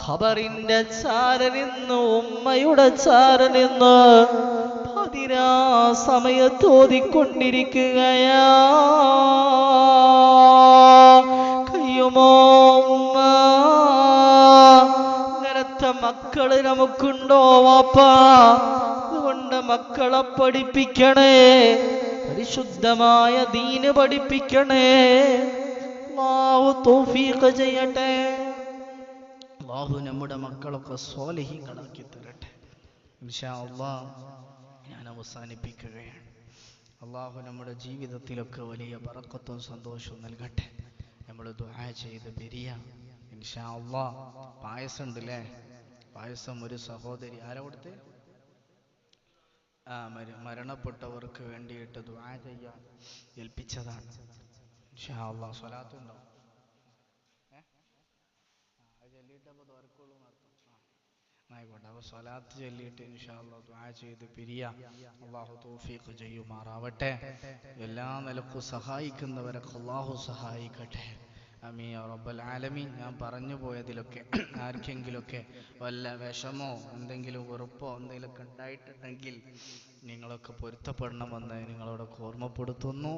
ഖബറിന്റെ ചാരനിന്ന് ഉമ്മയുടെ ചാരനിന്ന് പതിരാ സമയത്ത് ഓതിക്കൊണ്ടിരിക്കുകയാ. കയ്യുമോ ഉമ്മ? ഇങ്ങനത്തെ മക്കള് നമുക്കുണ്ടോ വാപ്പാ? അതുകൊണ്ട് മക്കളെ പഠിപ്പിക്കണേ, പരിശുദ്ധമായ ദീന് പഠിപ്പിക്കണേ. അല്ലാഹു തൗഫീഖ് ചെയ്യട്ടെ. അല്ലാഹു നമ്മുടെ മക്കളൊക്കെ സ്വാലിഹീങ്ങളാക്കി തരട്ടെ. ഇൻഷാ അല്ലാഹ് ഞാൻ അവസാനിപ്പിക്കുകയാണ്. അല്ലാഹു നമ്മുടെ ജീവിതത്തിലൊക്കെ വലിയ ബറക്കത്തും സന്തോഷവും നൽകട്ടെ. നമ്മൾ ദുആ ചെയ്ത് പിരിയാം ഇൻഷാ അല്ലാഹ്. പായസം ഉണ്ടല്ലേ? പായസം ഒരു സഹോദരി ആരാ കൊടുത്ത്? മരണപ്പെട്ടവർക്ക് വേണ്ടിയിട്ട് ദുആ ചെയ്യാൻ ഏൽപ്പിച്ചതാണ്. ഇൻഷാ അല്ലാഹ് സ്വലാത്തുണ്ടോ? ആയിക്കോട്ടെ. അപ്പോൾ സ്വലാത്ത് ചൊല്ലിയിട്ട് ഇൻഷാ അല്ലാഹ് ദുആ ചെയ്ത് പിരിയാം. അല്ലാഹു തൗഫീഖ് ചെയ്യുമാറാവട്ടെ. എല്ലാ നിലക്കും സഹായിക്കുന്നവരൊക്കെ അല്ലാഹു സഹായിക്കട്ടെ. ആമീൻ യാ റബ്ബൽ ആലമീൻ. ഞാൻ പറഞ്ഞു പോയതിലൊക്കെ ആർക്കെങ്കിലുമൊക്കെ വല്ല വിഷമോ എന്തെങ്കിലും വെറുപ്പോ എന്തെങ്കിലുമൊക്കെ ഉണ്ടായിട്ടുണ്ടെങ്കിൽ നിങ്ങളൊക്കെ പൊരുത്തപ്പെടണമെന്ന് നിങ്ങളോടൊക്കെ ഓർമ്മപ്പെടുത്തുന്നു.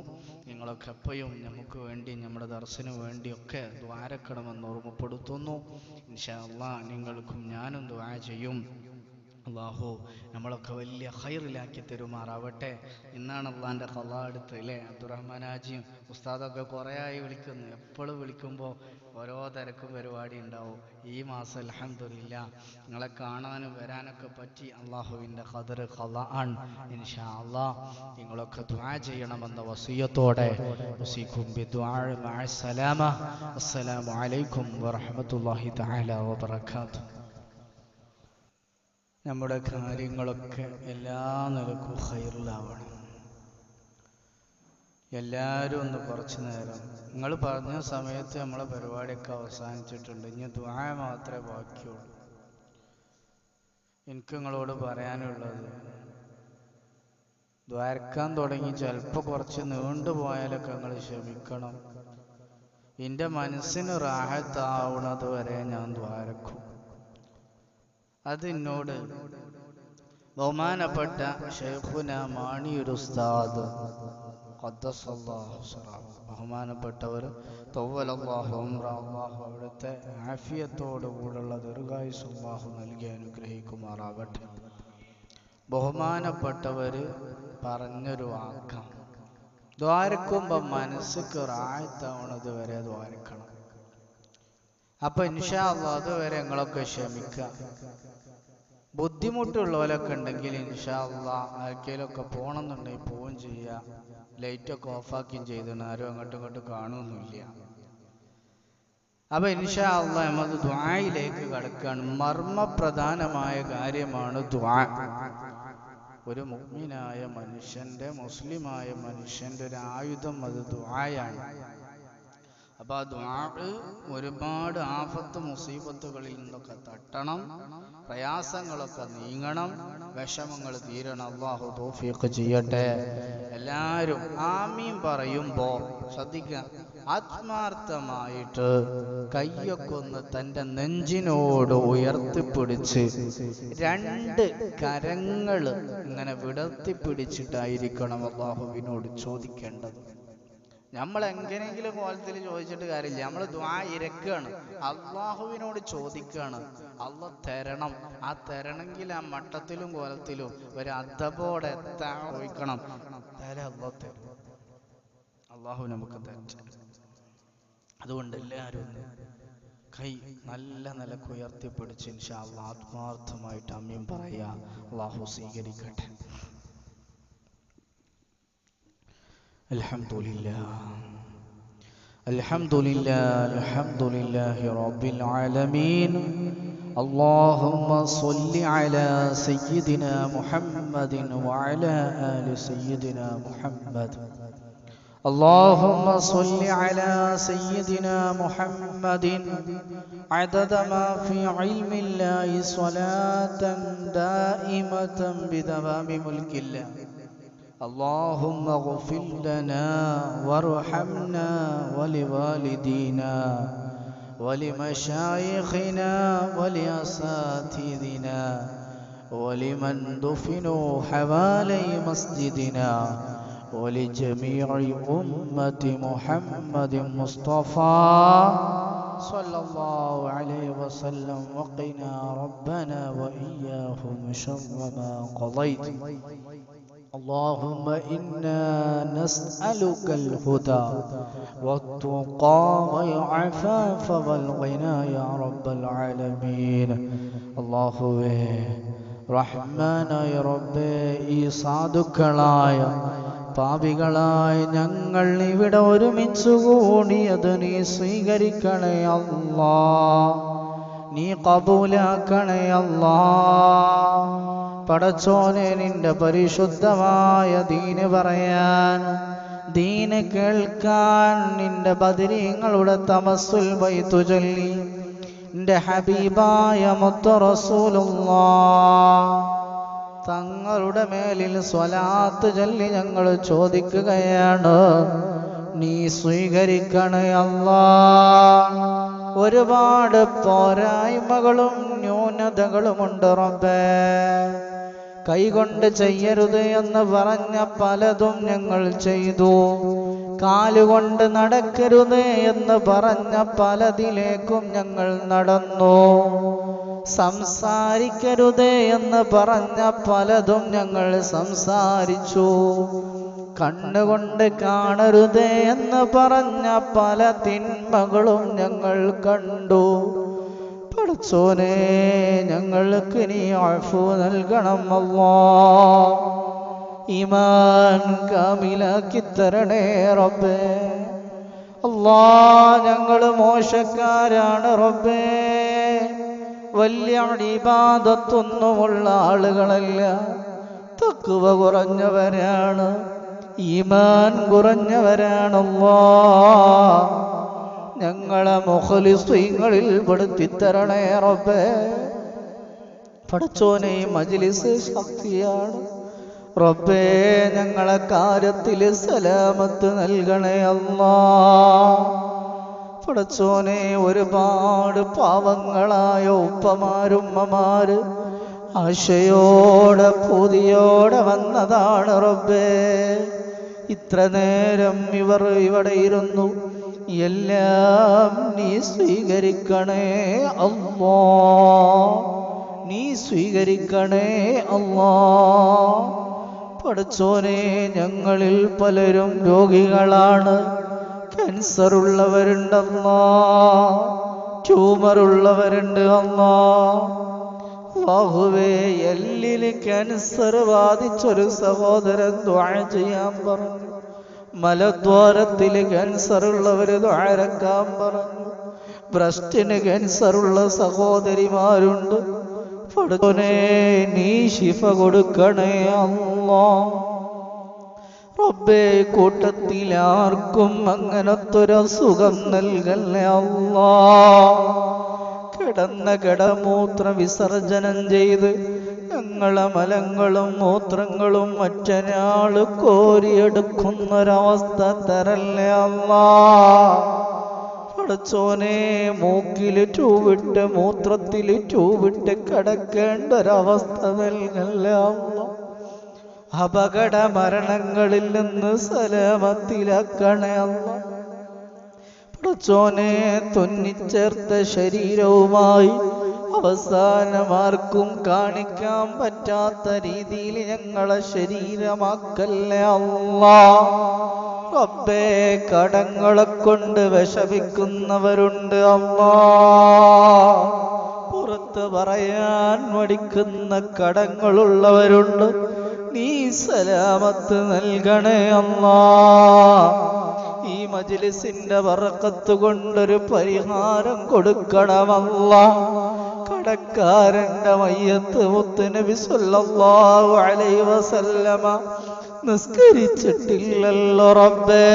നിങ്ങളൊക്കെ എപ്പോഴും നമുക്ക് വേണ്ടി നമ്മുടെ ദർശനു വേണ്ടിയൊക്കെ ദ്വാരക്കണമെന്ന് ഓർമ്മപ്പെടുത്തുന്നു. ഇൻഷാ അല്ലാഹ് നിങ്ങൾക്കും ഞാനും ദുആ ചെയ്യും. അല്ലാഹു നമ്മളൊക്കെ വലിയ ഖൈറിലാക്കി തരുമാറാവട്ടെ. ഇന്നാണ് അള്ളാൻ്റെ ഖളാ എടുത്ത് അല്ലേ? അബ്ദുറഹ്മാൻ ഹാജിയും ഉസ്താദൊക്കെ കുറേ ആയി വിളിക്കുന്നു. എപ്പോഴും വിളിക്കുമ്പോൾ ഓരോ തിരക്കും പരിപാടി ഉണ്ടാവും. ഈ മാസം അൽഹംദുലില്ലാ നിങ്ങളെ കാണാനും വരാനൊക്കെ പറ്റി. അള്ളാഹുവിൻ്റെ ഖദർ ഖളഅൻ. ഇൻഷാ അല്ലാഹ് നിങ്ങളൊക്കെ ദുആ ചെയ്യണമെന്ന വസിയത്തോടെ ഉസീകും ബിദുആ മഅസ്സലാമ. അസ്സലാമു അലൈക്കും വറഹ്മത്തുള്ളാഹി തആല വബറകാതുഹു. നമ്മുടെ കാര്യങ്ങളൊക്കെ എല്ലാ നിലക്കും ഖൈറിലാവണം. എല്ലാവരും ഒന്ന് കുറച്ച് നേരം, നിങ്ങൾ പറഞ്ഞ സമയത്ത് നമ്മളെ പരിപാടിയൊക്കെ അവസാനിച്ചിട്ടുണ്ട്. ഇനി ദുആ മാത്രമേ ബാക്കിയുള്ളൂ. എനിക്ക് നിങ്ങളോട് പറയാനുള്ളത്, ദ്വാരക്കാൻ തുടങ്ങി ചിലപ്പോൾ കുറച്ച് നീണ്ടുപോയാലൊക്കെ നിങ്ങൾ ക്ഷമിക്കണം. എൻ്റെ മനസ്സിന് റാഹത്താവുന്നത് വരെ ഞാൻ ദ്വാരക്കും. അത് എന്നോട് ബഹുമാനപ്പെട്ട ശൈഖുന മാണിയൊരു ഉസ്താദ് ഖദ്ദസല്ലാഹു സിറാഹു, ബഹുമാനപ്പെട്ടവർ തവ്വലല്ലാഹു ഉംറ, അല്ലാഹു അവിടുത്തെ ആഫിയത്തോടുകൂടുള്ള ദീർഘായുസ്സ് അല്ലാഹു നൽകി അനുഗ്രഹിക്കുമാറാവട്ടെ. ബഹുമാനപ്പെട്ടവർ പറഞ്ഞൊരു വാക്കാണ്, ദ്വാരക്കുമ്പോൾ മനസ്സിക്ക് റാഹത്താവണത് വരെ ദ്വാരക്കണം. അപ്പൊ ഇൻഷാ അല്ലാഹ് അതുവരെ നിങ്ങളൊക്കെ ക്ഷമിക്കുക. ബുദ്ധിമുട്ടുള്ളവരൊക്കെ ഉണ്ടെങ്കിൽ ഇൻഷാ അല്ലാഹ് ആർക്കെങ്കിലുമൊക്കെ പോകണമെന്നുണ്ടെങ്കിൽ പോവുകയും ചെയ്യുക. ലൈറ്റൊക്കെ ഓഫാക്കുകയും ചെയ്തിട്ട് ആരും അങ്ങോട്ടും ഇങ്ങോട്ടും കാണുമൊന്നുമില്ല. അപ്പൊ ഇൻഷാ അല്ലാഹ് നമ്മൾ ദുആയിലേക്ക് കടക്കുകയാണ്. മർമ്മപ്രധാനമായ കാര്യമാണ് ദുആ. ഒരു മുഅ്മിനായ മനുഷ്യന്റെ, മുസ്ലിമായ മനുഷ്യന്റെ ഒരു ആയുധം അത് ദുആയാണ്. അപ്പൊ ആ ദുആ ഒരുപാട് ആഫത്ത് മുസീബത്തുകളിൽ നിന്നൊക്കെ തട്ടണം, പ്രയാസങ്ങളൊക്കെ നീങ്ങണം, വിഷമങ്ങൾ തീരണം. അല്ലാഹു തൗഫീഖ് ചെയ്യട്ടെ. എല്ലാവരും ആമീൻ പറയുമ്പോ ശ്രദ്ധിക്കുക, ആത്മാർത്ഥമായിട്ട് കയ്യൊക്കെ ഒന്ന് തൻ്റെ നെഞ്ചിനോട് ഉയർത്തിപ്പിടിച്ച് രണ്ട് കരങ്ങൾ ഇങ്ങനെ വിടർത്തിപ്പിടിച്ചിട്ടായിരിക്കണം അല്ലാഹുവിനോട് ചോദിക്കേണ്ടത്. നമ്മൾ എങ്ങനെയെങ്കിലും കോലത്തിൽ ചോദിച്ചിട്ട് കാര്യമില്ല. നമ്മൾ ദുആ ഇരക്കുകയാണ്, അള്ളാഹുവിനോട് ചോദിക്കുകയാണ്. അള്ളാഹ് തരണം. ആ തരണമെങ്കിൽ ആ മട്ടത്തിലും കോലത്തിലും ഒരു അദബോടെ ചോദിക്കണം. അള്ളാഹ് തരും. അള്ളാഹു നമുക്ക് തരും. അതുകൊണ്ട് എല്ലാവരും കൈ നല്ല നിലക്ക് ഉയർത്തിപ്പിടിച്ച് ഇൻഷാ അല്ലാഹ് ആത്മാർത്ഥമായിട്ട് ആമീൻ പറയാ. അള്ളാഹു സ്വീകരിക്കട്ടെ. അൽഹംദുലില്ലാ അൽഹംദുലില്ലാ അൽഹംദുലില്ലാഹി റബ്ബിൽ ആലമീൻ. اللهم صل على سيدنا محمد وعلى آل سيدنا محمد. اللهم صل على سيدنا محمد عدد ما في علم الله صلاة دائمة بدوام ملك الله. اللهم اغفر لنا وارحمنا ولوالدينا ولمشايخنا ولأساتذتنا ولمن دفنوا حوالي مسجدنا ولجميع أمة محمد مصطفى صلى الله عليه وسلم. وقنا ربنا وإياهم شر ما قضيت. اللهم إنا نسألك الهدى والتقى والعفاف والغنى يا رب العالمين. الله റഹ്മാനായ റബ്ബേ, ഈ സാധുക്കളായ പാപികളായ ഞങ്ങൾ ഇവിടെ ഒരുമിച്ച് കൂടിയത് നീ സ്വീകരിക്കണേ അല്ലാ, നീ കബൂലാക്കണേ അല്ലാ. പടച്ചോനെ, നിന്റെ പരിശുദ്ധമായ ദീന് പറയാൻ, ദീന് കേൾക്കാൻ നിന്റെ ബദരീങ്ങളുടെ തമസ്സുൽ ബൈത്തു ചൊല്ലി നിന്റെ ഹബീബായ മുത്ത് റസൂലുള്ളാഹ് തങ്ങളുടെ മേലിൽ സ്വലാത്ത് ചൊല്ലി ഞങ്ങൾ ചോദിക്കുകയാണ്, നീ സ്വീകരിക്കണേ അല്ലാ. ഒരുപാട് പോരായ്മകളും ന്യൂനതകളുമുണ്ട് റബ്ബേ. കൈകൊണ്ട് ചെയ്യരുത് എന്ന് പറഞ്ഞ പലതും ഞങ്ങൾ ചെയ്തു, കാലുകൊണ്ട് നടക്കരുത് എന്ന് പറഞ്ഞ പലതിലേക്കും ഞങ്ങൾ നടന്നു, സംസാരിക്കരുത് എന്ന് പറഞ്ഞ പലതും ഞങ്ങൾ സംസാരിച്ചു, കണ്ണുകൊണ്ട് കാണരുതേ എന്ന് പറഞ്ഞ പല തിന്മകളും ഞങ്ങൾ കണ്ടു. പടച്ചോനെ, ഞങ്ങൾക്ക് നീ അഫ്വ നൽകണം അല്ലാഹ്. ഈമാൻ കാമിലാക്കി തരണേ റബ്ബേ. അല്ലാഹ്, ഞങ്ങൾ മോശക്കാരാണ് റബ്ബേ. വലിയ ഇബാദത്തൊന്നുമുള്ള ആളുകളല്ല, തഖ്വ കുറഞ്ഞവരാണ്, ഈമാൻ കുറഞ്ഞവരാണ്. അല്ലാഹ്, ഞങ്ങളെ മുഖ്ലിസീങ്ങളിൽ പെടുത്തി തരണേ റബ്ബേ. പടച്ചോനെ, മജ്ലിസ് ശക്തിയാണ് റബ്ബേ. ഞങ്ങളെ കാര്യത്തിൽ സലാമത്ത് നൽകണേ അല്ലാഹ്. പടച്ചോനെ, ഒരുപാട് പാവങ്ങളായ ഉപ്പമാരുമ്മമാര് ആശയോടെ പൂതിയോടെ വന്നതാണ് റബ്ബേ. ഇത്ര നേരം ഇവർ ഇവിടെ ഇരുന്നു. എല്ലാം നീ സ്വീകരിക്കണേ അല്ലാഹ്, നീ സ്വീകരിക്കണേ അല്ലാഹ്. പടച്ചോനെ, ഞങ്ങളിൽ പലരും രോഗികളാണ്. ക്യാൻസർ ഉള്ളവരുണ്ട് അല്ലാഹ്, ട്യൂമർ ഉള്ളവരുണ്ട് അല്ലാഹ്. അല്ലാഹുവേ, എല്ലിന് ക്യാൻസർ ബാധിച്ചൊരു സഹോദരൻ ദുആ ചെയ്യാൻ പറഞ്ഞു. മലദ്വാരത്തിൽ ക്യാൻസർ ഉള്ളവർ ദുആ ഇറക്കാൻ പറഞ്ഞു. ബ്രസ്റ്റിന് ക്യാൻസർ ഉള്ള സഹോദരിമാരുണ്ട്. പടച്ചോനെ, നീ ശിഫ കൊടുക്കണേ അല്ലാഹ്. റബ്ബേ, കൂട്ടത്തിൽ ആർക്കും അങ്ങനത്തൊരു അസുഖം നൽകല്ലേ അല്ലാഹ്. കിടന്ന കിടമൂത്ര വിസർജനം ചെയ്ത് ഞങ്ങളെ മലങ്ങളും മൂത്രങ്ങളും മറ്റൊരാള് കോരിയെടുക്കുന്നൊരവസ്ഥ തരല്ലേ അല്ലാഹ്. പടച്ചോനെ, മൂക്കില് ട്യൂബിട്ട് മൂത്രത്തില് ട്യൂബിട്ട് കിടക്കേണ്ട ഒരവസ്ഥ നൽകല്ലേ അല്ലാഹ്. അപകട മരണങ്ങളിൽ നിന്ന് സലാമത്തിലാക്കണേ അല്ലാഹ്. പടച്ചോനെ, തുന്നിച്ചേർത്ത ശരീരവുമായി അവസാനമാർക്കും കാണിക്കാൻ പറ്റാത്ത രീതിയിൽ ഞങ്ങളെ ശരീരമാക്കല്ലേ അല്ലാഹ്. റബ്ബേ, കടങ്ങളെ കൊണ്ട് വിഷമിക്കുന്നവരുണ്ട് അല്ലാഹ്. പുറത്ത് പറയാൻ മടിക്കുന്ന കടങ്ങളുള്ളവരുണ്ട്. നീ സലാമത്ത് നൽകണേ അല്ലാഹ്. ഈ മജ്ലിസിന്റെ ബറക്കത്ത് കൊണ്ടൊരു പരിഹാരം കൊടുക്കണം അല്ലാഹ്. കടക്കാരന്റെ മയ്യത്ത് മുത്തുനബി സ്വല്ലല്ലാഹു അലൈഹി വസല്ലമ നിസ്കരിച്ചിട്ടില്ലല്ലോ റബ്ബേ.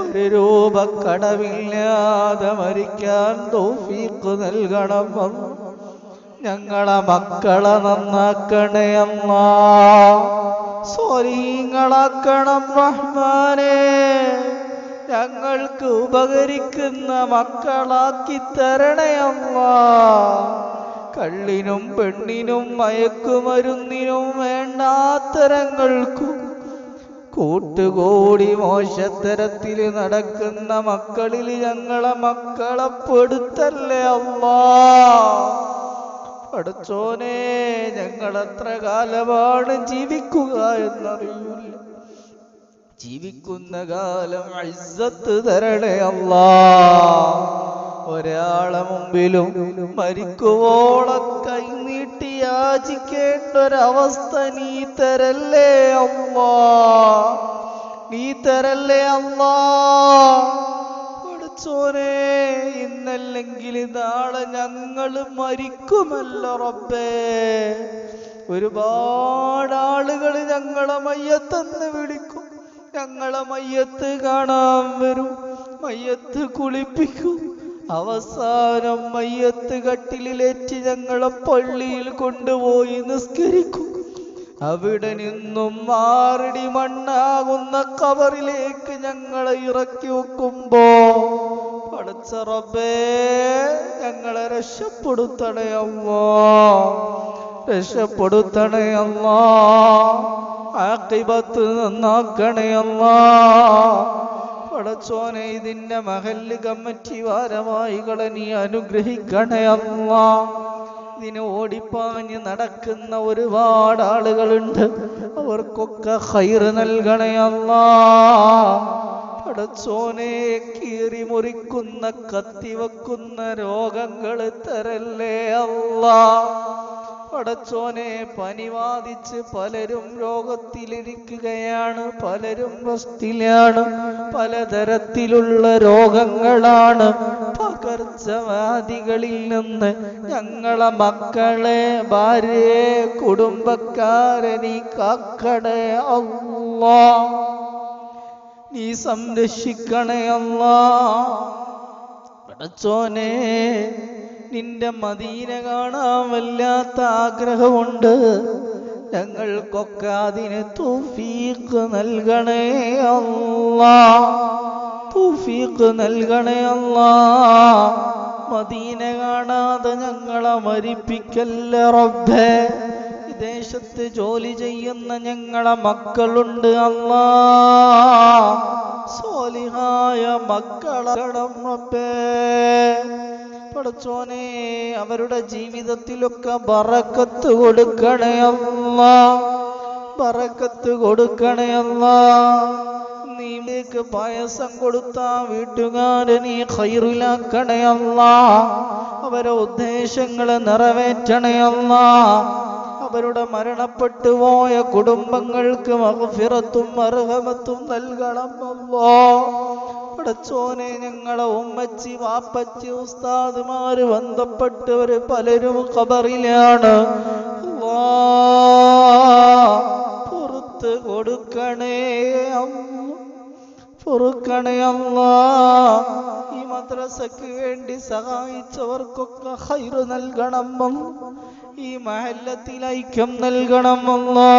ഒരു രൂപ കടമില്ലാതെ മരിക്കാൻ തൗഫീഖ് നൽകണം അല്ലാഹ്. ഞങ്ങളെ മക്കളെ നന്നാക്കണേ അല്ലാഹ്. സ്വാലിഹീങ്ങളാക്കണം റഹ്മാനേ. ഞങ്ങൾക്ക് ഉപകരിക്കുന്ന മക്കളാക്കി തരണേ അല്ലാഹ്. കള്ളിനും പെണ്ണിനും മയക്കുമരുന്നിനും വേണ്ടാത്തരങ്ങൾക്കും കൂട്ടുകൂടി മോശത്തരത്തിൽ നടക്കുന്ന മക്കളിൽ ഞങ്ങളെ മക്കളെ പെടുത്തല്ലേ അല്ലാഹ്. പടച്ചോനെ, ഞങ്ങൾ എത്ര കാലമാണ് ജീവിക്കുക എന്നറിയില്ല. ജീവിക്കുന്ന കാലം ഇസ്സത്ത് തരണേ അല്ലാഹ്. ഒരാളെ മുമ്പിലും മരിക്കുവോളം കൈനീട്ടി യാചിക്കേണ്ട ഒരവസ്ഥ നീ തരല്ലേ അല്ലാഹ്, നീ തരല്ലേ അല്ലാഹ്. പടച്ചോനെ, ഇന്നല്ലെങ്കിൽ നാളെ ഞങ്ങൾ മരിക്കുമല്ലോ റബ്ബേ. ഒരുപാട് ആളുകൾ ഞങ്ങളെ മയ്യത്തെന്ന് വിളിക്കും. ഞങ്ങളെ മയ്യത്ത് കാണാൻ വരും, മയ്യത്ത് കുളിപ്പിക്കും. അവസാനം മയ്യത്ത് കട്ടിലേറ്റി ഞങ്ങളെ പള്ളിയിൽ കൊണ്ടുപോയി നിസ്കരിക്കും. അവിടെ നിന്നും 6 അടി മണ്ണാകുന്ന ഖബറിലേക്ക് ഞങ്ങളെ ഇറക്കി വെക്കുമ്പോ പടച്ച റബ്ബേ, ഞങ്ങളെ രക്ഷപ്പെടുത്തണേ അല്ലാഹ്, രക്ഷപ്പെടുത്തണേ അല്ലാഹ്. ആഖിബത്ത് നന്നാക്കണേ അല്ലാഹ്. പടച്ചോനെ, ഇതിന്റെ മഹല്ല് കമ്മിറ്റി ഭാരവാഹികളെ നീ അനുഗ്രഹിക്കണേ അല്ലാഹ്. ഇതിന് ഓടിപ്പാഞ്ഞ് നടക്കുന്ന ഒരുപാട് ആളുകളുണ്ട്. അവർക്കൊക്കെ ഖൈറ് നൽകണേ അല്ലാ. പടച്ചോനെ, കീറി മുറിക്കുന്ന കത്തിവെക്കുന്ന രോഗങ്ങൾ തരല്ലേ അല്ലാ. പടച്ചോനെ, പനി ബാധിച്ച് പലരും രോഗത്തിലിരിക്കുകയാണ്, പലരും റെസ്റ്റിലാണ്, പലതരത്തിലുള്ള രോഗങ്ങളാണ്. പകർച്ചവ്യാധികളിൽ നിന്ന് ഞങ്ങളെ മക്കളെ, ഭാര്യയെ, കുടുംബക്കാരെ നീ കാക്കണേ അല്ലാ. നീ സംരക്ഷിക്കണേ അല്ലാ. പടച്ചോനെ, നിന്റെ മദീന കാണാൻ വല്ലാത്ത ആഗ്രഹമുണ്ട്. ഞങ്ങൾക്കൊക്കെ അതിന് തൗഫീഖ് നൽകണേ അല്ലാ. തൗഫീഖ് നൽകണേ അല്ലാ. മദീന കാണാതെ ഞങ്ങളെ മരിപ്പിക്കല്ല റബ്ബേ. വിദേശത്ത് ജോലി ചെയ്യുന്ന ഞങ്ങളെ മക്കളുണ്ട് അല്ലാ. സ്വാലിഹായ മക്കളണം റബ്ബേ. പടച്ചോനെ, അവരുടെ ജീവിതത്തിലൊക്കെ ബറക്കത്ത് കൊടുക്കണേ അല്ലാ. ബറക്കത്ത് കൊടുക്കണേ അല്ലാ. നീക്ക് പായസം കൊടുത്താ വീട്ടുകാരെ നീ ഖൈറിലാക്കണേ അല്ലാ. അവരെ ഉദ്ദേശങ്ങളെ നിറവേറ്റണേ അല്ലാ. അവരുടെ മരണപ്പെട്ടു പോയ കുടുംബങ്ങൾക്ക് മഗ്ഫിറത്തും മർഹമത്തും നൽകണം അല്ലാ. പടച്ചോനെ, ഞങ്ങളെ ഉമ്മച്ചി, വാപ്പച്ചി, ഉസ്താദുമാര്, ബന്ധപ്പെട്ടവര് പലരും ഖബറിലാണ്. അല്ലാ, പുറത്ത് കൊടുക്കണേ അല്ലാ, പൊറുക്കണേ അല്ലാ. ഈ മദ്രസക്ക് വേണ്ടി സഹായിച്ചവർക്കൊക്കെ ഖൈറ് നൽകണം അല്ലാ. ഈ മഹല്ലത്തിൽ ഐക്യം നൽകണം അല്ലാ.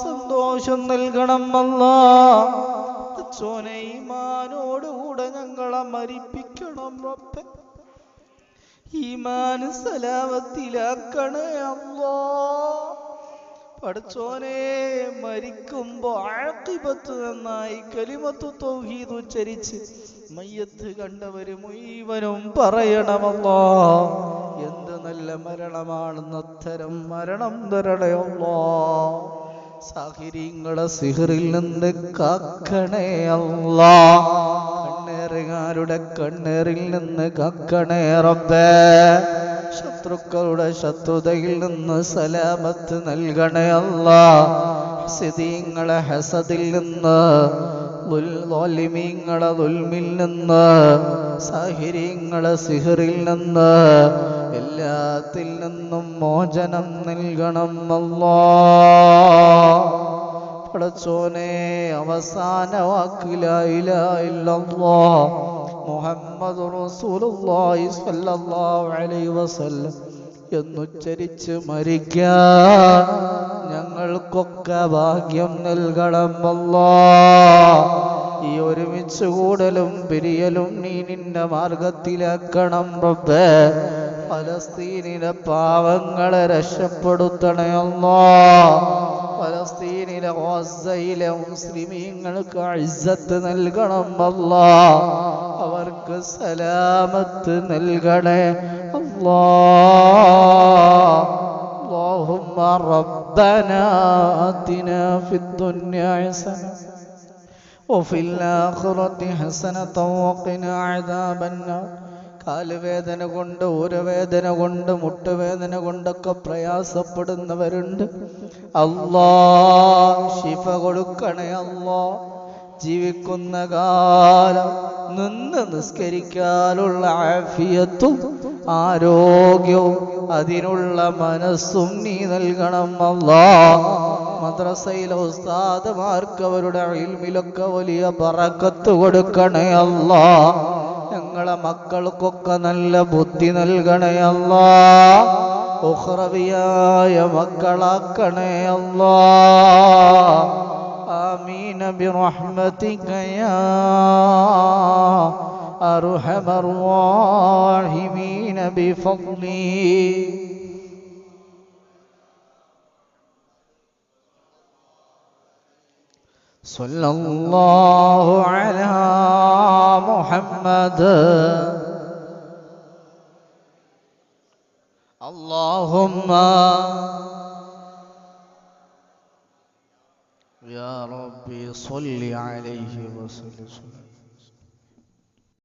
സന്തോഷം നൽകണം അല്ലാ. പടച്ചോനെ, ഈമാനോടുകൂടെ ഞങ്ങളെ മരിപ്പിക്കണം റബ്ബേ. ഈമാൻ സലാമത്തിലാക്കണേ അല്ലാ. പടച്ചോനെ, മരിക്കുമ്പോ ആഖിബത്ത് നന്നായി കലിമത്തു തൗഹീദ് ഉച്ചരിച്ച് മയ്യത്ത് കണ്ടവര് മുഴുവനും പറയണമല്ലാ, എന്ത് നല്ല മരണമാണെന്ന്. അത്തരം മരണം തരണേ അല്ലാ. സാഹിര്യങ്ങളെ സിഹറിൽ നിന്ന് കാക്കണേ അല്ലാ. കണ്ണേറുകാരുടെ കണ്ണേറിൽ നിന്ന് കാക്കണേ റബ്ബേ. ശത്രുക്കളുടെ ശത്രുതയിൽ നിന്ന് സലാമത്ത് നൽകണേ അല്ലാ. ഹസദീങ്ങളെ ഹസദിൽ നിന്ന്, ളാലിമീങ്ങളെ ദുൽമിൽ നിന്ന്, സാഹിര്യങ്ങളെ സിഹറിൽ നിന്ന്, എല്ലാത്തിൽ നിന്നും മോചനം നൽകണം അല്ലാ. പടച്ചോനെ, അവസാന വാക്ക് ലാ ഇലാഹ ഇല്ലല്ലാഹ് മുഹമ്മദുർ റസൂലുള്ളാഹി സ്വല്ലല്ലാഹു അലൈഹി വസല്ലം എന്നുച്ചരിച്ച് മരിക്കാൻ ഞങ്ങൾക്കൊക്കെ ഭാഗ്യം നൽകണം അല്ലാ. ഈ ഒരുമിച്ച് കൂടലും പിരിയലും നീ നിന്റെ മാർഗത്തിലാക്കണം റബ്ബേ. ഫലസ്തീനിലെ പാവങ്ങളെ രക്ഷപ്പെടുത്തണേ അല്ലാ. ഫലസ്തീനിലെ ഗസയിലെ മുസ്ലിമീങ്ങൾക്ക് ഇസ്സത്ത് നൽകണം അല്ലാ. അവർക്ക് സലാമത്ത് നൽകണേ അല്ലാ. اللهم ربنا آتنا في الدنيا حسنة وفي الآخرة حسنة وقنا عذاب النار. കാലുവേദന കൊണ്ട്, ഊരവേദന കൊണ്ട്, മുട്ടുവേദന കൊണ്ടൊക്കെ പ്രയാസപ്പെടുന്നവരുണ്ട്. അല്ലാ, ശിഫ കൊടുക്കണേ അല്ലാ. ജീവിക്കുന്ന കാലം നിന്ന് നിസ്കരിക്കാനുള്ള ആഫിയത്തും ആരോഗ്യവും അതിനുള്ള മനസ്സും നീ നൽകണം അല്ലാ. മദ്രസയിലെ ഉസ്താദുമാർക്ക് അവരുടെ ഇൽമിലൊക്കെ വലിയ ബറക്കത്ത് കൊടുക്കണേ അല്ലാ. ഞങ്ങളെ മക്കൾക്കൊക്കെ നല്ല ബുദ്ധി നൽകണേ അല്ലാ. ഉഖ്റവിയായ മക്കളാക്കണേ അല്ലാ. ആമീൻ ബിറഹ്മതിക യാ അർഹമർ റഹീമീൻ ബിഫദ്ലി. സല്ലല്ലാഹു അലാ മുഹമ്മദ്. اللهم يا ربي صل عليه وسلم